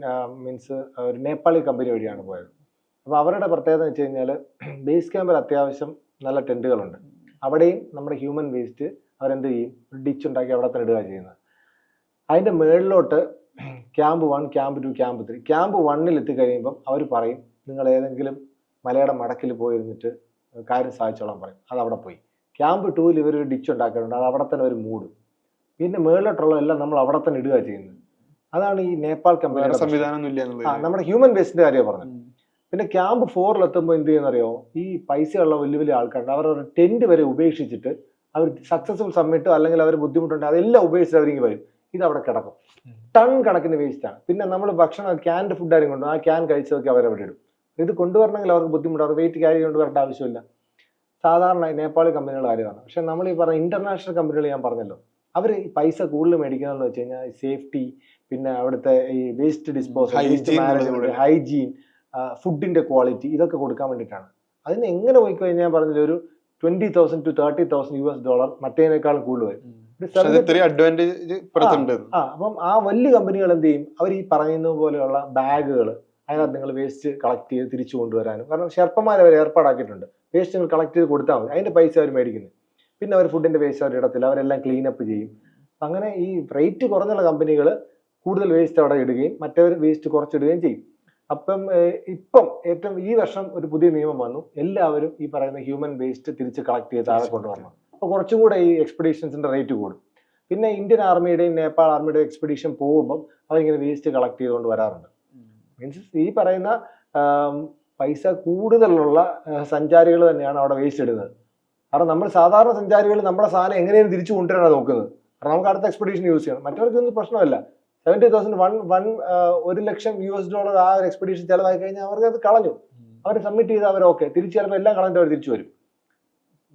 ഒരു നേപ്പാളി കമ്പനി വഴിയാണ് പോയത്. അപ്പോൾ അവരുടെ പ്രത്യേകത എന്ന് വെച്ച് കഴിഞ്ഞാൽ ബേസ് ക്യാമ്പിൽ അത്യാവശ്യം നല്ല ടെൻറ്റുകളുണ്ട്. അവിടെയും നമ്മുടെ ഹ്യൂമൻ വേസ്റ്റ് അവരെന്ത് ചെയ്യും? ഒരു ഡിച്ച് ഉണ്ടാക്കി അവിടെ തന്നെ ഇടുക ചെയ്യുന്നത്. അതിൻ്റെ മുകളിലോട്ട് ക്യാമ്പ് 1, ക്യാമ്പ് 2, ക്യാമ്പ് 3. ക്യാമ്പ് 1-ൽ എത്തിക്കഴിയുമ്പം അവർ പറയും നിങ്ങൾ ഏതെങ്കിലും മലയുടെ മടക്കിൽ പോയിരുന്നിട്ട് കാര്യം സാധിച്ചോളാൻ പറയും. അതവിടെ പോയി. ക്യാമ്പ് 2-ൽ ഇവരൊരു ഡിച്ച് ഉണ്ടാക്കിയിട്ടുണ്ട്, അത് അവിടെ തന്നെ ഒരു മൂടും. പിന്നെ മേളിലോട്ടുള്ളതെല്ലാം നമ്മൾ അവിടെ തന്നെ ഇടുക ചെയ്യുന്നത്. അതാണ് ഈ നേപ്പാൾ കമ്പനിയുടെ സംവിധാനം ഇല്ല എന്നുള്ളത്. നമ്മുടെ ഹ്യൂമൻ വേസ്റ്റിന്റെ കാര്യം പറഞ്ഞത്. പിന്നെ ക്യാമ്പ് 4-ൽ എത്തുമ്പോൾ എന്ത് ചെയ്യുന്നറിയോ, ഈ പൈസയുള്ള വലിയ വലിയ ആൾക്കാരുണ്ട്, അവരവരുടെ ടെന്റ് വരെ ഉപേക്ഷിച്ചിട്ട് അവർ സക്സസ്ഫുൾ സബ്മിറ്റോ അല്ലെങ്കിൽ അവർ ബുദ്ധിമുട്ടുണ്ട് അതെല്ലാം ഉപേക്ഷിച്ച് അവരിങ്ങ് വരും. ഇത് അവിടെ കിടക്കും, ടൺ കണക്കിന് വേസ്റ്റാണ്. പിന്നെ നമ്മൾ ഭക്ഷണം ക്യാൻഡ് ഫുഡ് ആരും കൊണ്ടു, ആ ക്യാൻ കഴിച്ചതൊക്കെ അവരവിടെ ഇടും. ഇത് കൊണ്ടുവരണമെങ്കിൽ അവർക്ക് ബുദ്ധിമുട്ട്, അവർ വെയിറ്റ് ക്യാരി കൊണ്ട് വരേണ്ട ആവശ്യമില്ല. സാധാരണ നേപ്പാളി കമ്പനികളുടെ കാര്യമാണ്. പക്ഷെ നമ്മൾ ഈ പറഞ്ഞ ഇന്റർനാഷണൽ കമ്പനികൾ ഞാൻ പറഞ്ഞല്ലോ, അവർ ഈ പൈസ കൂടുതൽ മേടിക്കുന്നതെന്ന് വെച്ച് കഴിഞ്ഞാൽ സേഫ്റ്റി, പിന്നെ അവിടുത്തെ ഈ waste disposal, waste management, hygiene, ഫുഡിന്റെ ക്വാളിറ്റി, ഇതൊക്കെ കൊടുക്കാൻ വേണ്ടിയിട്ടാണ്. അതിന് എങ്ങനെ പോയി കഴിഞ്ഞാൽ ഞാൻ പറഞ്ഞില്ല, ഒരു $20,000 to $30,000 മറ്റേതിനേക്കാളും കൂടുതൽ വരും. അപ്പം ആ വലിയ കമ്പനികൾ എന്ത് ചെയ്യും, അവർ ഈ പറയുന്ന പോലെയുള്ള ബാഗുകൾ, അതിനകത്ത് നിങ്ങൾ വേസ്റ്റ് കളക്ട് ചെയ്ത് തിരിച്ചു കൊണ്ടുവരാനും, കാരണം ഷെർപ്പന്മാർ അവർ ഏർപ്പാടാക്കിയിട്ടുണ്ട്, വേസ്റ്റ് നിങ്ങൾ കളക്ട് ചെയ്ത് കൊടുത്താൽ മതി, അതിന്റെ പൈസ അവർ മേടിക്കുന്നത്. പിന്നെ അവർ ഫുഡിന്റെ വേസ്റ്റ് അവർ ഇടത്തില്ല, അവരെല്ലാം ക്ലീൻ അപ്പ് ചെയ്യും. അങ്ങനെ ഈ റേറ്റ് കുറഞ്ഞുള്ള കമ്പനികൾ കൂടുതൽ വേസ്റ്റ് അവിടെ ഇടുകയും മറ്റവർ വേസ്റ്റ് കുറച്ചിടുകയും ചെയ്യും. അപ്പം ഇപ്പം ഏറ്റവും ഈ വർഷം ഒരു പുതിയ നിയമം വന്നു, എല്ലാവരും ഈ പറയുന്ന ഹ്യൂമൻ വേസ്റ്റ് തിരിച്ച് കളക്ട് ചെയ്ത് താഴെ കൊണ്ടുവരണം. അപ്പോൾ കുറച്ചും കൂടെ ഈ എക്സ്പെഡീഷൻസിന്റെ റേറ്റ് കൂടും. പിന്നെ ഇന്ത്യൻ ആർമിയുടെയും നേപ്പാൾ ആർമിയുടെയും എക്സ്പെഡീഷൻ പോകുമ്പം അവരിങ്ങനെ വേസ്റ്റ് കളക്ട് ചെയ്തുകൊണ്ട് വരാറുണ്ട്. മീൻസ് ഈ പറയുന്ന പൈസ കൂടുതലുള്ള സഞ്ചാരികൾ തന്നെയാണ് അവിടെ വേസ്റ്റ് ഇടുന്നത്. കാരണം നമ്മൾ സാധാരണ സഞ്ചാരികൾ നമ്മുടെ സാധനം എങ്ങനെയാണ് തിരിച്ചു കൊണ്ടുവരാനാണ് നോക്കുന്നത്, കാരണം നമുക്ക് അടുത്ത എക്സ്പെഡീഷൻ യൂസ് ചെയ്യണം. മറ്റവർക്കൊന്നും പ്രശ്നമല്ല. 70,000 $1,00,000 ആ ഒരു എക്സ്പെഡീഷൻ ചിലവായി കഴിഞ്ഞാൽ അവർക്ക് അത് കളഞ്ഞു, അവർ സബ്മിറ്റ് ചെയ്ത് അവർ ഓക്കെ, തിരിച്ചു ചിലപ്പോൾ എല്ലാം കളഞ്ഞിട്ട് അവർ തിരിച്ചു വരും.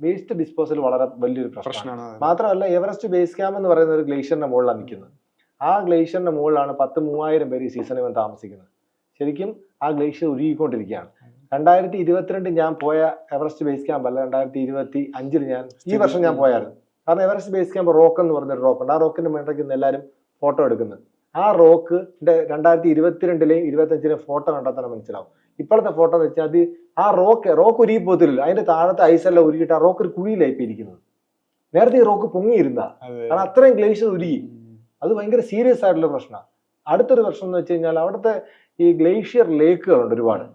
വേസ്റ്റ് ഡിസ്പോസൽ വളരെ വലിയൊരു പ്രശ്നമാണ്. മാത്രമല്ല, എവറസ്റ്റ് ബേസ് ക്യാമ്പ് എന്ന് പറയുന്ന ഒരു ഗ്ലേഷ്യറിന്റെ മുകളിലാണ് നിൽക്കുന്നത്. ആ ഗ്ലേഷ്യറിന്റെ മുകളിലാണ് 10,000-3,000 പേര് ഈ സീസണിൽ വന്ന് താമസിക്കുന്നത്. ശരിക്കും ആ ഗ്ലേഷ്യർ ഉരുകിക്കൊണ്ടിരിക്കുകയാണ്. 2022 ഞാൻ പോയ എവറസ്റ്റ് ബേസ് ക്യാമ്പ് അല്ല, 2025 ഞാൻ ഈ വർഷം ഞാൻ പോയായിരുന്നു. കാരണം എവറസ്റ്റ് ബേസ് ക്യാമ്പ് റോക്ക് എന്ന് പറഞ്ഞൊരു റോക്ക് ഉണ്ട്, ആ റോക്കിന്റെ മേട്ടയ്ക്ക് നിന്ന് എല്ലാവരും ഫോട്ടോ എടുക്കുന്നത്. ആ റോക്കിന്റെ 2022-ലെയും 2025-ലെയും ഫോട്ടോ കണ്ടാൽ തന്നെ മനസ്സിലാവും. ഇപ്പോഴത്തെ ഫോട്ടോ എന്ന് വെച്ചാൽ അത് ആ റോക്ക് ഉരുകി പോകത്തില്ലല്ലോ, അതിന്റെ താഴത്തെ ഐസെല്ലാം ഉരുകിയിട്ട് ആ റോക്ക് ഒരു കുഴിയിലായിപ്പോ ഇരിക്കുന്നത്. നേരത്തെ ഈ റോക്ക് പൊങ്ങിയിരുന്ന, കാരണം അത്രയും ഗ്ലേഷ്യർ ഉരുകി. അത് ഭയങ്കര സീരിയസ് ആയിട്ടുള്ള പ്രശ്നമാണ്. അടുത്തൊരു പ്രശ്നം എന്ന് വെച്ച് കഴിഞ്ഞാൽ അവിടുത്തെ ഈ ഗ്ലേഷ്യർ ലേക്കുകളുണ്ട് ഒരുപാട്.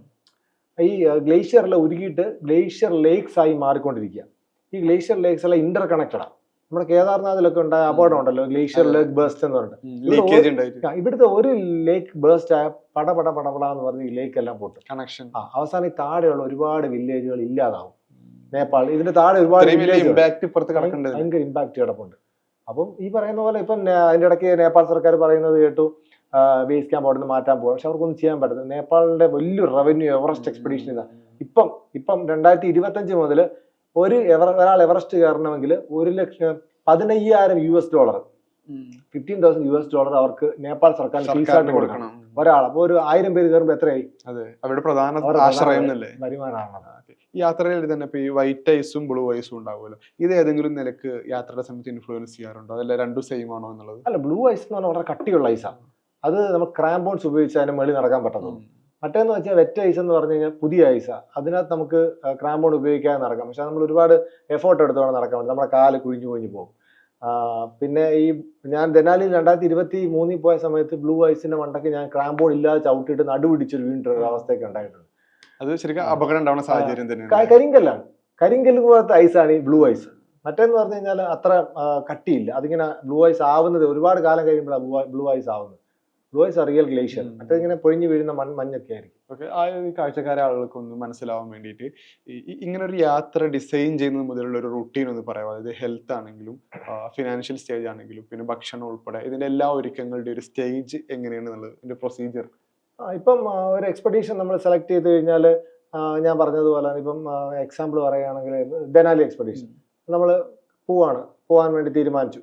ഈ ഗ്ലേഷ്യറിൽ ഉരുകിയിട്ട് ഗ്ലേഷ്യർ ലേക്സ് ആയി മാറിക്കൊണ്ടിരിക്കുക. ഈ ഗ്ലേഷ്യർ ലേക്സ് എല്ലാം ഇന്റർ കണക്റ്റഡാണ്. നമ്മുടെ കേദാർനാഥിലൊക്കെ ഉണ്ടായ അപകടം ഉണ്ടല്ലോ, ഗ്ലേഷ്യർ ലേക്ക് ബേസ്റ്റ് എന്ന് പറഞ്ഞിട്ട്. ഇവിടുത്തെ ഒരു ലേക്ക് ബേസ്റ്റ് ആയ പടപട എന്ന് പറഞ്ഞ് ഈ ലേക്ക് എല്ലാം പൊട്ടും, കണക്ഷൻ. അവസാനം ഈ താഴെയുള്ള ഒരുപാട് വില്ലേജുകൾ ഇല്ലാതാവും. നേപ്പാൾ ഇതിന്റെ താഴെ ഒരുപാട് ഭയങ്കര ഇമ്പാക്ട് കിടപ്പുണ്ട്. അപ്പം ഈ പറയുന്ന പോലെ ഇപ്പം അതിന്റെ ഇടയ്ക്ക് നേപ്പാൾ സർക്കാർ പറയുന്നത് കേട്ടു, ബേസ് ക്യാമ്പ് അവിടെ നിന്ന് മാറ്റാൻ പോകും. പക്ഷെ അവർക്കൊന്നും ചെയ്യാൻ പറ്റുന്നത്, നേപ്പാളിന്റെ വലിയൊരു റവന്യൂ എവറസ്റ്റ് എക്സ്പെഡീഷൻ ഇതാണ്. ഇപ്പം 2025 മുതൽ ഒരാൾ എവറസ്റ്റ് കയറണമെങ്കിൽ $15,000 $15,000 അവർക്ക് നേപ്പാൾ സർക്കാർ ഫീസായിട്ട് കൊടുക്കണം ഒരാൾ. അപ്പൊ ഒരു 1000 പേര് കയറുമ്പോൾ എത്രയായി? അവരുടെ പ്രധാന വരുമാനമാണ്. യാത്രയിൽ തന്നെ ഇപ്പൊ ഈ വൈറ്റ് ഐസും ബ്ലൂ ഐസും ഉണ്ടാവുമല്ലോ, ഇത് ഏതെങ്കിലും നിലക്ക് യാത്രയുടെ സമയത്ത് ഇൻഫ്ലുവൻസ് ചെയ്യാറുണ്ടോ, അതല്ല രണ്ടും സെയിം ആണോ എന്നുള്ളത്? അല്ല, ബ്ലൂ ഐസ് എന്ന് പറഞ്ഞാൽ വളരെ കട്ടിയുള്ള ഐസാണ്. അത് നമുക്ക് ക്രാംബോൺസ് ഉപയോഗിച്ച് അതിന് മേളിൽ നടക്കാൻ പറ്റത്തുള്ളൂ. മറ്റേന്ന് വെച്ചാൽ വെറ്റ് ഐസ് എന്ന് പറഞ്ഞു കഴിഞ്ഞാൽ പുതിയ ഐസാണ്, അതിനകത്ത് നമുക്ക് ക്രാംബോൺ ഉപയോഗിക്കാതെ നടക്കാം. പക്ഷെ നമ്മൾ ഒരുപാട് എഫേർട്ട് എടുത്തോടെ നടക്കാൻ പറ്റും, നമ്മുടെ കാല് കുഴിഞ്ഞു പോകും. പിന്നെ ഈ ഞാൻ ദെനാലിൽ 2023 പോയ സമയത്ത് ബ്ലൂ ഐസിന്റെ മണ്ടയ്ക്ക് ഞാൻ ക്രാംബോൺ ഇല്ലാതെ ചവിട്ടിയിട്ട് നടുപിടിച്ചൊരു വീണിട്ടൊരു അവസ്ഥയൊക്കെ ഉണ്ടായിട്ടുണ്ട്. അത് ശരിക്കും അപകടം ഉണ്ടാവുന്ന സാഹചര്യം തന്നെ. കരിങ്കല്ലാണ്, കരിങ്കല്ല് പോലത്തെ ഐസാണ് ഈ ബ്ലൂ ഐസ്. മറ്റേന്ന് പറഞ്ഞു കഴിഞ്ഞാൽ അത്ര കട്ടിയില്ല, അതിങ്ങനെ ബ്ലൂ ഐസ് ആവുന്നത് ഒരുപാട് കാലം കഴിയുമ്പോഴാണ് ബ്ലൂ ഐസ് ആവുന്നത്. ബ്ലൂ ഐസ് റിയൽ ഗ്ലേഷ്യർ, മറ്റേ ഇങ്ങനെ പൊഴിഞ്ഞു വീഴുന്ന മഞ്ഞൊക്കെ ആയിരിക്കും. ഓക്കെ, ആ കാഴ്ചക്കാരെ ആളുകൾക്ക് ഒന്ന് മനസ്സിലാവാൻ വേണ്ടിയിട്ട് ഇങ്ങനെ ഒരു യാത്ര ഡിസൈൻ ചെയ്യുന്നത് മുതലുള്ള ഒരു റുട്ടീൻ ഒന്ന് പറയാം. അതായത് ഹെൽത്ത് ആണെങ്കിലും ഫിനാൻഷ്യൽ സ്റ്റേജ് ആണെങ്കിലും പിന്നെ ഭക്ഷണം ഉൾപ്പെടെ ഇതിന്റെ എല്ലാ ഒരുക്കങ്ങളുടെ ഒരു സ്റ്റേജ് എങ്ങനെയാണെന്നുള്ളത്, ഇതിന്റെ പ്രൊസീജിയർ. ഇപ്പം ഒരു എക്സ്പെഡീഷൻ നമ്മൾ സെലക്ട് ചെയ്ത് കഴിഞ്ഞാൽ ഞാൻ പറഞ്ഞതുപോലെ ഇപ്പം എക്സാമ്പിൾ പറയുകയാണെങ്കിൽ ദെനാലി എക്സ്പെഡീഷൻ നമ്മൾ പോകാൻ വേണ്ടി തീരുമാനിച്ചു.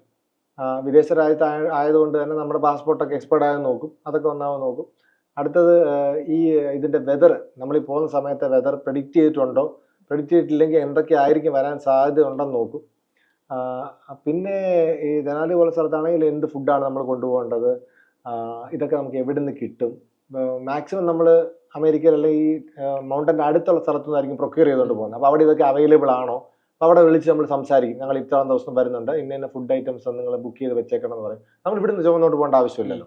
വിദേശ രാജ്യത്ത് ആയതുകൊണ്ട് തന്നെ നമ്മുടെ പാസ്പോർട്ടൊക്കെ എക്സ്പയർഡ് ആയെന്ന് നോക്കും, അതൊക്കെ ഒന്നാമത് നോക്കും. അടുത്തത് ഈ ഇതിന്റെ വെതർ, നമ്മൾ ഈ പോകുന്ന സമയത്തെ വെതർ പ്രെഡിക്റ്റ് ചെയ്തിട്ടുണ്ടോ, പ്രെഡിക്റ്റ് ചെയ്തിട്ടില്ലെങ്കിൽ എന്തൊക്കെ ആയിരിക്കും വരാൻ സാധ്യത ഉണ്ടെന്ന് നോക്കും. പിന്നെ ഈ ദെനാലി പോലെ സ്ഥലത്താണെങ്കിൽ എന്ത് ഫുഡാണ് നമ്മൾ കൊണ്ടുപോകേണ്ടത്, ഇതൊക്കെ നമുക്ക് എവിടെ നിന്ന് കിട്ടും. മാക്സിമം നമ്മൾ അമേരിക്കയിൽ അല്ലെങ്കിൽ ഈ മൗണ്ടൻ്റെ അടുത്തുള്ള സ്ഥലത്തു നിന്നായിരിക്കും പ്രൊക്യൂർ ചെയ്തുകൊണ്ട് പോകുന്നത്. അപ്പോൾ അവിടെ ഇതൊക്കെ അവൈലബിൾ ആണോ, അപ്പോൾ അവിടെ വിളിച്ച് നമ്മൾ സംസാരിക്കും, ഞങ്ങൾ ഇത്രയും ദിവസം വരുന്നുണ്ട്, ഇന്ന ഫുഡ് ഐറ്റംസ് നിങ്ങൾ ബുക്ക് ചെയ്ത് വെച്ചേക്കണം എന്ന് പറയും. നമ്മൾ ഇവിടുന്ന് ചുമന്നോട്ട് പോകേണ്ട ആവശ്യമില്ലല്ലോ,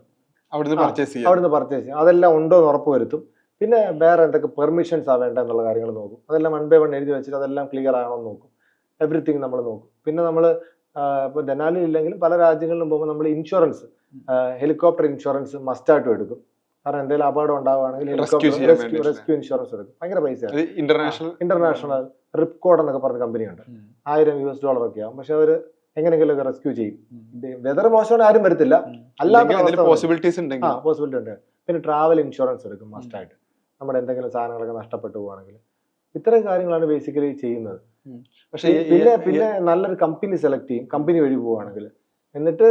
അവിടുന്ന് പർച്ചേസ് ചെയ്യും. അതെല്ലാം ഉണ്ടോ എന്ന് ഉറപ്പ് വരുത്തും. പിന്നെ വേറെ എന്തൊക്കെ പെർമിഷൻസ് വേണ്ട എന്നുള്ള കാര്യങ്ങൾ നോക്കും. അതെല്ലാം 1 by 1 എഴുതി വെച്ചിട്ട് അതെല്ലാം ക്ലിയർ ആണോ എന്ന് നോക്കും. എവറിത്തിങ് നമ്മൾ നോക്കും. പിന്നെ നമ്മൾ ഇപ്പോൾ ദനാലിൽ ഇല്ലെങ്കിലും പല രാജ്യങ്ങളിലും പോകുമ്പോൾ നമ്മൾ ഇൻഷുറൻസ്, ഹെലികോപ്റ്റർ ഇൻഷുറൻസ് മസ്റ്റായിട്ടും എടുക്കും. കാരണം എന്തെങ്കിലും അപകടം ഉണ്ടാവുകയാണെങ്കിൽ റെസ്ക്യൂ ഇൻഷുറൻസ് എടുക്കും. ഭയങ്കര പൈസയാണ്. ഇന്റർനാഷണൽ റിപ്കോഡ് എന്നൊക്കെ പറഞ്ഞ കമ്പനിയുണ്ട്. $1000 ഒക്കെ ആവും. പക്ഷെ അവർ എങ്ങനെയെങ്കിലും ഒക്കെ റെസ്ക്യൂ ചെയ്യും. വെതർ മോശമാണ് ആരും വരത്തില്ല, അല്ലാത്ത പോസിബിലിറ്റി ഉണ്ട്. പിന്നെ ട്രാവൽ ഇൻഷുറൻസ് എടുക്കും മസ്റ്റായിട്ട്, നമ്മുടെ എന്തെങ്കിലും സാധനങ്ങളൊക്കെ നഷ്ടപ്പെട്ടു പോവുകയാണെങ്കിൽ. ഇത്തരം കാര്യങ്ങളാണ് ബേസിക്കലി ചെയ്യുന്നത്. പക്ഷെ പിന്നെ നല്ലൊരു കമ്പനി സെലക്ട് ചെയ്യും, കമ്പനി വഴി പോവുകയാണെങ്കിൽ. എന്നിട്ട്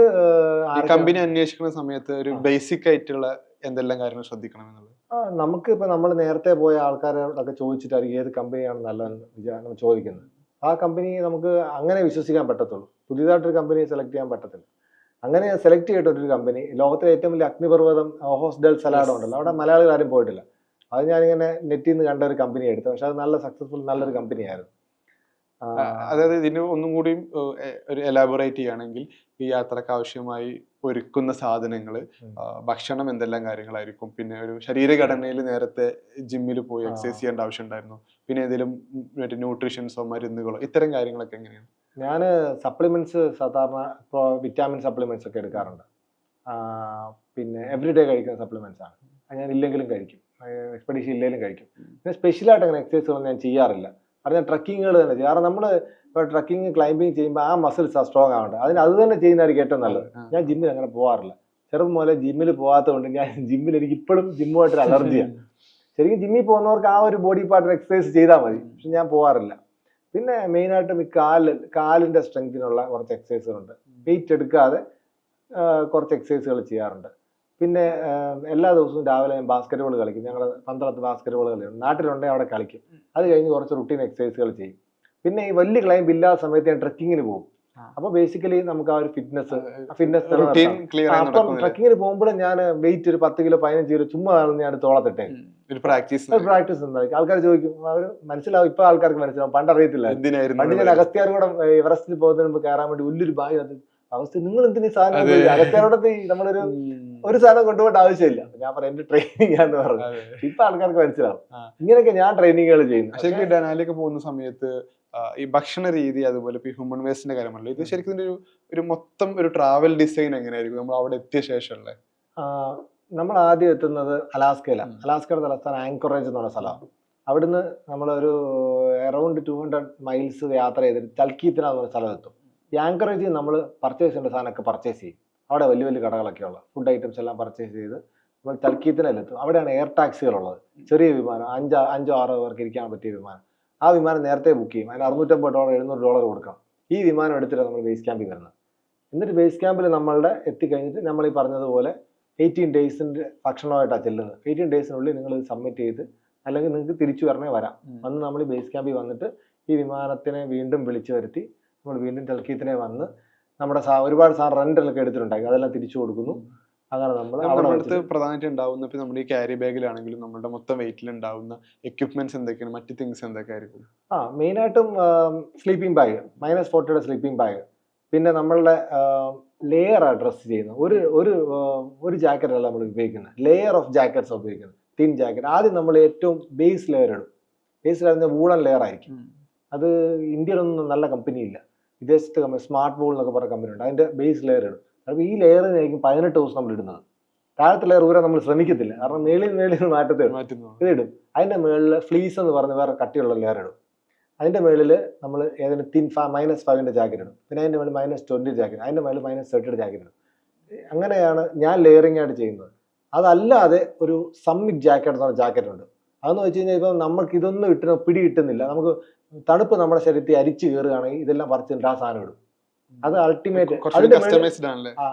കമ്പനി അന്വേഷിക്കുന്ന സമയത്ത് ഒരു ബേസിക് ആയിട്ടുള്ള എന്തെല്ലാം കാര്യങ്ങൾ ശ്രദ്ധിക്കണം എന്നുള്ളത് നമുക്ക് ഇപ്പൊ നമ്മൾ നേരത്തെ പോയ ആൾക്കാരോടൊക്കെ ചോദിച്ചിട്ടായിരിക്കും ഏത് കമ്പനിയാണ് നല്ലതെന്ന് ചോദിക്കുന്നത്. ആ കമ്പനി നമുക്ക് അങ്ങനെ വിശ്വസിക്കാൻ പറ്റത്തുള്ളൂ. പുതിയതായിട്ടൊരു കമ്പനി സെലക്ട് ചെയ്യാൻ പറ്റത്തില്ല. അങ്ങനെ സെലക്ട് ചെയ്തിട്ടൊരു കമ്പനി, ലോകത്തിലെ ഏറ്റവും വലിയ അഗ്നിപർവ്വതം ഓഹോസ് ഡെൽ സലാഡോ ഉണ്ടല്ലോ, അവിടെ മലയാളികൾ ആരും പോയിട്ടില്ല. അത് ഞാനിങ്ങനെ നെറ്റിൽ നിന്ന് കണ്ട ഒരു കമ്പനി എടുത്തു. പക്ഷെ അത് നല്ല സക്സസ്ഫുൾ, നല്ലൊരു കമ്പനിയായിരുന്നു. അതായത് ഇതിന് ഒന്നും കൂടി ഒരു എലാബറേറ്റ് ചെയ്യുകയാണെങ്കിൽ ഈ യാത്രക്ക് ആവശ്യമായി ഒരുക്കുന്ന സാധനങ്ങൾ, ഭക്ഷണം എന്തെല്ലാം കാര്യങ്ങളായിരിക്കും, പിന്നെ ഒരു ശരീരഘടനയിൽ നേരത്തെ ജിമ്മിൽ പോയി എക്സസൈസ് ചെയ്യേണ്ട ആവശ്യം ഉണ്ടായിരുന്നു, പിന്നെ ഏതെങ്കിലും ന്യൂട്രീഷൻസോ മരുന്നുകളോ ഇത്തരം കാര്യങ്ങളൊക്കെ എങ്ങനെയാണ്? ഞാൻ സപ്ലിമെന്റ്സ് സാധാരണ വിറ്റാമിൻ സപ്ലിമെന്റ്സ് ഒക്കെ എടുക്കാറുണ്ട്. പിന്നെ എവറിഡേ കഴിക്കുന്ന സപ്ലിമെന്റ്സ് ആണ്. ഞാൻ ഇല്ലെങ്കിലും കഴിക്കും, എക്സ്പെഡീഷൻ ഇല്ലെങ്കിലും കഴിക്കും. പിന്നെ സ്പെഷ്യലായിട്ട് അങ്ങനെ എക്സസൈസുകളൊന്നും ഞാൻ ചെയ്യാറില്ല. പറഞ്ഞാൽ ട്രക്കിങ്ങുകൾ തന്നെ ചെയ്യും. കാരണം നമ്മൾ ഇപ്പോൾ ട്രക്കിങ് ക്ലൈംബിങ് ചെയ്യുമ്പോൾ ആ മസിൽസ് ആ സ്ട്രോങ് ആവേണ്ടത്, അത് തന്നെ ചെയ്യുന്നതായിരിക്കും ഏറ്റവും നല്ലത്. ഞാൻ ജിമ്മിൽ അങ്ങനെ പോകാറില്ല. ചെറുപ്പം മുതലേ ജിമ്മിൽ പോകാത്തതുകൊണ്ട് ഞാൻ ജിമ്മിൽ എനിക്ക് ഇപ്പോഴും ജിമ്മുമായിട്ടൊരു അലർജിയാണ്. ശരിക്കും ജിമ്മിൽ പോകുന്നവർക്ക് ആ ഒരു ബോഡി പാർട്ടിന് എക്സസൈസ് ചെയ്താൽ മതി. പക്ഷെ ഞാൻ പോകാറില്ല. പിന്നെ മെയിനായിട്ടും ഈ കാലിൻ്റെ സ്ട്രെങ്തിനുള്ള കുറച്ച് എക്സസൈസുകളുണ്ട്. വെയിറ്റ് എടുക്കാതെ കുറച്ച് എക്സസൈസുകൾ ചെയ്യാറുണ്ട്. പിന്നെ എല്ലാ ദിവസവും രാവിലെ ഞാൻ ബാസ്കറ്റ് ബോൾ കളിക്കും. ഞങ്ങൾ 12 ബാസ്കറ്റ് ബോൾ കളിക്കും. നാട്ടിലുണ്ടെങ്കിൽ അവിടെ കളിക്കും. അത് കഴിഞ്ഞ് കുറച്ച് റുട്ടീൻ എക്സസൈസുകൾ ചെയ്യും. പിന്നെ ഈ വലിയ ക്ലൈംബ് ഇല്ലാത്ത സമയത്ത് ഞാൻ ട്രക്കിങ്ങിന് പോകും. അപ്പൊ ബേസിക്കലി നമുക്ക് ആ ഒരു ഫിറ്റ്നസ് അപ്പം ട്രക്കിങ്ങിന് പോകുമ്പോൾ ഞാൻ വെയിറ്റ് ഒരു 10 കിലോ 15 കിലോ ചുമ്മാ ഞാൻ തോളത്തിട്ടേ പ്രാക്ടീസ് ഉണ്ടായിരിക്കും. ആൾക്കാർ ചോദിക്കും, അവർ മനസ്സിലാവും. ഇപ്പൊ ആൾക്കാർക്ക് മനസ്സിലാവും, പണ്ട് അറിയത്തില്ല. പണ്ട് ഞാൻ അഗസ്ത്യാർകൂടം എവറസ്റ്റിൽ പോകുന്നതിന് മുമ്പ് കയറാൻ വേണ്ടി വലിയൊരു ബാഗ്, അത് അവസ്ഥ നിങ്ങൾ എന്തിനു സാധനം അഗസ്ത്യാർകൂടത്ത് നമ്മളൊരു സാധനം കൊണ്ടുപോകേണ്ട ആവശ്യമില്ല. ഞാൻ പറയാം എന്റെ ട്രെയിനിങ് ആന്ന് പറഞ്ഞു. ഇപ്പൊ ആൾക്കാർക്ക് മനസ്സിലാവും. ഇങ്ങനെയൊക്കെ ഞാൻ ട്രെയിനിങ്ങുകൾ ചെയ്യുന്നു. ശരിക്കും ഡനാലിയൊക്കെ പോകുന്ന സമയത്ത് ഈ ഭക്ഷണ രീതി, അതുപോലെ ഇപ്പൊ ഹ്യൂമൻ വേസ്റ്റിന്റെ കാര്യമല്ല, ഇത് ശരിക്കും ഒരു മൊത്തം ഒരു ട്രാവൽ ഡിസൈൻ എങ്ങനെയായിരിക്കും നമ്മൾ അവിടെ എത്തിയ ശേഷമുള്ള? നമ്മൾ ആദ്യം എത്തുന്നത് അലാസ്കയിലാണ്. അലാസ്കയുടെ തലസ്ഥാനം ആങ്കറേജ് എന്ന് പറഞ്ഞ സ്ഥലമാണ്. അവിടുന്ന് നമ്മളൊരു അറൗണ്ട് 200 മൈൽസ് യാത്ര ചെയ്തിട്ട് ചൽക്കീത്തിന എന്ന് പറഞ്ഞ സ്ഥലം എത്തും. ഈ ആങ്കറേജിൽ നമ്മൾ പർച്ചേസ് ചെയ്യേണ്ട സാധനമൊക്കെ പർച്ചേസ് ചെയ്യും. അവിടെ വലിയ വലിയ കടകളൊക്കെ ഉള്ള ഫുഡ് ഐറ്റംസ് എല്ലാം പർച്ചേസ് ചെയ്ത് നമ്മൾ ചൽക്കീത്തിനെത്തും. അവിടെയാണ് എയർ ടാക്സികളുള്ളത്. ചെറിയ വിമാനം, 5-6 പേർക്ക് ഇരിക്കാൻ പറ്റിയ വിമാനം. ആ വിമാനം നേരത്തെ ബുക്ക് ചെയ്യും. അതിന് $650 $700 കൊടുക്കണം. ഈ വിമാനം എടുത്തിട്ട് നമ്മൾ ബേസ് ക്യാമ്പിൽ വരുന്നത്. എന്നിട്ട് ബേസ് ക്യാമ്പിൽ നമ്മളുടെ എത്തിക്കഴിഞ്ഞിട്ട് നമ്മൾ ഈ പറഞ്ഞതുപോലെ 18 ഡേയ്സിൻ്റെ ഭക്ഷണമായിട്ടാണ് ചെല്ലുന്നത്. 18 ഡേയ്സിനുള്ളിൽ നിങ്ങൾ ഇത് സബ്മിറ്റ് ചെയ്ത്, അല്ലെങ്കിൽ നിങ്ങൾക്ക് തിരിച്ചു വരണേ വരാം. വന്ന് നമ്മൾ ഈ ബേസ് ക്യാമ്പിൽ വന്നിട്ട് ഈ വിമാനത്തിനെ വീണ്ടും വിളിച്ചു വരുത്തി നമ്മൾ വീണ്ടും ചൽക്കീത്തിനെ വന്ന് നമ്മുടെ ഒരുപാട് റെന്റലൊക്കെ എടുത്തിട്ടുണ്ടായി, അതെല്ലാം തിരിച്ചു കൊടുക്കുന്നു. അങ്ങനെ നമ്മളടുത്ത് പ്രധാനമായിട്ട് ഉണ്ടാവുന്ന ഇപ്പൊ നമ്മുടെ ഈ ക്യാരി ബാഗിലാണെങ്കിലും നമ്മുടെ മൊത്തം വെയിറ്റിൽ ഉണ്ടാവുന്ന എക്യുപ്മെന്റ്സ് എന്തൊക്കെയാണ്, മറ്റു തിങ്സ് എന്തൊക്കെയായിരിക്കും? മെയിനായിട്ടും സ്ലീപ്പിംഗ് ബാഗ്, -40 സ്ലീപ്പിംഗ് ബാഗ്. പിന്നെ നമ്മളുടെ ലെയർ ഡ്രസ് ചെയ്യുന്നത് ഒരു ജാക്കറ്റ് അല്ല നമ്മൾ ഉപയോഗിക്കുന്നത്, ലെയർ ഓഫ് ജാക്കറ്റ്സ് ഉപയോഗിക്കുന്നത്. തിൻ ജാക്കറ്റ് ആദ്യം നമ്മൾ ഏറ്റവും ബേസ് ലെയർ ഇടും. ബേസ് ലെയർ വൂളൻ ലെയർ ആയിരിക്കും. അത് ഇന്ത്യയിലൊന്നും നല്ല കമ്പനി ഇല്ല. വിദേശത്ത് കമ്പനി സ്മാർട്ട് വൂൾ എന്നൊക്കെ പറഞ്ഞ കമ്പനി ഉണ്ട്. അതിന്റെ ബേസ് ലെയർ ഇടും. അപ്പോൾ ഈ ലെയറിനായിരിക്കും 18 ദിവസം നമ്മൾ ഇടുന്നത്. താഴത്തെ ലെയർ ഊരാൻ നമ്മൾ ശ്രമിക്കത്തില്ല, കാരണം മേളിൽ മാറ്റത്തെ ഇതിടും. അതിന്റെ മേളിൽ ഫ്ലീസ് എന്ന് പറഞ്ഞ് വേറെ കട്ടിയുള്ള ലെയർ ഇടും. അതിന്റെ മേളിൽ നമ്മൾ ഏതെങ്കിലും തിൻ -5ന്റെ ജാക്കറ്റ് ഇടും. പിന്നെ അതിന്റെ മേളിൽ -20 ജാക്കറ്റ്, അതിന്റെ മേളിൽ -30 ജാക്കറ്റ് ഇടും. അങ്ങനെയാണ് ഞാൻ ലെയറിംഗ് ആയിട്ട് ചെയ്യുന്നത്. അതല്ലാതെ ഒരു സമ്മിറ്റ് ജാക്കറ്റ് എന്ന് പറഞ്ഞ ജാക്കറ്റ് ഉണ്ട്. അതെന്ന് വെച്ച് കഴിഞ്ഞാൽ ഇപ്പം നമുക്ക് ഇതൊന്നും പിടി കിട്ടുന്നില്ല, നമുക്ക് തണുപ്പ് നമ്മുടെ ശരീരത്തിൽ അരിച്ചു കയറുകയാണെങ്കിൽ ഇതെല്ലാം പറിച്ചിട്ട് ആ സാധനം ഇടും. അത് അൾട്ടിമേറ്റ്.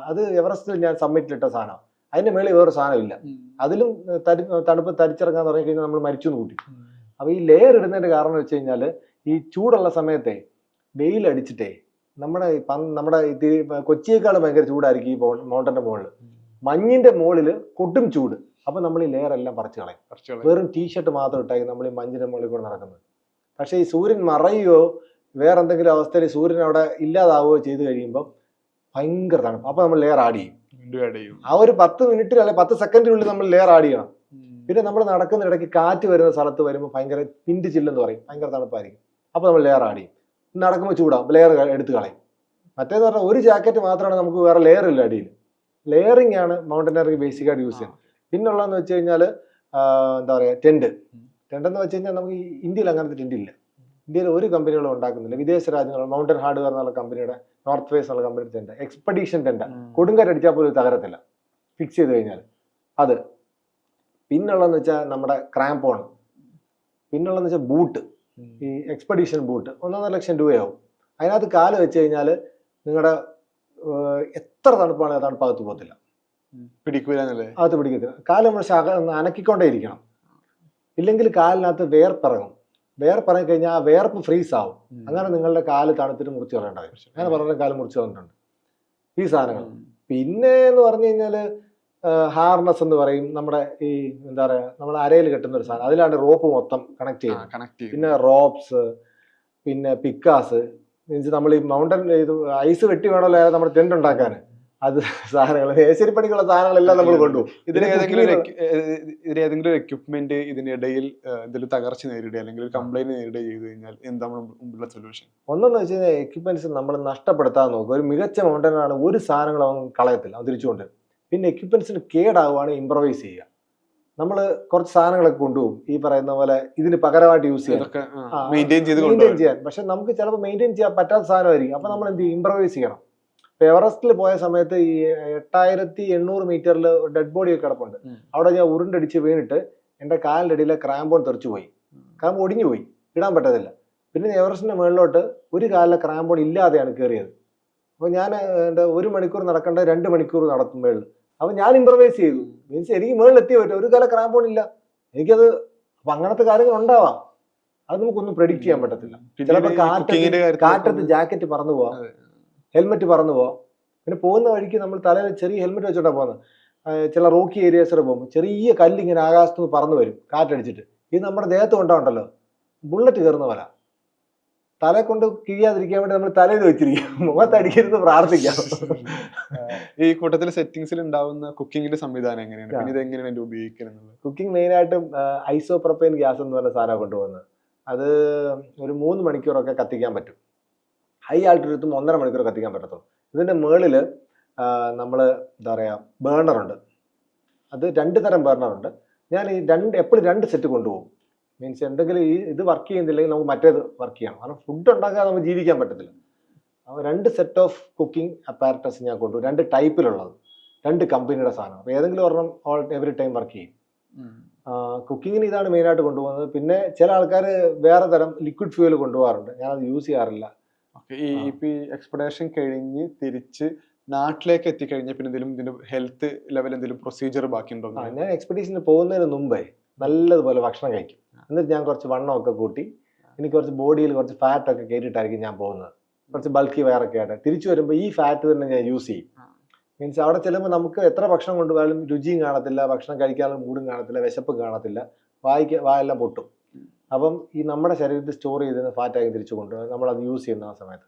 അത് എവറസ്റ്റിൽ ഞാൻ സബ്മിറ്റിലിട്ട സാധനം. അതിന്റെ മേളിൽ വേറെ സാധനം ഇല്ല. അതിലും തണുപ്പ് തരിച്ചിറങ്ങാൻ തുടങ്ങി കഴിഞ്ഞാൽ നമ്മൾ മരിച്ചു കൂട്ടി. അപ്പൊ ഈ ലെയർ ഇടുന്നതിന്റെ കാരണം വെച്ച് കഴിഞ്ഞാൽ ഈ ചൂടുള്ള സമയത്തെ വെയിലടിച്ചിട്ടേ നമ്മുടെ കൊച്ചിയേക്കാൾ ഭയങ്കര ചൂടായിരിക്കും ഈ മൗണ്ടന്റെ മുകളിൽ. മഞ്ഞിന്റെ മുകളിൽ കൊടും ചൂട്. അപ്പൊ നമ്മൾ ഈ ലെയർ എല്ലാം പറിച്ചു കളയും. വെറും ടീഷർട്ട് മാത്രം ഇട്ടായി നമ്മൾ ഈ മഞ്ഞിന്റെ മുകളിൽ കൂടെ നടക്കുന്നത്. പക്ഷെ ഈ സൂര്യൻ മറയുകയോ വേറെ എന്തെങ്കിലും അവസ്ഥയിൽ സൂര്യൻ അവിടെ ഇല്ലാതാവുകയോ ചെയ്ത് കഴിയുമ്പോൾ ഭയങ്കര തണുപ്പ്. അപ്പൊ നമ്മൾ ലെയർ ആഡ് ചെയ്യും. ആ ഒരു 10 മിനിറ്റിൽ അല്ലെ 10 സെക്കൻഡിനുള്ളിൽ നമ്മൾ ലെയർ ആഡ് ചെയ്യണം. പിന്നെ നമ്മൾ നടക്കുന്ന ഇടയ്ക്ക് കാറ്റ് വരുന്ന സ്ഥലത്ത് വരുമ്പോൾ ഭയങ്കര പിൻഡ് ചില്ലെന്ന് പറയും, ഭയങ്കര തണുപ്പായിരിക്കും. അപ്പൊ നമ്മൾ ലെയർ ആഡ് ചെയ്യും. നടക്കുമ്പോൾ ചൂടാവും, ലെയർ എടുത്ത് കളയും. മറ്റേന്ന് പറഞ്ഞാൽ ഒരു ജാക്കറ്റ് മാത്രമാണ്, നമുക്ക് വേറെ ലെയർ ഇല്ല അടിയിൽ. ലെയറിംഗ് ആണ് മൗണ്ടനറിങ് ബേസിക്കായിട്ട് യൂസ് ചെയ്യുന്നത്. പിന്നുള്ളതെന്ന് വെച്ച് കഴിഞ്ഞാൽ എന്താ പറയുക, ടെന്റ് എന്ന് വെച്ച് കഴിഞ്ഞാൽ നമുക്ക് ഇന്ത്യയിൽ അങ്ങനത്തെ ടെന്റ് ഇല്ല. ഇന്ത്യയിൽ ഒരു കമ്പനികളും ഉണ്ടാക്കുന്നില്ല. വിദേശ രാജ്യങ്ങൾ മൗണ്ടൻ ഹാർഡ്വെയർ എന്നുള്ള കമ്പനിയുടെ, നോർത്ത് ഫേസ് എന്നുള്ള കമ്പനിയുടെ ടെന്റ്, എക്സ്പെഡീഷൻ ടെന്റ്, കൊടുങ്കാറ്റടിച്ചാൽ പോലും തകരത്തില്ല ഫിക്സ് ചെയ്ത് കഴിഞ്ഞാൽ അത്. പിന്നുള്ളതെന്ന് വെച്ചാൽ നമ്മുടെ ക്രാമ്പോൺ. പിന്നുള്ളതെന്ന് വെച്ചാൽ ബൂട്ട്, ഈ എക്സ്പെഡീഷൻ ബൂട്ട് 1.5 ലക്ഷം രൂപയാവും. അതിനകത്ത് കാല് വെച്ച് കഴിഞ്ഞാൽ നിങ്ങളുടെ എത്ര തണുപ്പാണ് തണുപ്പകത്ത് പോകത്തില്ല, അകത്ത് പിടിക്കത്തില്ല. കാല് നമ്മൾ അനക്കിക്കൊണ്ടേ ഇരിക്കണം, ഇല്ലെങ്കിൽ കാലിനകത്ത് വേർപ്പിറങ്ങും. വേർപ്പിറങ്ങി കഴിഞ്ഞാൽ ആ വേർപ്പ് ഫ്രീസ് ആവും. അങ്ങനെ നിങ്ങളുടെ കാല് തണുത്തിട്ട് മുറിച്ച് കളയേണ്ട വരും. അങ്ങനെ പറഞ്ഞ കാല് മുറിച്ച് കളഞ്ഞിട്ടുണ്ട് ഈ സാധനങ്ങൾ. പിന്നെ എന്ന് പറഞ്ഞു കഴിഞ്ഞാൽ ഹാർനസ് എന്ന് പറയും, നമ്മുടെ ഈ എന്താ പറയാ, നമ്മൾ അരയിൽ കെട്ടുന്ന ഒരു സാധനം, അതിലാണ് റോപ്പ് മൊത്തം കണക്ട് ചെയ്യുന്നത്. പിന്നെ റോപ്സ്, പിന്നെ പിക്കാസ്, മീൻസ് നമ്മൾ ഈ മൗണ്ടൻ ഇത് ഐസ് വെട്ടി വേണമല്ലോ നമ്മുടെ ടെന്റ് ഉണ്ടാക്കാൻ. അത് സാധനങ്ങൾ, മേശരിപ്പണിക്കുള്ള സാധനങ്ങളെല്ലാം നമ്മൾ കൊണ്ടുപോകും. ഏതെങ്കിലും എക്യുപ്മെന്റ് ഇതിനിടയിൽ എന്തെങ്കിലും തകർച്ച നേരിടുക അല്ലെങ്കിൽ ഒരു കംപ്ലൈന്റ് നേരിടുക ചെയ്തു കഴിഞ്ഞാൽ എന്താണ് മുമ്പുള്ള സൊല്യൂഷൻ? ഒന്നെന്ന് വെച്ച് കഴിഞ്ഞാൽ എക്യുപ്മെന്റ്സ് നമ്മൾ നഷ്ടപ്പെടുത്താതെ നോക്കുക. ഒരു മികച്ച മൗണ്ടനാണ്, ഒരു സാധനങ്ങൾ അവൻ കളയത്തില്ല, അവൻ തിരിച്ചുകൊണ്ട്. പിന്നെ എക്യുപ്മെന്റ്സിന് കേടാവുകയാണെങ്കിൽ ഇംപ്രവൈസ് ചെയ്യുക. നമ്മൾ കുറച്ച് സാധനങ്ങളൊക്കെ കൊണ്ടുപോകും, ഈ പറയുന്ന പോലെ ഇതിന് പകരമായിട്ട് യൂസ് ചെയ്യാൻ. പക്ഷെ നമുക്ക് ചിലപ്പോൾ മെയിൻറ്റെയിൻ ചെയ്യാൻ പറ്റാത്ത സാധനമായിരിക്കും. അപ്പൊ നമ്മൾ എന്ത് ചെയ്യും, ഇംപ്രവൈസ് ചെയ്യണം. ഇപ്പൊ എവറസ്റ്റിൽ പോയ സമയത്ത് ഈ 8800 മീറ്ററിൽ ഡെഡ് ബോഡി ഒക്കെ കിടപ്പുണ്ട്. അവിടെ ഞാൻ ഉരുണ്ടടിച്ച് വീണിട്ട് എൻ്റെ കാലിൻ്റെ അടിയിലെ ക്രാമ്പോൺ തെറിച്ചു പോയി, ക്രാമ്പ് ഒടിഞ്ഞു പോയി, ഇടാൻ പറ്റത്തില്ല. പിന്നെ എവറസ്റ്റിന്റെ മുകളിലോട്ട് ഒരു കാലിലെ ക്രാമ്പോൺ ഇല്ലാതെയാണ് കയറിയത്. അപ്പൊ ഞാൻ എൻ്റെ 1 മണിക്കൂർ നടക്കേണ്ട 2 മണിക്കൂർ നടത്തുമ്പോൾ അപ്പൊ ഞാൻ ഇംപ്രവൈസ് ചെയ്തു. മീൻസ് എനിക്ക് മുകളിൽ എത്തിയേ പറ്റും, ഒരു കാലം ക്രാമ്പോൺ ഇല്ല എനിക്കത്. അപ്പൊ അങ്ങനത്തെ കാര്യങ്ങൾ ഉണ്ടാവാം, അത് നമുക്കൊന്നും പ്രെഡിക്റ്റ് ചെയ്യാൻ പറ്റത്തില്ല. ചിലപ്പോൾ കാറ്റത്ത് ജാക്കറ്റ് പറന്നു പോവാം, ഹെൽമെറ്റ് പറന്നു പോവാം. പിന്നെ പോകുന്ന വഴിക്ക് നമ്മൾ തലയിൽ ചെറിയ ഹെൽമെറ്റ് വെച്ചോട്ടാ പോകുന്നത്. ചില റോക്കി ഏരിയാസിൽ പോകുമ്പോൾ ചെറിയ കല്ലിങ്ങനെ ആകാശത്ത് നിന്ന് പറന്നു വരും കാറ്റടിച്ചിട്ട്. ഇത് നമ്മുടെ ദേഹത്ത് കൊണ്ടാവുണ്ടല്ലോ, ബുള്ളറ്റ് കയറുന്ന പോലെ. തല കൊണ്ട് കിഴിയാതിരിക്കാൻ വേണ്ടി നമ്മൾ തലയിൽ വെച്ചിരിക്കും, മുഖത്തടിക്കരുത് പ്രാർത്ഥിക്കാം. ഈ കൂട്ടത്തിൽ സെറ്റിംഗ്സിൽ ഉണ്ടാവുന്ന കുക്കിങ്ങിന്റെ സംവിധാനം എങ്ങനെയാണ്, പിന്നെ ഇത് എങ്ങനെയാണ് ഉപയോഗിക്കുന്നത്? കുക്കിംഗ് മെയിനായിട്ടും ഐസോപ്രൊപ്പൈൻ ഗ്യാസ് എന്ന് പറഞ്ഞ സാധനം കൊണ്ടുപോകുന്നത്. അത് ഒരു 3 മണിക്കൂറൊക്കെ കത്തിക്കാൻ പറ്റും. ഹൈ ആൾട്ടിറ്റ്യൂഡിൽ 1.5 മണിക്കൂർ കത്തിക്കാൻ പറ്റത്തുള്ളൂ. ഇതിന്റെ മുകളിൽ നമ്മൾ എന്താ പറയാ, ബേണറുണ്ട്. അത് 2 തരം ബേണറുണ്ട്. ഞാൻ ഈ എപ്പോഴും 2 സെറ്റ് കൊണ്ടുപോകും. മീൻസ് എന്തെങ്കിലും ഈ ഇത് വർക്ക് ചെയ്യുന്നില്ലെങ്കിൽ നമുക്ക് മറ്റേത് വർക്ക് ചെയ്യണം. കാരണം ഫുഡ് ഉണ്ടാക്കാതെ നമുക്ക് ജീവിക്കാൻ പറ്റത്തില്ല. അപ്പോൾ 2 സെറ്റ് ഓഫ് കുക്കിംഗ് അപ്പാരറ്റസ് ഞാൻ കൊണ്ടുപോകും, 2 ടൈപ്പിലുള്ളത്, 2 കമ്പനിയുടെ സാധനം. അപ്പോൾ ഏതെങ്കിലും ഒരെണ്ണം എവറി ടൈം വർക്ക് ചെയ്യും. കുക്കിങ്ങിന് ഇതാണ് മെയിനായിട്ട് കൊണ്ടുപോകുന്നത്. പിന്നെ ചില ആൾക്കാർ വേറെ തരം ലിക്വിഡ് ഫ്യൂവൽ കൊണ്ടുപോകാറുണ്ട്, ഞാനത് യൂസ് ചെയ്യാറില്ല. ഈ എക്സ്പെഡിഷൻ കഴിഞ്ഞ് തിരിച്ച് നാട്ടിലേക്ക് എത്തിക്കഴിഞ്ഞാൽ പിന്നെ എന്തെങ്കിലും ഇതിന്റെ ഹെൽത്ത് ലെവൽ എന്തെങ്കിലും പ്രൊസീജിയർ ബാക്കിയുണ്ടോ? ഞാൻ എക്സ്പെഡിഷന് പോകുന്നതിന് മുമ്പേ നല്ലതുപോലെ ഭക്ഷണം കഴിക്കും. എന്നിട്ട് ഞാൻ കുറച്ച് വണ്ണമൊക്കെ കൂട്ടി, എനിക്ക് കുറച്ച് ബോഡിയിൽ കുറച്ച് ഫാറ്റ് ഒക്കെ കയറ്റിയിട്ടായിരിക്കും ഞാൻ പോകുന്നത്. കുറച്ച് ബൾക്കി വയറൊക്കെ ആയിട്ട് തിരിച്ചു വരുമ്പോൾ ഈ ഫാറ്റ് തന്നെ ഞാൻ യൂസ് ചെയ്യും. മീൻസ് അവിടെ ചെല്ലുമ്പോൾ നമുക്ക് എത്ര ഭക്ഷണം കൊണ്ടുപോയാലും രുചിയും കാണത്തില്ല, ഭക്ഷണം കഴിക്കാനുള്ള മൂടും കാണത്തില്ല, വിശപ്പ് കാണത്തില്ല, വായെല്ലാം പൊട്ടും. അപ്പം ഈ നമ്മുടെ ശരീരത്തിൽ സ്റ്റോർ ചെയ്തിരുന്ന ഫാറ്റായി തിരിച്ചു കൊണ്ടുപോകും നമ്മളത് യൂസ് ചെയ്യുന്ന ആ സമയത്ത്.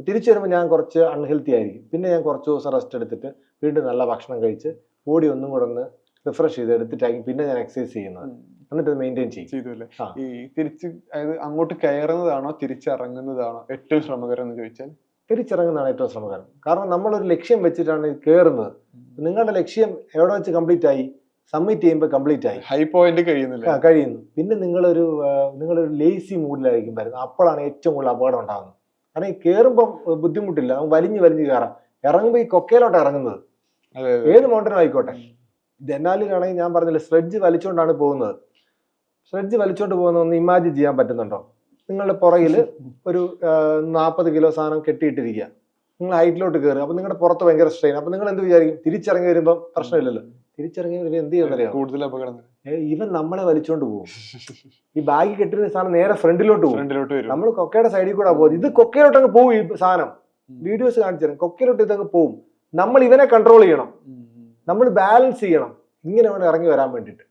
തിരിച്ചു വരുമ്പോൾ ഞാൻ കുറച്ച് അൺഹെൽത്തി ആയിരിക്കും. പിന്നെ ഞാൻ കുറച്ച് ദിവസം റെസ്റ്റ് എടുത്തിട്ട് വീണ്ടും നല്ല ഭക്ഷണം കഴിച്ച് ബോഡി ഒന്നും കൂടെ ഒന്ന് റിഫ്രഷ് ചെയ്ത് എടുത്തിട്ടായിരിക്കും പിന്നെ ഞാൻ എക്സസൈസ് ചെയ്യുന്നത്. എന്നിട്ട് മെയിൻറ്റെയിൻ ചെയ്യും. ഈ തിരിച്ച് അതായത് അങ്ങോട്ട് കയറുന്നതാണോ തിരിച്ചിറങ്ങുന്നതാണോ ഏറ്റവും ശ്രമകരം എന്ന് ചോദിച്ചാൽ? തിരിച്ചിറങ്ങുന്നതാണ് ഏറ്റവും ശ്രമകരം. കാരണം നമ്മളൊരു ലക്ഷ്യം വെച്ചിട്ടാണ് കയറുന്നത്. നിങ്ങളുടെ ലക്ഷ്യം എവിടെ വെച്ച് കംപ്ലീറ്റ് ആയി, സബ്മിറ്റ് ചെയ്യുമ്പോൾ കംപ്ലീറ്റ് ആയി, ഹൈ പോയിന്റ് കഴിയുന്നു. പിന്നെ നിങ്ങളൊരു ലേസി മൂഡിലായിരിക്കും വരുന്നത്. അപ്പോഴാണ് ഏറ്റവും കൂടുതൽ അപകടം ഉണ്ടാകുന്നത്. കാരണം ഈ കയറുമ്പം ബുദ്ധിമുട്ടില്ല, നമുക്ക് വലിഞ്ഞ് കയറാം. ഇറങ്ങുമ്പോൾ ഈ കൊക്കയിലോട്ട് ഇറങ്ങുന്നത്, ഏത് മൗണ്ടനും ആയിക്കോട്ടെ. ദെനാലിലാണെങ്കിൽ ഞാൻ പറഞ്ഞില്ല, സ്ലെഡ്ജ് വലിച്ചുകൊണ്ടാണ് പോകുന്നത്. സ്ലെഡ്ജ് വലിച്ചുകൊണ്ട് പോകുന്ന ഒന്ന് ഇമാജിൻ ചെയ്യാൻ പറ്റുന്നുണ്ടോ? നിങ്ങളുടെ പുറകിൽ ഒരു 40 കിലോ സാധനം കെട്ടിയിട്ടിരിക്കുക, നിങ്ങൾ ഹൈറ്റിലോട്ട് കയറുക. അപ്പൊ നിങ്ങളുടെ പുറത്ത് ഭയങ്കര സ്ട്രെയിൻ. അപ്പൊ നിങ്ങൾ എന്ത് വിചാരിക്കും? തിരിച്ചിറങ്ങി വരുമ്പോൾ പ്രശ്നമില്ലല്ലോ. തിരിച്ചിറങ്ങി വരുമ്പോൾ എന്ത് ചെയ്യുന്നറിയാം, കൂടുതൽ അപകടം. ഇവൻ നമ്മളെ വലിച്ചോണ്ട് പോകും. ഈ ബാഗ് കെട്ടിരുന്ന സാധനം നേരെ ഫ്രണ്ടിലോട്ട് പോകും. നമ്മൾ കൊക്കയുടെ സൈഡിൽ കൂടെ പോകും. ഇത് കൊക്കയിലോട്ട് അങ്ങ് പോകും. ഈ സാധനം വീഡിയോസ് കാണിച്ചു തരാം. കൊക്കയിലോട്ട് ഇതങ്ങ് പോകും. നമ്മൾ ഇവനെ കൺട്രോൾ ചെയ്യണം, നമ്മൾ ബാലൻസ് ചെയ്യണം. ഇങ്ങനെ വേണം ഇറങ്ങി വരാൻ വേണ്ടിയിട്ട്.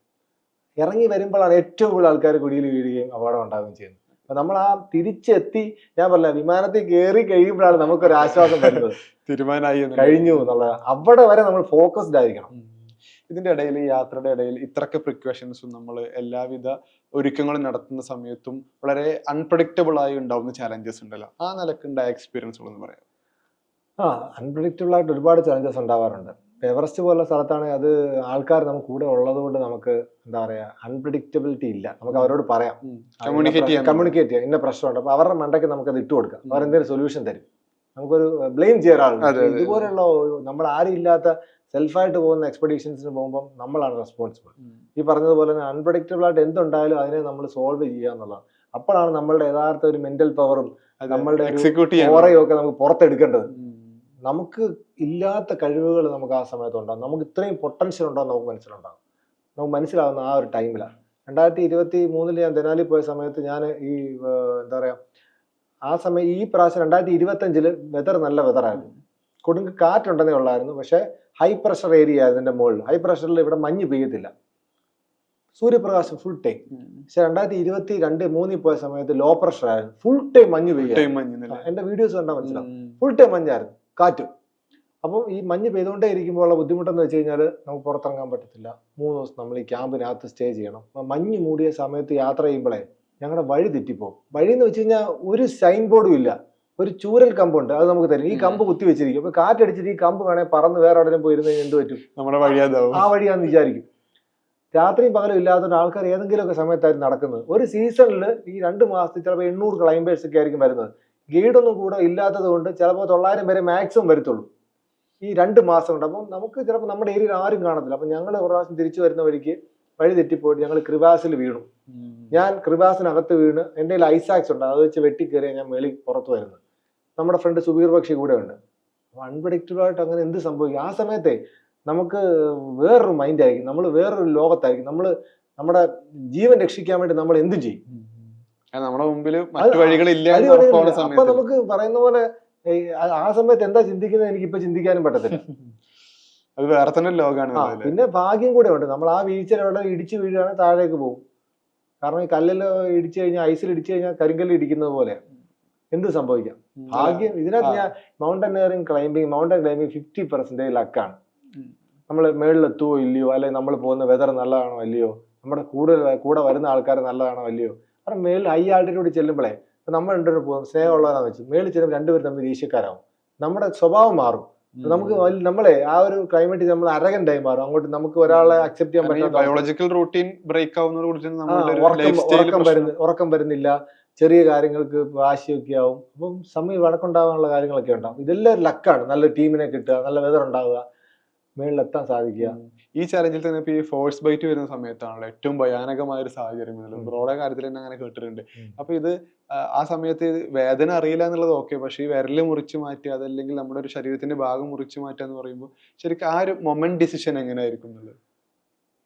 ഇറങ്ങി വരുമ്പോഴാണ് ഏറ്റവും കൂടുതൽ ആൾക്കാർ കുടിയിൽ വീഴുകയും അപകടം ഉണ്ടാവുകയും ചെയ്യുന്നത്. അപ്പൊ നമ്മൾ ആ തിരിച്ചെത്തി, ഞാൻ പറഞ്ഞ വിമാനത്തിൽ കയറി കഴിയുമ്പോഴാണ് നമുക്കൊരു ആശ്വാസം വരുന്നത്, തീരുമാനമായി കഴിഞ്ഞു എന്നുള്ളത്. അവിടെ വരെ നമ്മൾ ഫോക്കസ്ഡ് ആയിരിക്കണം. ഇതിന്റെ ഇടയിൽ, ഈ യാത്രയുടെ ഇടയിൽ ഇത്രയൊക്കെ പ്രിക്കോഷൻസും നമ്മൾ എല്ലാവിധ ഒരുക്കങ്ങളും നടത്തുന്ന സമയത്തും വളരെ അൺപ്രഡിക്റ്റബിൾ ആയി ഉണ്ടാവുന്ന ചാലഞ്ചസ് ഉണ്ടല്ലോ, ആ നിലക്കുണ്ടായ എക്സ്പീരിയൻസുകളെന്ന് പറയാം. അൺപ്രഡിക്റ്റബിൾ ആയിട്ട് ഒരുപാട് ചലഞ്ചസ് ഉണ്ടാവാറുണ്ട്. എവറസ്റ്റ് പോലുള്ള സ്ഥലത്താണെങ്കിൽ അത് ആൾക്കാർ നമുക്ക് കൂടെ ഉള്ളത് കൊണ്ട് നമുക്ക് എന്താ പറയാ അൺപ്രഡിക്റ്റബിലിറ്റി ഇല്ല. നമുക്ക് അവരോട് പറയാം, കമ്മ്യൂണിക്കേറ്റ് ചെയ്യാം, ഇന്ന പ്രശ്നമുണ്ട്, അപ്പൊ അവരുടെ മണ്ടയ്ക്ക് നമുക്കത് ഇട്ട് കൊടുക്കാം, അവർ എന്തെങ്കിലും സൊല്യൂഷൻ തരും. നമുക്കൊരു ബ്ലെയിം ചെയ്യാൻ ആളുണ്ട്. ഇതുപോലെയുള്ള നമ്മൾ ആരും ഇല്ലാത്ത സെൽഫായിട്ട് പോകുന്ന എക്സ്പെഡീഷൻസിന് പോകുമ്പോൾ നമ്മളാണ് റെസ്പോൺസിബിൾ. ഈ പറഞ്ഞതുപോലെ തന്നെ അൺപ്രഡിക്റ്റബിൾ ആയിട്ട് എന്തുണ്ടായാലും അതിനെ നമ്മൾ സോൾവ് ചെയ്യുക എന്നുള്ളതാണ്. അപ്പോഴാണ് നമ്മളുടെ യഥാർത്ഥ ഒരു മെന്റൽ പവറും നമ്മളുടെ ഓറയും ഒക്കെ നമുക്ക് പുറത്തെടുക്കേണ്ടത്. നമുക്ക് ഇല്ലാത്ത കഴിവുകൾ നമുക്ക് ആ സമയത്ത് ഉണ്ടാകും. നമുക്ക് ഇത്രയും പൊട്ടൻഷ്യൽ ഉണ്ടോ നമുക്ക് മനസ്സിലാവുന്ന ആ ഒരു ടൈമിലാണ്. 2023 ഞാൻ തെനാലി പോയ സമയത്ത് ഞാൻ ഈ എന്താ പറയാ ആ സമയം ഈ പ്രാവശ്യം 2025 വെതർ നല്ല വെതറായിരുന്നു. കൊടുങ്ക കാറ്റുണ്ടെന്നേ ഉള്ളായിരുന്നു. പക്ഷെ ഹൈ പ്രഷർ ഏരിയ ആയിരുന്നു എൻ്റെ മുകളിൽ. ഹൈ പ്രഷറിൽ ഇവിടെ മഞ്ഞ് പെയ്യത്തില്ല, സൂര്യപ്രകാശം ഫുൾ ടൈം. പക്ഷെ 2022-23 പോയ സമയത്ത് ലോ പ്രഷർ ആയിരുന്നു, ഫുൾ ടൈം മഞ്ഞ് പെയ്യായിരുന്നു. എന്റെ വീഡിയോസ് കണ്ടാൽ മനസ്സിലാവും, ഫുൾ ടൈം മഞ്ഞായിരുന്നു, കാറ്റും. അപ്പം ഈ മഞ്ഞ് പെയ്തുകൊണ്ടേ ഇരിക്കുമ്പോൾ ഉള്ള ബുദ്ധിമുട്ടെന്ന് വെച്ച് കഴിഞ്ഞാൽ നമുക്ക് പുറത്തിറങ്ങാൻ പറ്റത്തില്ല. 3 ദിവസം നമ്മൾ ഈ ക്യാമ്പിനകത്ത് സ്റ്റേ ചെയ്യണം. മഞ്ഞ് മൂടിയ സമയത്ത് യാത്ര ചെയ്യുമ്പോഴേ ഞങ്ങളുടെ വഴി തെറ്റിപ്പോകും. വഴി എന്ന് വെച്ച് കഴിഞ്ഞാൽ ഒരു സൈൻ ബോർഡും ഇല്ല, ഒരു ചൂരൽ കമ്പുണ്ട്, അത് നമുക്ക് തരും. ഈ കമ്പ് കുത്തി വെച്ചിരിക്കും. അപ്പൊ കാറ്റടിച്ചിട്ട് ഈ കമ്പ് വേണേൽ പറന്ന് വേറെ എവിടെയും പോയിരുന്ന എന്ത് പറ്റും, നമ്മുടെ വഴിയാതാവും, ആ വഴിയാന്ന് വിചാരിക്കും. രാത്രിയും പകലും ഇല്ലാത്ത ആൾക്കാർ ഏതെങ്കിലുമൊക്കെ സമയത്തായിരുന്നു നടക്കുന്നത്. ഒരു സീസണിൽ ഈ 2 മാസത്തിൽ ചിലപ്പോൾ 800 ക്ലൈംബേഴ്സ് ഒക്കെ ആയിരിക്കും വരുന്നത്. ഗൈഡൊന്നും കൂടെ ഇല്ലാത്തത് കൊണ്ട് ചിലപ്പോൾ 900 പേരെ മാക്സിമം വരത്തുള്ളൂ ഈ 2 മാസം കൊണ്ട്. അപ്പം നമുക്ക് ചിലപ്പോൾ നമ്മുടെ ഏരിയയിൽ ആരും കാണത്തില്ല. അപ്പം ഞങ്ങൾ ഒരു പ്രാവശ്യം തിരിച്ചു വരുന്ന വഴിക്ക് വഴി തെറ്റിപ്പോയിട്ട് ഞങ്ങൾ ക്രിവാസിൽ വീണു. ഞാൻ ക്രിവാസിനകത്ത് വീണ് എൻ്റെ കയ്യിൽ ഐസാക്സ് ഉണ്ട്, അത് വെച്ച് വെട്ടിക്കയറിയ ഞാൻ മേളിൽ പുറത്ത് വരുന്നത്. നമ്മുടെ ഫ്രണ്ട് സുബീർ ബക്ഷി കൂടെ ഉണ്ട്. അൺപ്രഡിക്റ്റബിൾ ആയിട്ട് അങ്ങനെ എന്ത് സംഭവിക്കും? ആ സമയത്തെ നമുക്ക് വേറൊരു മൈൻഡ് ആയിരിക്കും, നമ്മൾ വേറൊരു ലോകത്തായിരിക്കും. നമ്മൾ നമ്മുടെ ജീവൻ രക്ഷിക്കാൻ വേണ്ടി നമ്മൾ എന്തും ചെയ്യും. നമ്മുടെ മുമ്പിൽ മറ്റു വഴികളില്ല. അപ്പൊ നമുക്ക് പറയുന്ന പോലെ ആ സമയത്ത് എന്താ ചിന്തിക്കുന്നത് എനിക്ക് ഇപ്പൊ ചിന്തിക്കാനും പറ്റത്തില്ല. അത് വേറെ തന്നെ ലോകമാണ്. പിന്നെ ഭാഗ്യം കൂടെ ഉണ്ട്, നമ്മൾ ആ വീഴ്ചയിൽ എവിടെ ഇടിച്ചു വീഴുകയാണെങ്കിൽ താഴേക്ക് പോകും. കാരണം ഈ കല്ലിൽ ഇടിച്ചു കഴിഞ്ഞാൽ, ഐസിൽ ഇടിച്ചു കഴിഞ്ഞാൽ കരിങ്കല്ല് ഇടിക്കുന്നത് പോലെ എന്ത് സംഭവിക്കാം. ഭാഗ്യം. ഇതിനകത്ത് ഞാൻ മൗണ്ടൻ ക്ലൈംബിങ് 50% ലക്കാണ്. നമ്മൾ മേളിലെത്തുവോ ഇല്ലയോ, അല്ലെങ്കിൽ നമ്മൾ പോകുന്ന വെതർ നല്ലതാണോ അല്ലയോ, നമ്മുടെ കൂടെ വരുന്ന ആൾക്കാർ നല്ലതാണോ അല്ലയോ. കാരണം മേളിൽ ഹൈ ആൾട്ടിറ്റ്യൂഡ് ചെല്ലുമ്പോഴേ നമ്മൾ രണ്ടുപേരും പോകും, സ്നേഹമുള്ളതാണെന്ന് വെച്ച് മേളിൽ ചെല്ലുമ്പോൾ രണ്ടുപേരും തമ്മിൽ ദേഷ്യക്കാരാവും, നമ്മുടെ സ്വഭാവം മാറും. നമുക്ക് നമ്മളെ ആ ഒരു ക്ലൈമറ്റ് നമ്മൾ അരകണ്ടായി മാറും. അങ്ങോട്ട് നമുക്ക് ഒരാളെ അക്സെപ്റ്റ് ചെയ്യാൻ പറ്റാത്ത ബയോളജിക്കൽ റൂട്ടീൻ ബ്രേക്ക് ഉറക്കം വരുന്നില്ല, ചെറിയ കാര്യങ്ങൾക്ക് വാശിയൊക്കെ ആവും. അപ്പം സമയം വഴക്കുണ്ടാകാനുള്ള കാര്യങ്ങളൊക്കെ ഉണ്ടാവും. ഇതെല്ലാം ഒരു ലക്കാണ്. നല്ല ടീമിനെ കിട്ടുക, നല്ല വെതർ ഉണ്ടാവുക, മേളിലെത്താൻ സാധിക്കുക. ഈ ചലഞ്ചിൽ തന്നെ ഇപ്പൊ ഈ ഫോഴ്സ് ബൈറ്റ് വരുന്ന സമയത്താണല്ലോ ഏറ്റവും ഭയാനകമായ ഒരു സാഹചര്യം. ബ്രോയുടെ കാര്യത്തിൽ തന്നെ അങ്ങനെ കേട്ടിട്ടുണ്ട്. അപ്പൊ ഇത് ആ സമയത്ത് വേദന അറിയില്ല എന്നുള്ളത് ഓക്കെ, പക്ഷെ ഈ വിരല് മുറിച്ചു മാറ്റുക, അതല്ലെങ്കിൽ നമ്മുടെ ഒരു ശരീരത്തിന്റെ ഭാഗം മുറിച്ചു മാറ്റുക എന്ന് പറയുമ്പോൾ ശരിക്കും ആ ഒരു മൊമെന്റ് ഡിസിഷൻ എങ്ങനെയായിരിക്കും എന്നുള്ളത്?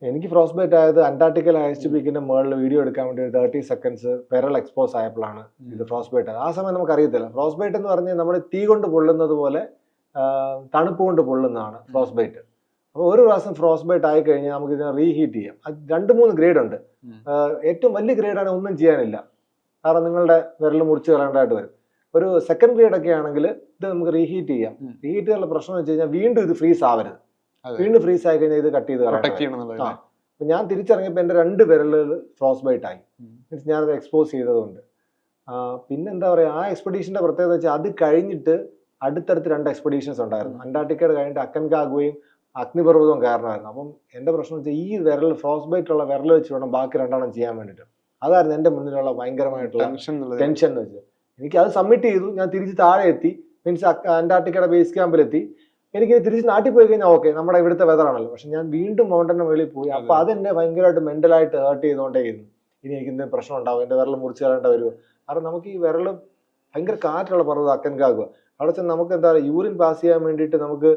എനിക്ക് ഫ്രോസ്റ്റ് ബൈറ്റ് ആയത് അന്റാർട്ടിക്കൽ ഐസ് പീക്കിന്റെ മുകളിൽ വീഡിയോ എടുക്കാൻ വേണ്ടി 30 സെക്കൻഡ്സ് വിരൽ എക്സ്പോസ് ആയപ്പോഴാണ് ഇത് ഫ്രോസ്റ്റ് ബൈറ്റ്. ആ സമയം നമുക്ക് അറിയത്തില്ല. ഫ്രോസ്റ്റ് ബൈറ്റ് എന്ന് പറഞ്ഞാൽ നമ്മൾ തീ കൊണ്ട് പൊള്ളുന്നത് പോലെ തണുപ്പ് കൊണ്ട് പൊള്ളുന്നതാണ് ഫ്രോസ്റ്റ് ബൈറ്റ്. അപ്പോൾ ഒരു പ്രാവശ്യം ഫ്രോസ്റ്റ് ബൈറ്റ് ആയി കഴിഞ്ഞാൽ നമുക്ക് ഇതിനെ റീഹീറ്റ് ചെയ്യാം. അത് 2-3 ഗ്രേഡ് ഉണ്ട്. ഏറ്റവും വലിയ ഗ്രേഡാണ് ഒന്നും ചെയ്യാനില്ല, കാരണം നിങ്ങളുടെ വിരൽ മുറിച്ച് കളയേണ്ടതായിട്ട് വരും. ഒരു സെക്കൻഡ് ഗ്രേഡ് ഒക്കെ ആണെങ്കിൽ ഇത് നമുക്ക് റീഹീറ്റ് ചെയ്യാം. റീഹീറ്റ് ചെയ്യാനുള്ള പ്രശ്നം എന്ന് വെച്ച് കഴിഞ്ഞാൽ വീണ്ടും ഇത് ഫ്രീസ് ആവരുത്. വീണ്ടും ഫ്രീസ് ആയി കഴിഞ്ഞാൽ ഇത് കട്ട് ചെയ്ത് കളയാം. അപ്പൊ ഞാൻ തിരിച്ചിറങ്ങിയപ്പോൾ എൻ്റെ 2 വിരലുകൾ ഫ്രോസ്റ്റ് ബൈറ്റ് ആയി. മീൻസ് ഞാനത് എക്സ്പോസ് ചെയ്തതുകൊണ്ട്. പിന്നെന്താ പറയുക, ആ എക്സ്പെഡീഷന്റെ പ്രത്യേകത വെച്ചാൽ അത് കഴിഞ്ഞിട്ട് അടുത്തടുത്ത് 2 എക്സ്പെഡീഷൻസ് ഉണ്ടായിരുന്നു. അന്റാർട്ടിക്കയുടെ കഴിഞ്ഞിട്ട് അക്കൻകാഗുവയും അഗ്നിപർവ്വതവും കാരണമായിരുന്നു. അപ്പം എൻ്റെ പ്രശ്നം വെച്ചാൽ ഈ വിരൽ ഫ്രോസ്റ്റ് ബൈറ്റ് ഉള്ള വിരൽ വെച്ച് വേണം ബാക്കി 2 ചെയ്യാൻ വേണ്ടിയിട്ട്. അതായിരുന്നു എൻ്റെ മുന്നിലുള്ള ഭയങ്കരമായിട്ടുള്ള ടെൻഷൻ എന്ന് വെച്ചാൽ. എനിക്ക് അത് സബ്മിറ്റ് ചെയ്തു, ഞാൻ തിരിച്ച് താഴെ എത്തി, മീൻസ് അന്റാർട്ടിക്കയുടെ ബേസ് ക്യാമ്പിലെത്തി. എനിക്ക് തിരിച്ച് നാട്ടിൽ പോയി കഴിഞ്ഞാൽ ഓക്കെ, നമ്മുടെ ഇവിടുത്തെ വെതറാണല്ലോ. പക്ഷെ ഞാൻ വീണ്ടും മൗണ്ടന്റെ മുകളിൽ പോയി. അപ്പൊ അതെന്നെ ഭയങ്കരമായിട്ട് മെന്റലായിട്ട് ഹേർട്ട് ചെയ്തുകൊണ്ടേയിരുന്നു. ഇനി എനിക്ക് എന്തെങ്കിലും പ്രശ്നം ഉണ്ടാവും, എൻ്റെ വിരൽ മുറിച്ച് കളയേണ്ട വരുമോ. കാരണം നമുക്ക് ഈ വിരൽ ഭയങ്കര കാറ്റുള്ള പർവ്വതം അക്കൻകാഗുവ. അവിടെ ചെന്ന് നമുക്ക് എന്താ പറയുക, യൂറിൻ പാസ് ചെയ്യാൻ വേണ്ടിയിട്ട് നമുക്ക്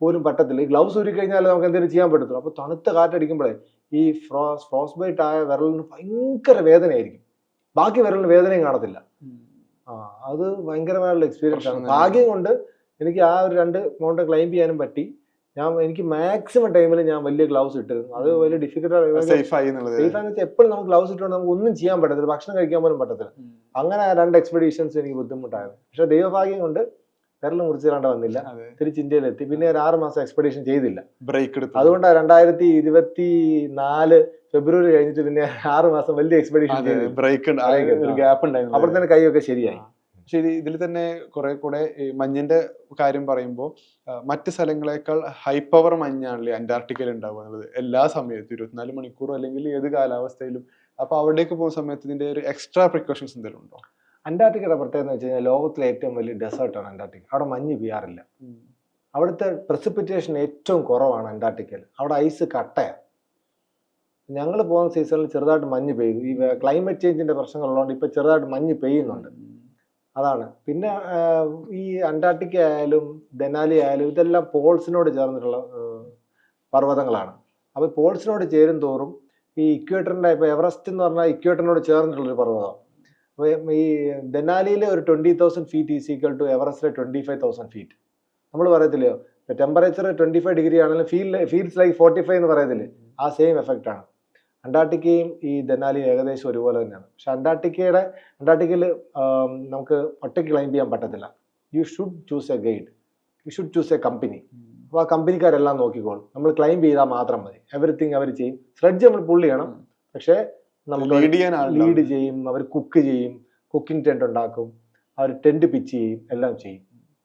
പോലും പറ്റത്തില്ല. ഈ ഗ്ലൗസ് ഊരി കഴിഞ്ഞാൽ നമുക്ക് എന്തെങ്കിലും ചെയ്യാൻ പറ്റത്തുള്ളൂ. അപ്പൊ തണുത്ത കാറ്റടിക്കുമ്പോഴേ ഈ ഫ്രോസ്റ്റ് ബൈറ്റ് ആയ വിരലിന് ഭയങ്കര വേദനയായിരിക്കും, ബാക്കി വിരലിന് വേദനയും കാണത്തില്ല. അത് ഭയങ്കരമായുള്ള എക്സ്പീരിയൻസ് ആണ്. ഭാഗ്യം കൊണ്ട് എനിക്ക് ആ ഒരു 2 മൗണ്ടൻ ക്ലൈംബ് ചെയ്യാനും പറ്റി. എനിക്ക് മാക്സിമം ടൈമിൽ ഞാൻ വലിയ ഗ്ലൗസ് ഇട്ടിരുന്നു. അത് വലിയ ഡിഫിക്കൽട്ട്. സേഫ് ആയെന്ന് വെച്ചാൽ എപ്പോഴും നമുക്ക് ഗ്ലൗസ് ഇട്ടുകൊണ്ട് നമുക്ക് ഒന്നും ചെയ്യാൻ പറ്റത്തില്ല, ഭക്ഷണം കഴിക്കാൻ പോലും പറ്റത്തില്ല. അങ്ങനെ 2 എക്സ്പെഡീഷൻസ് എനിക്ക് ബുദ്ധിമുട്ടായിരുന്നു. പക്ഷെ ദൈവഭാഗ്യം കൊണ്ട് വിരൽ മുറിച്ചിലാണ്ട് വന്നില്ല, അതെ. തിരിച്ച് ഇന്ത്യയിലെത്തി. പിന്നെ ഒരു 6 മാസം എക്സ്പെഡീഷൻ ചെയ്തില്ല. ബ്രേക്ക് എടുത്തു. അതുകൊണ്ടാണ് 2024 ഫെബ്രുവരി കഴിഞ്ഞിട്ട് പിന്നെ 6 മാസം വലിയ എക്സ്പെഡീഷൻ അതെ, ചെയ്തില്ല. ബ്രേക്ക് Break ഉണ്ട്. ഒരു ഗ്യാപ്പ് ഉണ്ടായിരുന്നു. അവിടെ തന്നെ കൈയൊക്കെ ശരിയായി. പക്ഷെ ഇതിൽ തന്നെ കുറെ കൂടെ ഈ മഞ്ഞിന്റെ കാര്യം പറയുമ്പോൾ മറ്റ് സ്ഥലങ്ങളെക്കാൾ ഹൈ പവർ മഞ്ഞാണല്ലേ അന്റാർട്ടിക്കയിൽ ഉണ്ടാവുക എന്നുള്ളത്. എല്ലാ സമയത്തും 24 മണിക്കൂറും അല്ലെങ്കിൽ ഏത് കാലാവസ്ഥയിലും. അപ്പൊ അവിടേക്ക് പോകുന്ന സമയത്ത് ഇതിന്റെ ഒരു എക്സ്ട്രാ പ്രിക്കോഷൻസ് എന്തെങ്കിലും ഉണ്ടോ? അന്റാർട്ടിക്കയുടെ പ്രത്യേകത എന്ന് വെച്ച് കഴിഞ്ഞാൽ ലോകത്തിലെ ഏറ്റവും വലിയ ഡെസേർട്ടാണ് അന്റാർട്ടിക്ക. അവിടെ മഞ്ഞ് പെയ്യാറില്ല. അവിടുത്തെ പ്രസിപ്പിറ്റേഷൻ ഏറ്റവും കുറവാണ് അന്റാർട്ടിക്കയിൽ. അവിടെ ഐസ് കട്ടയാണ്. ഞങ്ങൾ പോകുന്ന സീസണിൽ ചെറുതായിട്ട് മഞ്ഞ് പെയ്തു. ഈ ക്ലൈമറ്റ് ചേഞ്ചിന്റെ പ്രശ്നങ്ങളുള്ളതുകൊണ്ട് ഇപ്പൊ ചെറുതായിട്ട് മഞ്ഞ് പെയ്യുന്നുണ്ട്. അതാണ്. പിന്നെ ഈ അന്റാർട്ടിക്ക ആയാലും ദെനാലി ആയാലും ഇതെല്ലാം പോൾസിനോട് ചേർന്നിട്ടുള്ള പർവ്വതങ്ങളാണ്. അപ്പോൾ പോൾസിനോട് ചേരും തോറും ഈ ഇക്വേറ്ററിന്റെ, ഇപ്പൊ എവറസ്റ്റ് എന്ന് പറഞ്ഞാൽ ഇക്വേറ്ററിനോട് ചേർന്നിട്ടുള്ളൊരു പർവ്വതം. അപ്പോൾ ഈ ദെനാലിയിലെ ഒരു 20,000 ഫീറ്റ് ഈസ് ഈക്വൽ ടു എവറസ്റ്റിലെ 25,000 ഫീറ്റ്. നമ്മൾ പറയത്തില്ലയോ ടെമ്പറേച്ചർ 25 ഡിഗ്രി ആണെങ്കിലും ഫീൽസ് ലൈക്ക് 45 എന്ന് പറയത്തില്ലേ, ആ സെയിം എഫക്റ്റ് ആണ്. അന്റാർട്ടിക്കയും ഈ ദെനാലിയും ഏകദേശം ഒരുപോലെ തന്നെയാണ്. പക്ഷെ അന്റാർട്ടിക്കയിൽ നമുക്ക് ഒറ്റയ്ക്ക് ക്ലൈംബ് ചെയ്യാൻ പറ്റത്തില്ല. You should choose A guide, you should choose A company. അപ്പോൾ ആ കമ്പനിക്കാരെല്ലാം നോക്കിക്കോളും. നമ്മൾ ക്ലൈംബ് ചെയ്താൽ മാത്രം മതി. എവറിത്തിങ് അവർ ചെയ്യും. സ്ലെഡ്ജ് നമ്മൾ പുള്ള് ചെയ്യണം, പക്ഷേ നമുക്ക് ലീഡ് ചെയ്യും. അവർ കുക്ക് ചെയ്യും, കുക്കിംഗ് ടെന്റ് ഉണ്ടാക്കും, അവർ ടെന്റ് പിച്ച് ചെയ്യും, എല്ലാം ചെയ്യും.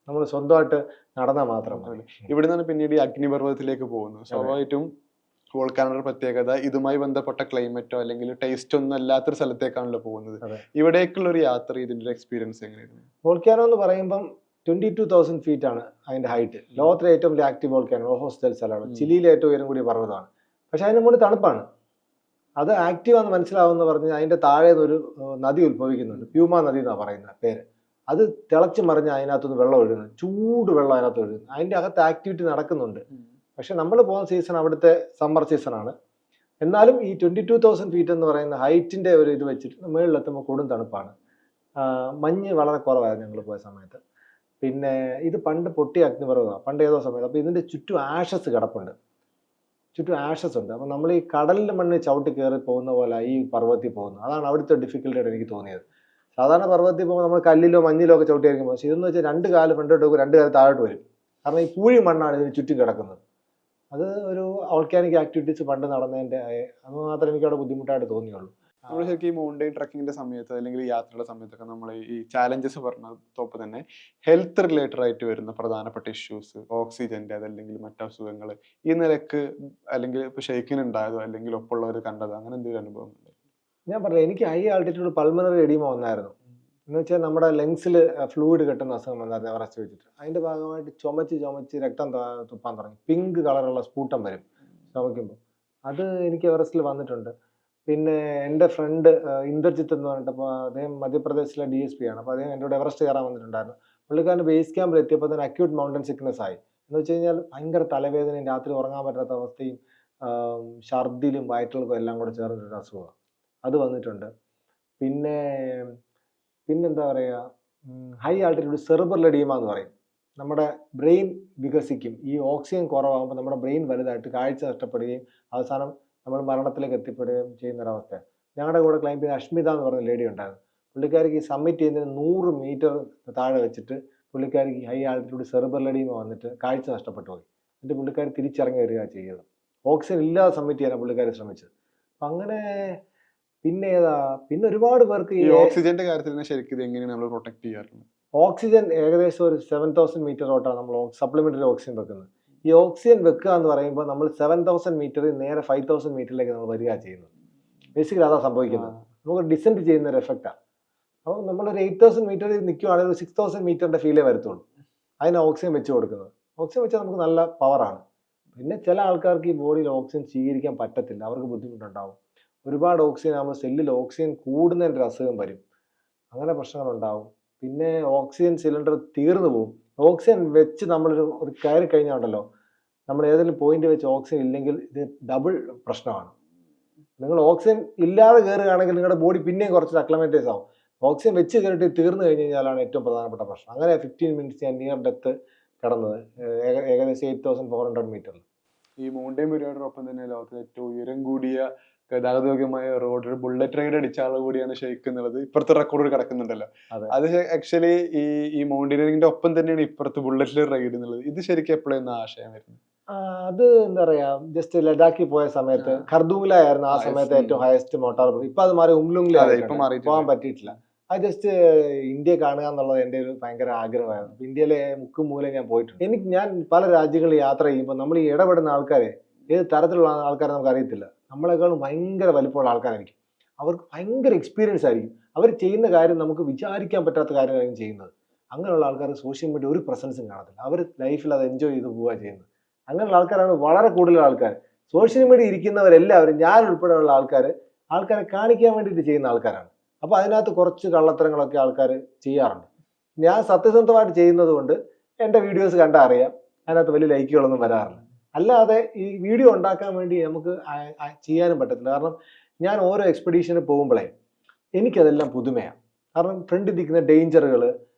നമ്മൾ സ്വന്തമായിട്ട് നടന്നാൽ മാത്രം മതി. ഇവിടെ നിന്നാണ് പിന്നീട് ഈ അഗ്നിപർവ്വതത്തിലേക്ക് പോകുന്നു. സ്വാഭാവികമായിട്ടും വോൾക്കാനോയുടെ പ്രത്യേകത ഇതുമായി ബന്ധപ്പെട്ട ക്ലൈമറ്റോ അല്ലെങ്കിൽ ടേസ്റ്റ് ഒന്നും അല്ലാത്തൊരു സ്ഥലത്തേക്കാണല്ലോ പോകുന്നത്. ഇവിടേക്കുള്ള ഒരു യാത്ര, ഇതിന്റെ ഒരു എക്സ്പീരിയൻസ് എങ്ങനെയായിരുന്നു? വോൾക്കാനോ എന്ന് പറയുമ്പം 22,000 ഫീറ്റ് ആണ് അതിന്റെ ഹൈറ്റ്. ലോകത്തിലെ ഏറ്റവും വലിയ ആക്റ്റീവ് വോൾക്കാനോ ഓഹോസ് del Salar ആണ്. ചിലിയിലെ ഏറ്റവും ഉയരം കൂടിയ പർവ്വതമാണ്. പക്ഷെ അതിന് മുകളിൽ തണുപ്പാണ്. അത് ആക്റ്റീവ് ആണെന്ന് മനസ്സിലാവുമെന്ന് പറഞ്ഞ് അതിന്റെ താഴെ ഒരു നദി ഉത്ഭവിക്കുന്നുണ്ട്. പ്യൂമ നദി എന്നാണ് പറയുന്ന പേര്. അത് തിളച്ച് മറിഞ്ഞ് അതിനകത്തുനിന്ന് വെള്ളം ഒഴുകുന്നു, ചൂട് വെള്ളം അതിനകത്ത് ഒഴുകുന്നു. അതിന്റെ അകത്ത് ആക്ടിവിറ്റി നടക്കുന്നുണ്ട്. പക്ഷെ നമ്മൾ പോകുന്ന സീസൺ അവിടുത്തെ സമ്മർ സീസണാണ്. എന്നാലും ഈ 22,000 ഫീറ്റ് എന്ന് പറയുന്ന ഹൈറ്റിന്റെ ഒരു ഇത് വെച്ചിട്ട് മുകളിലെത്തുമ്പോൾ കൊടും തണുപ്പാണ്. മഞ്ഞ് വളരെ കുറവായിരുന്നു ഞങ്ങൾ പോയ സമയത്ത്. പിന്നെ ഇത് പണ്ട് പൊട്ടിയ അഗ്നിപർവ്വതമാണ്, പണ്ട് ഏതോ സമയത്ത്. അപ്പോൾ ഇതിന്റെ ചുറ്റും ആഷസ് കിടപ്പുണ്ട്, ചുറ്റും ആഷസ് ഉണ്ട്. അപ്പം നമ്മൾ ഈ കടലിന്റെ മണ്ണിൽ ചവിട്ടി കയറി പോകുന്ന പോലെ ഈ പർവ്വതത്തിൽ പോകുന്നത്. അതാണ് അവിടുത്തെ ഡിഫിക്കൽട്ടായിട്ട് എനിക്ക് തോന്നിയത്. സാധാരണ പർവ്വതത്തിൽ പോകുമ്പോൾ നമ്മൾ കല്ലിലോ മഞ്ഞിലോ ഒക്കെ ചവിട്ടിയായിരിക്കും. പക്ഷേ ഇതെന്ന് വെച്ചാൽ 2 കാല് ഫ്രണ്ടോട്ട് പോകും, 2 കാല് താഴോട്ട് വരും. കാരണം ഈ പൂഴി മണ്ണാണ് ഇതിന് ചുറ്റും കിടക്കുന്നത്. അത് ഒരു വോൾക്കാനിക് ആക്ടിവിറ്റീസ് പണ്ട് നടന്നതിന്റെ അത് മാത്രമേ എനിക്ക് അവിടെ ബുദ്ധിമുട്ടായിട്ട് തോന്നിയുള്ളൂ. നമ്മൾ ശരിക്കും ഈ മൗണ്ടൈൻ ട്രക്കിങ്ങിന്റെ സമയത്ത് അല്ലെങ്കിൽ യാത്രയുടെ സമയത്തൊക്കെ നമ്മൾ ഈ ചാലഞ്ചസ് പറഞ്ഞതൊപ്പം തന്നെ ഹെൽത്ത് റിലേറ്റഡ് ആയിട്ട് വരുന്ന പ്രധാനപ്പെട്ട ഇഷ്യൂസ്, ഓക്സിജന്റെ അതല്ലെങ്കിൽ മറ്റു അസുഖങ്ങൾ, ഈ നിലക്ക് അല്ലെങ്കിൽ ഇപ്പൊ ഷെയ്ക്കിന് ഉണ്ടായതോ അല്ലെങ്കിൽ ഒപ്പമുള്ളവർ കണ്ടതോ അങ്ങനെ എന്തെങ്കിലും അനുഭവം ഉണ്ട്? ഞാൻ പറഞ്ഞു, എനിക്ക് ഹൈ ആൾട്ടിറ്റ്യൂഡ് പൾമണറി എഡീമ വന്നായിരുന്നു. എന്ന് വെച്ചാൽ നമ്മുടെ ലങ്സിൽ ഫ്ലൂയിഡ് കെട്ടുന്ന അസുഖം വന്നായിരുന്നു എവറസ്റ്റ് വെച്ചിട്ട്. അതിന്റെ ഭാഗമായിട്ട് ചുമച്ച് രക്തം തുപ്പാൻ തുടങ്ങി. പിങ്ക് കളറുള്ള സ്പൂട്ടം വരും ചുമയ്ക്കുമ്പോൾ. അത് എനിക്ക് എവറസ്റ്റിൽ വന്നിട്ടുണ്ട്. പിന്നെ എൻ്റെ ഫ്രണ്ട് ഇന്ദ്രജിത്ത് എന്ന് പറഞ്ഞിട്ട്, അപ്പോൾ അദ്ദേഹം മധ്യപ്രദേശിലെ DSP ആണ്. അപ്പോൾ അദ്ദേഹം എൻ്റെ കൂടെ എവറസ്റ്റ് കയറാൻ വന്നിട്ടുണ്ടായിരുന്നു. പുള്ളിക്കാരൻ്റെ ബേസ് ക്യാമ്പിൽ എത്തിയപ്പോൾ തന്നെ അക്യൂട്ട് മൗണ്ടൻ സിക്നസ് ആയി. എന്ന് വെച്ച് കഴിഞ്ഞാൽ ഭയങ്കര തലവേദനയും രാത്രി ഉറങ്ങാൻ പറ്റാത്ത അവസ്ഥയും ഛർദിലും വയറ്റിളക്കും എല്ലാം കൂടെ ചേർന്നിട്ടൊരു അസുഖമാണ്. അത് വന്നിട്ടുണ്ട്. പിന്നെന്താ പറയുക, ഹൈ ആൾട്ടിറ്റ്യൂഡ് സെറിബ്രൽ എഡീമ എന്ന് പറയും. നമ്മുടെ ബ്രെയിൻ വികസിക്കും. ഈ ഓക്സിജൻ കുറവാകുമ്പോൾ നമ്മുടെ ബ്രെയിൻ വലുതായിട്ട് കാഴ്ച നഷ്ടപ്പെടുകയും അവസാനം നമ്മൾ മരണത്തിലേക്ക് എത്തിപ്പെടുകയും ചെയ്യുന്നൊരവസ്ഥ. ഞങ്ങളുടെ കൂടെ ക്ലൈംബ് ചെയ്ത അഷ്മിത എന്ന് പറഞ്ഞ ലേഡി ഉണ്ടായിരുന്നു. പുള്ളിക്കാരിക്ക് ഈ സബ്മിറ്റ് ചെയ്യുന്നതിന് 100 മീറ്റർ താഴെ വെച്ചിട്ട് പുള്ളിക്കാരിക്ക് ഹൈ ആൾട്ടിറ്റ്യൂഡ് സെറിബ്രൽ എഡീമ വന്നിട്ട് കാഴ്ച നഷ്ടപ്പെട്ടു പോയി. എന്നിട്ട് പുള്ളിക്കാരി തിരിച്ചിറങ്ങി വരിക ചെയ്തത്. ഓക്സിജൻ ഇല്ലാതെ സബ്മിറ്റ് ചെയ്യാനാണ് പുള്ളിക്കാരി ശ്രമിച്ചത്. അപ്പം അങ്ങനെ പിന്നെ ഒരുപാട് പേർക്ക് ഈ ഓക്സിജന്റെ കാര്യത്തിൽ ശരിക്കും എങ്ങനെയാണ് നമ്മൾ പ്രൊട്ടക്ട് ചെയ്യാറുള്ളത്? ഓക്സിജൻ ഏകദേശം ഒരു 7,000 മീറ്ററോട്ടാണ് നമ്മൾ സപ്ലിമെന്ററി ഓക്സിജൻ വെക്കുന്നത്. ഈ ഓക്സിജൻ വെക്കുക എന്ന് പറയുമ്പോൾ നമ്മൾ 7,000 മീറ്ററിൽ നേരെ 5,000 മീറ്ററിലേക്ക് നമ്മൾ വരിക ചെയ്യുന്നത്. ബേസിക്കലി അതാണ് സംഭവിക്കുന്നത്. നമുക്ക് ഡിസെൻഡ് ചെയ്യുന്ന ഒരു എഫക്റ്റാണ്. അപ്പോൾ നമ്മളൊരു 8,000 മീറ്ററിൽ നിൽക്കുകയാണെങ്കിൽ ഒരു 6,000 മീറ്ററിന്റെ ഫീലേ വരത്തുള്ളൂ. അതിന് ഓക്സിജൻ വെച്ച് കൊടുക്കുന്നത്. ഓക്സിജൻ വെച്ചാൽ നമുക്ക് നല്ല പവറാണ്. പിന്നെ ചില ആൾക്കാർക്ക് ഈ ബോഡിയിൽ ഓക്സിജൻ സ്വീകരിക്കാൻ പറ്റത്തില്ല, അവർക്ക് ബുദ്ധിമുട്ടുണ്ടാവും. ഒരുപാട് ഓക്സിജൻ ആകുമ്പോൾ സെല്ലിൽ ഓക്സിജൻ കൂടുന്നതിൻ്റെ അസുഖം വരും, അങ്ങനെ പ്രശ്നങ്ങളുണ്ടാവും. പിന്നെ ഓക്സിജൻ സിലിണ്ടർ തീർന്നു പോകും. ഓക്സിജൻ വെച്ച് നമ്മളൊരു കയറി കഴിഞ്ഞാൽ നമ്മൾ ഏതെങ്കിലും പോയിന്റ് വെച്ച് ഓക്സിജൻ ഇല്ലെങ്കിൽ ഇത് ഡബിൾ പ്രശ്നമാണ്. നിങ്ങൾ ഓക്സിജൻ ഇല്ലാതെ കയറുകയാണെങ്കിൽ നിങ്ങളുടെ ബോഡി പിന്നെയും കുറച്ച് അക്ലമറ്റൈസ് ആവും. ഓക്സിജൻ വെച്ച് കയറിയിട്ട് തീർന്നു കഴിഞ്ഞ് കഴിഞ്ഞാലാണ് ഏറ്റവും പ്രധാനപ്പെട്ട പ്രശ്നം. അങ്ങനെ 15 മിനിറ്റ്സ് ഞാൻ നിയർ ഡെത്ത് കിടന്നത്, ഏകദേശം 8,400 മീറ്ററിൽ. ഈ മൗണ്ടൈൻ പീരിയോഡിനൊപ്പം തന്നെ ലോകത്തിലെ ഏറ്റവും ഉയരം കൂടിയ ഗതാഗതയോഗ്യമായ റോഡ്, ബുള്ളറ്റ് റൈഡ് അടിച്ച ആൾ കൂടിയാണ് ഷെയ്ഖ് എന്നുള്ളത് ഇപ്പുറത്തെ റെക്കോർഡ് കിടക്കുന്നുണ്ടല്ലോ. അത് ആക്ച്വലി ഈ മൗണ്ടനിയറിംഗിന്റെ ഒപ്പം തന്നെയാണ് ഇപ്പുറത്ത് ബുള്ളറ്റ് റൈഡ് എന്നുള്ളത്. ഇത് ശരിക്കും എപ്പോഴാണ് ആശയം വരുന്നത്? അത് എന്താ പറയാ, ജസ്റ്റ് ലഡാക്കിൽ പോയ സമയത്ത് ഖർദൂങ്ങിലായിരുന്നു ആ സമയത്ത് ഏറ്റവും ഹയസ്റ്റ് മോട്ടാർ. ഇപ്പൊ അത് മാറി ഉംലുങ്ങിലായി പോകാൻ പറ്റിയിട്ടില്ല. അത് ജസ്റ്റ് ഇന്ത്യ കാണുക എന്നുള്ളത് എൻ്റെ ഒരു ഭയങ്കര ആഗ്രഹമായിരുന്നു. ഇന്ത്യയിലെ മുക്കും മൂലം ഞാൻ പോയിട്ടുണ്ട്. ഞാൻ പല രാജ്യങ്ങളിൽ യാത്ര ചെയ്യുമ്പോൾ നമ്മൾ ഈ ഇടപെടുന്ന ആൾക്കാരെ ഏത് തരത്തിലുള്ള ആൾക്കാരെ നമുക്ക് അറിയത്തില്ല. നമ്മളെക്കാളും ഭയങ്കര വലിപ്പമുള്ള ആൾക്കാരായിരിക്കും. അവർക്ക് ഭയങ്കര എക്സ്പീരിയൻസ് ആയിരിക്കും. അവർ ചെയ്യുന്ന കാര്യം നമുക്ക് വിചാരിക്കാൻ പറ്റാത്ത കാര്യമായിരിക്കും ചെയ്യുന്നത്. അങ്ങനെയുള്ള ആൾക്കാർ സോഷ്യൽ മീഡിയ ഒരു പ്രസൻസും കാണത്തില്ല. അവർ ലൈഫിൽ അത് എൻജോയ് ചെയ്ത് പോവുക ചെയ്യുന്നത്. അങ്ങനെയുള്ള ആൾക്കാരാണ് വളരെ കൂടുതൽ ആൾക്കാർ. സോഷ്യൽ മീഡിയ ഇരിക്കുന്നവരെല്ലാവരും, ഞാൻ ഉൾപ്പെടെയുള്ള ആൾക്കാരെ കാണിക്കാൻ വേണ്ടിയിട്ട് ചെയ്യുന്ന ആൾക്കാരാണ്. അപ്പോൾ അതിനകത്ത് കുറച്ച് കള്ളത്തരങ്ങളൊക്കെ ആൾക്കാർ ചെയ്യാറുണ്ട്. ഞാൻ സത്യസന്ധമായിട്ട് ചെയ്യുന്നത് കൊണ്ട് എൻ്റെ വീഡിയോസ് കണ്ടാൽ അറിയാം, അതിനകത്ത് വലിയ ലൈക്കുകളൊന്നും വരാറില്ല. അല്ലാതെ ഈ വീഡിയോ ഉണ്ടാക്കാൻ വേണ്ടി നമുക്ക് ചെയ്യാനും പറ്റത്തില്ല. കാരണം ഞാൻ ഓരോ എക്സ്പെഡീഷന് പോകുമ്പോഴേ എനിക്കതെല്ലാം പുതുമയാണ്. കാരണം ഫ്രണ്ടിൽ നിൽക്കുന്ന ഡേഞ്ചറുകൾ,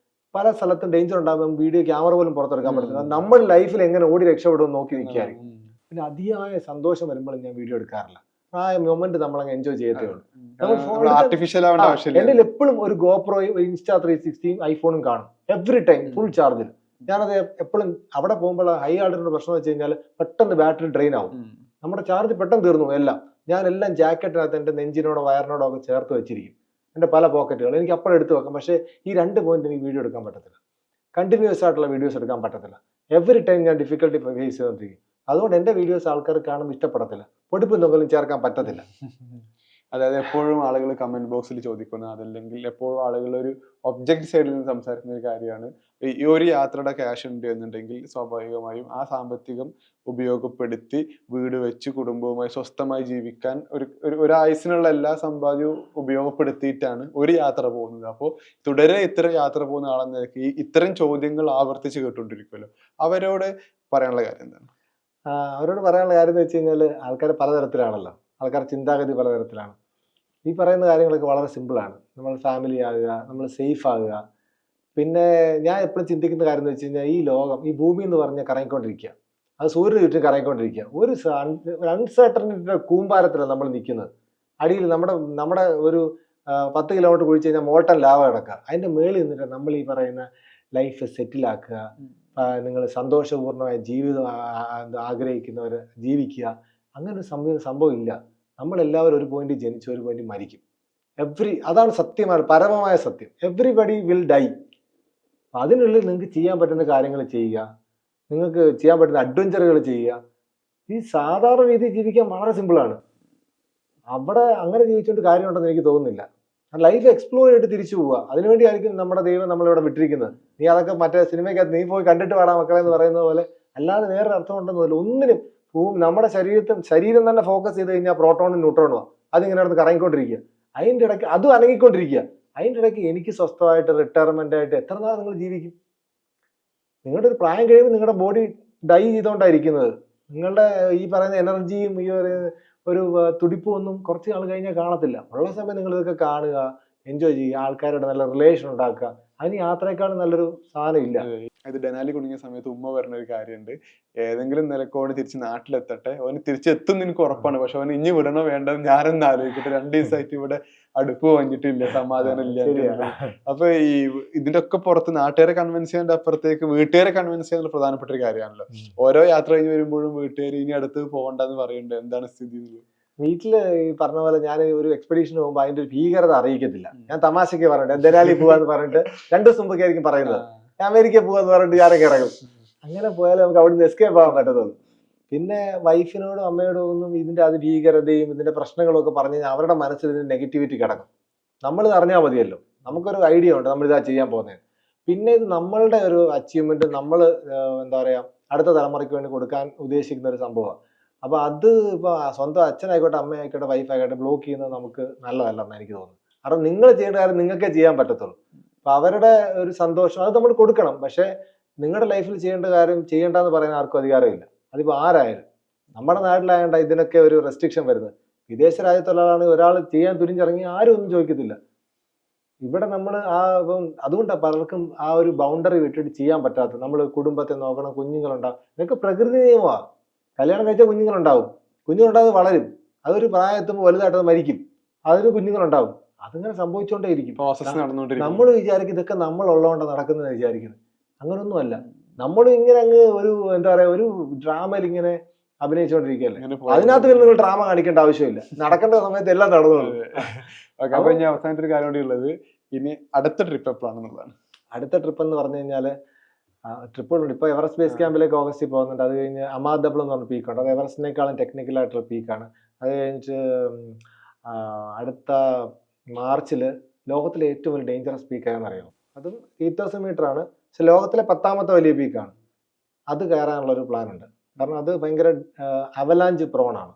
പല സ്ഥലത്തും ഡേഞ്ചർ ഉണ്ടാകുമ്പോൾ വീഡിയോ ക്യാമറ പോലും പുറത്തെടുക്കാൻ പറ്റത്തില്ല. നമ്മൾ ലൈഫിൽ എങ്ങനെ ഓടി രക്ഷപ്പെടുമെന്ന് നോക്കി നിൽക്കുകയായിരിക്കും. പിന്നെ അതിയായ സന്തോഷം വരുമ്പോൾ ഞാൻ വീഡിയോ എടുക്കാറില്ല. ആ മൊമെന്റ് നമ്മളങ്ങ് എൻജോയ് ചെയ്യത്തേ ഉള്ളൂ. എൻ്റെ എപ്പോഴും ഒരു ഗോപ്രോ, ഇൻസ്റ്റാ 360 ഐഫോണും കാണും എവറി ടൈം ഫുൾ ചാർജിൽ. ഞാനത് എപ്പോഴും അവിടെ പോകുമ്പോൾ ഹൈ ആൾട്ടിറ്റ്യൂഡ് പ്രശ്നം വെച്ച് കഴിഞ്ഞാൽ പെട്ടെന്ന് ബാറ്ററി ഡ്രെയിൻ ആവും. നമ്മുടെ ചാർജ് പെട്ടെന്ന് തീർന്നു എല്ലാം. ഞാനെല്ലാം ജാക്കറ്റിനകത്ത് എൻ്റെ നെഞ്ചിനോടോ വയറിനോടോ ഒക്കെ ചേർത്ത് വെച്ചിരിക്കും. എൻ്റെ പല പോക്കറ്റുകൾ എനിക്ക് അപ്പോഴും എടുത്ത് വെക്കാം. പക്ഷേ ഈ 2 പോയിന്റ് എനിക്ക് വീഡിയോ എടുക്കാൻ പറ്റത്തില്ല. കണ്ടിന്യൂസ് ആയിട്ടുള്ള വീഡിയോസ് എടുക്കാൻ പറ്റത്തില്ല. എവറി ടൈം ഞാൻ ഡിഫിക്കൽട്ടി ഫേസ് ചെയ്തുകൊണ്ടിരിക്കും. അതുകൊണ്ട് എൻ്റെ വീഡിയോസ് ആൾക്കാർ കാണുമ്പോൾ ഇഷ്ടപ്പെടത്തില്ല. പൊടിപ്പ് എന്തെങ്കിലും ചേർക്കാൻ പറ്റത്തില്ല. അതായത് എപ്പോഴും ആളുകൾ കമന്റ് ബോക്സിൽ ചോദിക്കുന്ന, അതല്ലെങ്കിൽ എപ്പോഴും ആളുകൾ ഒരു ഒബ്ജക്റ്റ് സൈഡിൽ നിന്ന് സംസാരിക്കുന്ന ഒരു കാര്യമാണ്, ഈ ഒരു യാത്രയുടെ ക്യാഷ് ഉണ്ട് എന്നുണ്ടെങ്കിൽ സ്വാഭാവികമായും ആ സാമ്പത്തികം ഉപയോഗപ്പെടുത്തി വീട് വെച്ച് കുടുംബവുമായി സ്വസ്ഥമായി ജീവിക്കാൻ ഒരു ആയുസിനുള്ള എല്ലാ സമ്പാദ്യവും ഉപയോഗപ്പെടുത്തിയിട്ടാണ് ഒരു യാത്ര പോകുന്നത്. അപ്പോൾ തുടരെ ഇത്തരം യാത്ര പോകുന്ന ആളെന്ന നിലയ്ക്ക് ഇത്തരം ചോദ്യങ്ങൾ ആവർത്തിച്ച് കേട്ടുകൊണ്ടിരിക്കുമല്ലോ, അവരോട് പറയാനുള്ള കാര്യം എന്താണ്? അവരോട് പറയാനുള്ള കാര്യം എന്ന് വെച്ച് കഴിഞ്ഞാൽ ആൾക്കാർ പലതരത്തിലാണല്ലോ. ആൾക്കാർ ചിന്താഗതി പലതരത്തിലാണ്. ഈ പറയുന്ന കാര്യങ്ങളൊക്കെ വളരെ സിമ്പിളാണ്. നമ്മൾ ഫാമിലി ആകുക, നമ്മൾ സേഫ് ആകുക. പിന്നെ ഞാൻ എപ്പോഴും ചിന്തിക്കുന്ന കാര്യം എന്ന് വെച്ച് കഴിഞ്ഞാൽ ഈ ലോകം, ഈ ഭൂമി എന്ന് പറഞ്ഞാൽ കറങ്ങിക്കൊണ്ടിരിക്കുക. അത് സൂര്യന് ചുറ്റും കറങ്ങിക്കൊണ്ടിരിക്കുക. ഒരു അൺസർട്ടനിറ്റിയുടെ കൂമ്പാരത്തിലാണ് നമ്മൾ നിൽക്കുന്നത്. അടിയിൽ നമ്മുടെ ഒരു 10 കിലോമീറ്റർ കുഴിച്ച് കഴിഞ്ഞാൽ മോൾട്ടൻ ലാവ കിടക്കുക. അതിൻ്റെ മേളിൽ നിന്നിട്ട് നമ്മൾ ഈ പറയുന്ന ലൈഫ് സെറ്റിലാക്കുക, നിങ്ങൾ സന്തോഷപൂർണ്ണമായ ജീവിതം ആഗ്രഹിക്കുന്നവർ ജീവിക്കുക. അങ്ങനെ ഒരു സംഭവം ഇല്ല. നമ്മളെല്ലാവരും ഒരു പോയിന്റ് ജനിച്ച് ഒരു പോയിന്റ് മരിക്കും. അതാണ് സത്യമായ പരമമായ സത്യം. Everybody will die. അതിനുള്ളിൽ നിങ്ങൾക്ക് ചെയ്യാൻ പറ്റുന്ന കാര്യങ്ങൾ ചെയ്യുക, നിങ്ങൾക്ക് ചെയ്യാൻ പറ്റുന്ന അഡ്വഞ്ചറുകൾ ചെയ്യുക. ഈ സാധാരണ രീതിയിൽ ജീവിക്കാൻ വളരെ സിമ്പിളാണ്. അവിടെ അങ്ങനെ ജീവിച്ചുകൊണ്ട് കാര്യമുണ്ടെന്ന് എനിക്ക് തോന്നുന്നില്ല. ലൈഫ് എക്സ്പ്ലോർ ചെയ്തിട്ട് തിരിച്ചു പോവുക. അതിനുവേണ്ടി ആയിരിക്കും നമ്മുടെ ദൈവം നമ്മളിവിടെ വിട്ടിരിക്കുന്നത്. നീ അതൊക്കെ മറ്റേ സിനിമയ്ക്കകത്ത് നീ പോയി കണ്ടിട്ട് വേണം മക്കളെ എന്ന് പറയുന്നത് പോലെ, അല്ലാതെ വേറൊരു അർത്ഥം ഉണ്ടെന്നില്ല ഒന്നിനും. നമ്മുടെ ശരീരം തന്നെ ഫോക്കസ് ചെയ്ത് കഴിഞ്ഞാൽ പ്രോട്ടോണും ന്യൂട്രോണുമാണ്. അതിങ്ങനെ നടന്ന് കറങ്ങിക്കൊണ്ടിരിക്കുക. അതിൻ്റെ ഇടയ്ക്ക് അതും അനങ്ങിക്കൊണ്ടിരിക്കുക. അതിൻ്റെ ഇടയ്ക്ക് എനിക്ക് സ്വസ്ഥമായിട്ട് റിട്ടയർമെന്റ് ആയിട്ട് എത്ര നാൾ നിങ്ങൾ ജീവിക്കും? നിങ്ങളുടെ ഒരു പ്രായം കഴിയുമ്പോൾ നിങ്ങളുടെ ബോഡി ഡൈ ചെയ്തുകൊണ്ടായിരിക്കുന്നത്. നിങ്ങളുടെ ഈ പറയുന്ന എനർജിയും ഈ ഒരു തുടിപ്പും ഒന്നും കുറച്ച് നാൾ കഴിഞ്ഞാൽ കാണത്തില്ല. ഉള്ള സമയം നിങ്ങൾ ഇതൊക്കെ കാണുക, എൻജോയ് ചെയ്യുക, ആൾക്കാരുടെ നല്ല റിലേഷൻ ഉണ്ടാക്കുക. അതിന് യാത്രയെക്കാളും നല്ലൊരു സാധനം ഇല്ല. ഇത് ഡെനാലി കുടുങ്ങിയ സമയത്ത് ഉമ്മ പറഞ്ഞ ഒരു കാര്യമുണ്ട്, ഏതെങ്കിലും നിലക്കോട് തിരിച്ച് നാട്ടിലെത്തട്ടെ, അവന് തിരിച്ചെത്തും എനിക്ക് ഉറപ്പാണ്, പക്ഷെ അവന് ഇനി വിടണോ വേണ്ടെന്ന് ഞാനൊന്ന് ആലോചിക്കട്ടെ. 2 ദിവസമായിട്ട് ഇവിടെ അടുപ്പ് വാങ്ങിയിട്ടില്ല, സമാധാനം ഇല്ല. അപ്പൊ ഇതിന്റെ ഒക്കെ പുറത്ത് നാട്ടുകാരെ കൺവിൻസ് ചെയ്യാൻ്റെ അപ്പുറത്തേക്ക് വീട്ടുകാരെ കൺവിൻസ് ചെയ്യാനുള്ള പ്രധാനപ്പെട്ട ഒരു കാര്യമാണല്ലോ. ഓരോ യാത്ര കഴിഞ്ഞ് വരുമ്പോഴും വീട്ടുകാർ ഇനി അടുത്ത് പോകണ്ടെന്ന് പറയുന്നുണ്ട്. എന്താണ് സ്ഥിതി? വീട്ടില് ഈ പറഞ്ഞ പോലെ ഞാൻ ഒരു എക്സ്പെഡീഷന് പോകുമ്പോൾ അതിന്റെ ഒരു ഭീകരത അറിയിക്കത്തില്ല. ഞാൻ തമാശക്ക് പറഞ്ഞിട്ട് ദലാലി പോവാന്ന് പറഞ്ഞിട്ട് 2 ദിവസം മുമ്പൊക്കെ ആയിരിക്കും പറയുന്നത്. അമേരിക്ക പോവാന്ന് പറഞ്ഞിട്ട് ഞാനൊക്കെ ഇറങ്ങും. അങ്ങനെ പോയാലും നമുക്ക് അവിടുന്ന് എസ്കേപ്പ് ആവാൻ പറ്റത്തുള്ളൂ. പിന്നെ വൈഫിനോടും അമ്മയോടും ഒന്നും ഇതിന്റെ അത് ഭീകരതയും ഇതിന്റെ പ്രശ്നങ്ങളും ഒക്കെ പറഞ്ഞു കഴിഞ്ഞാൽ അവരുടെ മനസ്സിൽ ഇതിന്റെ നെഗറ്റിവിറ്റി കിടക്കും. നമ്മൾ അറിഞ്ഞാൽ മതിയല്ലോ, നമുക്കൊരു ഐഡിയ ഉണ്ട് നമ്മൾ ഇതാ ചെയ്യാൻ പോകുന്നത്. പിന്നെ ഇത് നമ്മളുടെ ഒരു അച്ചീവ്മെന്റ്, നമ്മൾ എന്താ പറയാ അടുത്ത തലമുറയ്ക്ക് വേണ്ടി കൊടുക്കാൻ ഉദ്ദേശിക്കുന്ന ഒരു സംഭവമാണ്. അപ്പൊ അത് ഇപ്പൊ സ്വന്തം അച്ഛനായിക്കോട്ടെ അമ്മയായിക്കോട്ടെ വൈഫായിക്കോട്ടെ ബ്ലോക്ക് ചെയ്യുന്നത് നമുക്ക് നല്ലതല്ലെന്ന് എനിക്ക് തോന്നുന്നു. കാരണം നിങ്ങൾ ചെയ്യേണ്ട കാര്യം നിങ്ങൾക്കേ ചെയ്യാൻ പറ്റത്തുള്ളൂ. അപ്പൊ അവരുടെ ഒരു സന്തോഷം അത് നമ്മൾ കൊടുക്കണം. പക്ഷെ നിങ്ങളുടെ ലൈഫിൽ ചെയ്യേണ്ട കാര്യം ചെയ്യേണ്ടെന്ന് പറയാൻ ആർക്കും അധികാരമില്ല. അതിപ്പോ ആരായാലും. നമ്മുടെ നാട്ടിലായതുകൊണ്ട് ഇതിനൊക്കെ ഒരു റെസ്ട്രിക്ഷൻ വരുന്നത്. വിദേശ രാജ്യത്തുള്ളതാണ് ഒരാൾ ചെയ്യാൻ തുനിഞ്ഞിറങ്ങി ആരും ഒന്നും ചോദിക്കത്തില്ല. ഇവിടെ നമ്മൾ ഇപ്പം അതുകൊണ്ടാണ് പലർക്കും ആ ഒരു ബൗണ്ടറി വിട്ടിട്ട് ചെയ്യാൻ പറ്റാത്തത്. നമ്മൾ കുടുംബത്തെ നോക്കണം, കുഞ്ഞുങ്ങളുണ്ടാവും. ഇതൊക്കെ പ്രകൃതി നിയമമാണ്. കല്യാണം കഴിച്ചാൽ കുഞ്ഞുങ്ങളുണ്ടാവും, കുഞ്ഞുങ്ങളുണ്ടാകുന്നത് വളരും. അതൊരു പ്രായത്തുമ്പോൾ വലുതായിട്ട് മരിക്കും, അതിന് കുഞ്ഞുങ്ങളുണ്ടാവും, അതിങ്ങനെ സംഭവിച്ചുകൊണ്ടേയിരിക്കും. പ്രോസസ് നടന്നുകൊണ്ടിരിക്കും. നമ്മൾ വിചാരിക്കും ഇതൊക്കെ നമ്മളുള്ളതുകൊണ്ട് നടക്കുന്നത് വിചാരിക്കുന്നത്, അങ്ങനൊന്നുമല്ല. നമ്മൾ ഇങ്ങനെ അങ്ങ് ഒരു എന്താ പറയാ ഒരു ഡ്രാമയിൽ ഇങ്ങനെ അഭിനയിച്ചുകൊണ്ടിരിക്കുകയല്ലേ. അതിനകത്ത് പിന്നെ നിങ്ങൾ ഡ്രാമ കാണിക്കേണ്ട ആവശ്യമില്ല, നടക്കേണ്ട സമയത്ത് എല്ലാം നടന്നോളൂ. അപ്പൊ ഇനി അവസാനത്തെ ഒരു കാര്യം കൂടി ഉള്ളത്, ഇനി അടുത്ത ട്രിപ്പ് എപ്പോഴാണെന്നുള്ളതാണ്. അടുത്ത ട്രിപ്പ് എന്ന് പറഞ്ഞു കഴിഞ്ഞാൽ ട്രിപ്പുകളുണ്ട്. ഇപ്പോൾ എവറസ്റ്റ് ബേസ് ക്യാമ്പിലേക്ക് ഓഗസ്റ്റിൽ പോകുന്നുണ്ട്. അത് കഴിഞ്ഞ് അമാദബിൾ എന്ന് പറഞ്ഞ പീക്കുണ്ട്, അത് എവറസ്റ്റിനേക്കാളും ടെക്നിക്കലായിട്ടുള്ള പീക്കാണ്. അത് കഴിഞ്ഞിട്ട് അടുത്ത മാർച്ചിൽ ലോകത്തിലെ ഏറ്റവും വലിയ ഡേഞ്ചറസ് പീക്കാണെന്ന് അറിയാം, അതും 8000 മീറ്റർ ആണ്. പക്ഷെ ലോകത്തിലെ 10ാമത്തെ വലിയ പീക്കാണ്. അത് കയറാനുള്ള ഒരു പ്ലാൻ ഉണ്ട്. കാരണം അത് ഭയങ്കര അവലാഞ്ച് പ്രോണാണ്,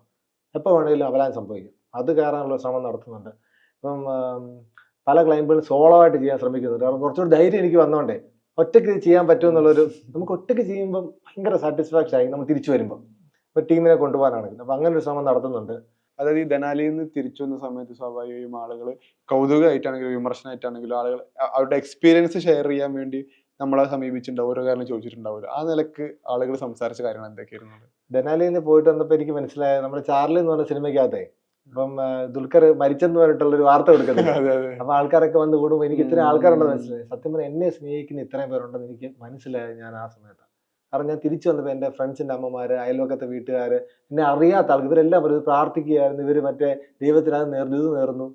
എപ്പോൾ വേണമെങ്കിലും അവലാഞ്ച് സംഭവിക്കും. അത് കയറാനുള്ള ശ്രമം നടത്തുന്നുണ്ട്. ഇപ്പം പല ക്ലൈംബുകളും സോളോ ആയിട്ട് ചെയ്യാൻ ശ്രമിക്കുന്നുണ്ട്. കാരണം കുറച്ചുകൂടി ധൈര്യം എനിക്ക് വന്നോണ്ടേ ഒറ്റയ്ക്ക് ചെയ്യാൻ പറ്റുമെന്നുള്ളൊരു, നമുക്ക് ഒറ്റയ്ക്ക് ചെയ്യുമ്പം ഭയങ്കര സാറ്റിസ്ഫാക്ഷൻ ആയി നമ്മൾ തിരിച്ചു വരുമ്പോൾ. ഇപ്പോൾ ടീമിനെ കൊണ്ടുപോകാനാണെങ്കിൽ അപ്പം അങ്ങനെ ഒരു ശ്രമം നടത്തുന്നുണ്ട്. അതായത് ഈ ദനാലിയിൽ നിന്ന് തിരിച്ചു വന്ന സമയത്ത് സ്വാഭാവികമായും ആളുകൾ കൗതുകമായിട്ടാണെങ്കിലും വിമർശനമായിട്ടാണെങ്കിലും ആളുകൾ അവരുടെ എക്സ്പീരിയൻസ് ഷെയർ ചെയ്യാൻ വേണ്ടി നമ്മളെ സമീപിച്ചിട്ടുണ്ടാവും, ഓരോ കാര്യം ചോദിച്ചിട്ടുണ്ടാവില്ല. ആ നിലക്ക് ആളുകൾ സംസാരിച്ച കാര്യങ്ങൾ എന്തൊക്കെയായിരുന്നു? ദനാലിയിൽ നിന്ന് പോയിട്ട് വന്നപ്പോൾ എനിക്ക് മനസ്സിലായത്, നമ്മുടെ ചാർലി എന്ന് പറഞ്ഞ സിനിമയ്ക്കകത്തെ ഇപ്പം ദുൽഖർ മരിച്ചെന്ന് പറഞ്ഞിട്ടുള്ള ഒരു വാർത്ത കൊടുക്കുന്നുണ്ട്. അപ്പൊ ആൾക്കാരൊക്കെ വന്ന് കൂടുമ്പോൾ എനിക്ക് ഇത്രയും ആൾക്കാരുണ്ടെന്ന് മനസ്സിലായി. സത്യം പറഞ്ഞാൽ എന്നെ സ്നേഹിക്കുന്ന ഇത്രയും പേരുണ്ടെന്ന് എനിക്ക് മനസ്സിലായത് ഞാൻ ആ സമയത്താണ്. കാരണം ഞാൻ തിരിച്ചു വന്നപ്പോൾ എൻ്റെ ഫ്രണ്ട്സിൻ്റെ അമ്മമാര്, അയൽവക്കത്തെ വീട്ടുകാര്, എന്നെ അറിയാത്ത ആൾക്ക് ഇവരെല്ലാം പറയും പ്രാർത്ഥിക്കുകയായിരുന്നു, ഇവര് മറ്റേ ദൈവത്തിനത് നേർന്നു, ഇത് നേർന്നു.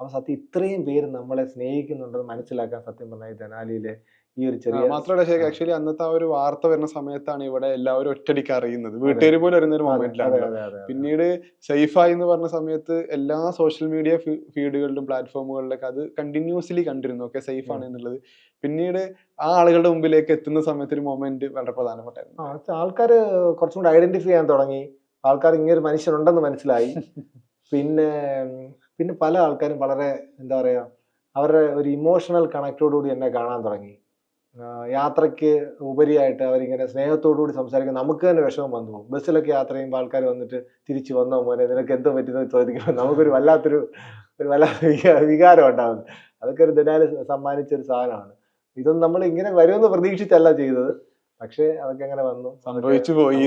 അപ്പൊ സത്യം ഇത്രയും പേര് നമ്മളെ സ്നേഹിക്കുന്നുണ്ടെന്ന് മനസ്സിലാക്കാൻ സത്യം പറഞ്ഞാൽ ഈ ദനാലിയിലെ ഈ ഒരു ചെറിയ, മാത്രമല്ല ആക്ച്വലി അന്നത്തെ ആ ഒരു വാർത്ത വരുന്ന സമയത്താണ് ഇവിടെ എല്ലാവരും ഒറ്റയടിക്ക് അറിയുന്നത്, വീട്ടുകാർ പോലും അറിയുന്ന ഒരു മൊമെന്റിലാണ്. പിന്നീട് സേഫായി എന്ന് പറഞ്ഞ സമയത്ത് എല്ലാ സോഷ്യൽ മീഡിയ ഫീഡുകളിലും പ്ലാറ്റ്ഫോമുകളിലൊക്കെ അത് കണ്ടിന്യൂസ്ലി കണ്ടിരുന്നു, ഓക്കെ സേഫ് ആണ് എന്നുള്ളത്. പിന്നീട് ആ ആളുകളുടെ മുമ്പിലേക്ക് എത്തുന്ന സമയത്ത് ഒരു മൊമെന്റ് വളരെ പ്രധാനപ്പെട്ടായിരുന്നു. ആൾക്കാര് കുറച്ചും കൂടി ഐഡന്റിഫൈ ചെയ്യാൻ തുടങ്ങി, ആൾക്കാർ ഇങ്ങനെ ഒരു മനുഷ്യനുണ്ടെന്ന് മനസ്സിലായി. പിന്നെ പല ആൾക്കാരും വളരെ എന്താ പറയാ അവരുടെ ഒരു ഇമോഷണൽ കണക്റ്റോടുകൂടി എന്നെ കാണാൻ തുടങ്ങി. യാത്രയ്ക്ക് ഉപരിയായിട്ട് അവരിങ്ങനെ സ്നേഹത്തോടുകൂടി സംസാരിക്കാൻ നമുക്ക് തന്നെ വിഷമം വന്നു പോകും. ബസ്സിലൊക്കെ യാത്ര ചെയ്യുമ്പോൾ ആൾക്കാർ വന്നിട്ട് തിരിച്ചു വന്നോ മോനെ നിനക്ക് എന്തോ പറ്റുന്നത് ചോദിക്കുമ്പോൾ നമുക്കൊരു വല്ലാത്ത വികാരം ഉണ്ടാകുന്നത്. അതൊക്കെ ഒരു ദനാലി സമ്മാനിച്ചൊരു സാധനമാണ്. ഇതൊന്നും നമ്മൾ ഇങ്ങനെ വരുമെന്ന് പ്രതീക്ഷിച്ചല്ല ചെയ്തത്, പക്ഷെ അതൊക്കെ അങ്ങനെ വന്നു, സംഭവിച്ചു പോയി.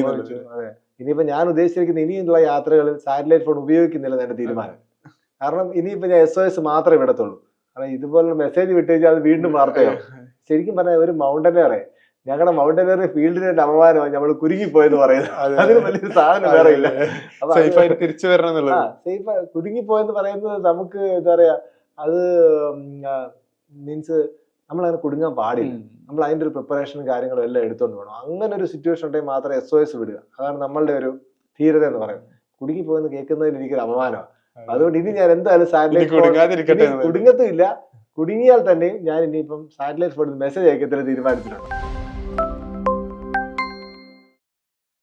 അതെ, ഇനിയിപ്പോ ഞാൻ ഉദ്ദേശിച്ചിരിക്കുന്ന ഇനിയുള്ള യാത്രകളിൽ സാറ്റലൈറ്റ് ഫോൺ ഉപയോഗിക്കുന്നില്ല എന്റെ തീരുമാനം. കാരണം ഇനിയിപ്പോ ഞാൻ SOS മാത്രമേ വിടത്തുള്ളൂ. കാരണം ഇതുപോലെ മെസ്സേജ് വിട്ടു കഴിഞ്ഞാൽ അത് വീണ്ടും വാർത്തയാവും. ശരിക്കും പറഞ്ഞാൽ ഒരു മൗണ്ടനറെ, ഞങ്ങളുടെ മൗണ്ടനറി ഫീൽഡിന്റെ അപമാനമാണ് നമ്മൾ കുരുങ്ങിപ്പോയെന്ന് പറയുന്നത്. അതിന് വലിയൊരു സാധനം വേറെ ഇല്ല. തിരിച്ചു വരണം, സേഫ് കുരുങ്ങിപ്പോയെന്ന് പറയുന്നത് നമുക്ക് എന്താ പറയാ, അത് മീൻസ് നമ്മളങ്ങനെ കുടുങ്ങാൻ പാടില്ല. നമ്മൾ അതിന്റെ ഒരു പ്രിപ്പറേഷനും കാര്യങ്ങളും എല്ലാം എടുത്തോണ്ട് പോകണം. അങ്ങനെ ഒരു സിറ്റുവേഷൻ ഉണ്ടെങ്കിൽ മാത്രമേ SOS വിടുക. അതാണ് നമ്മളുടെ ഒരു ധീരത എന്ന് പറയുന്നത്. കുടുങ്ങിപ്പോയെന്ന് കേൾക്കുന്നതിൽ എനിക്കൊരു അപമാനമാണ്. അതുകൊണ്ട് ഇനി ഞാൻ എന്തായാലും സാറ്റലൈറ്റ് കുടുങ്ങത്തുമില്ല. കുടുങ്ങിയാൽ തന്നെയും ഞാൻ ഇനിയിപ്പം സാറ്റലൈറ്റ് ഫോണിൽ മെസ്സേജ് അയക്കത്തില്ല തീരുമാനിച്ചിട്ടുണ്ട്.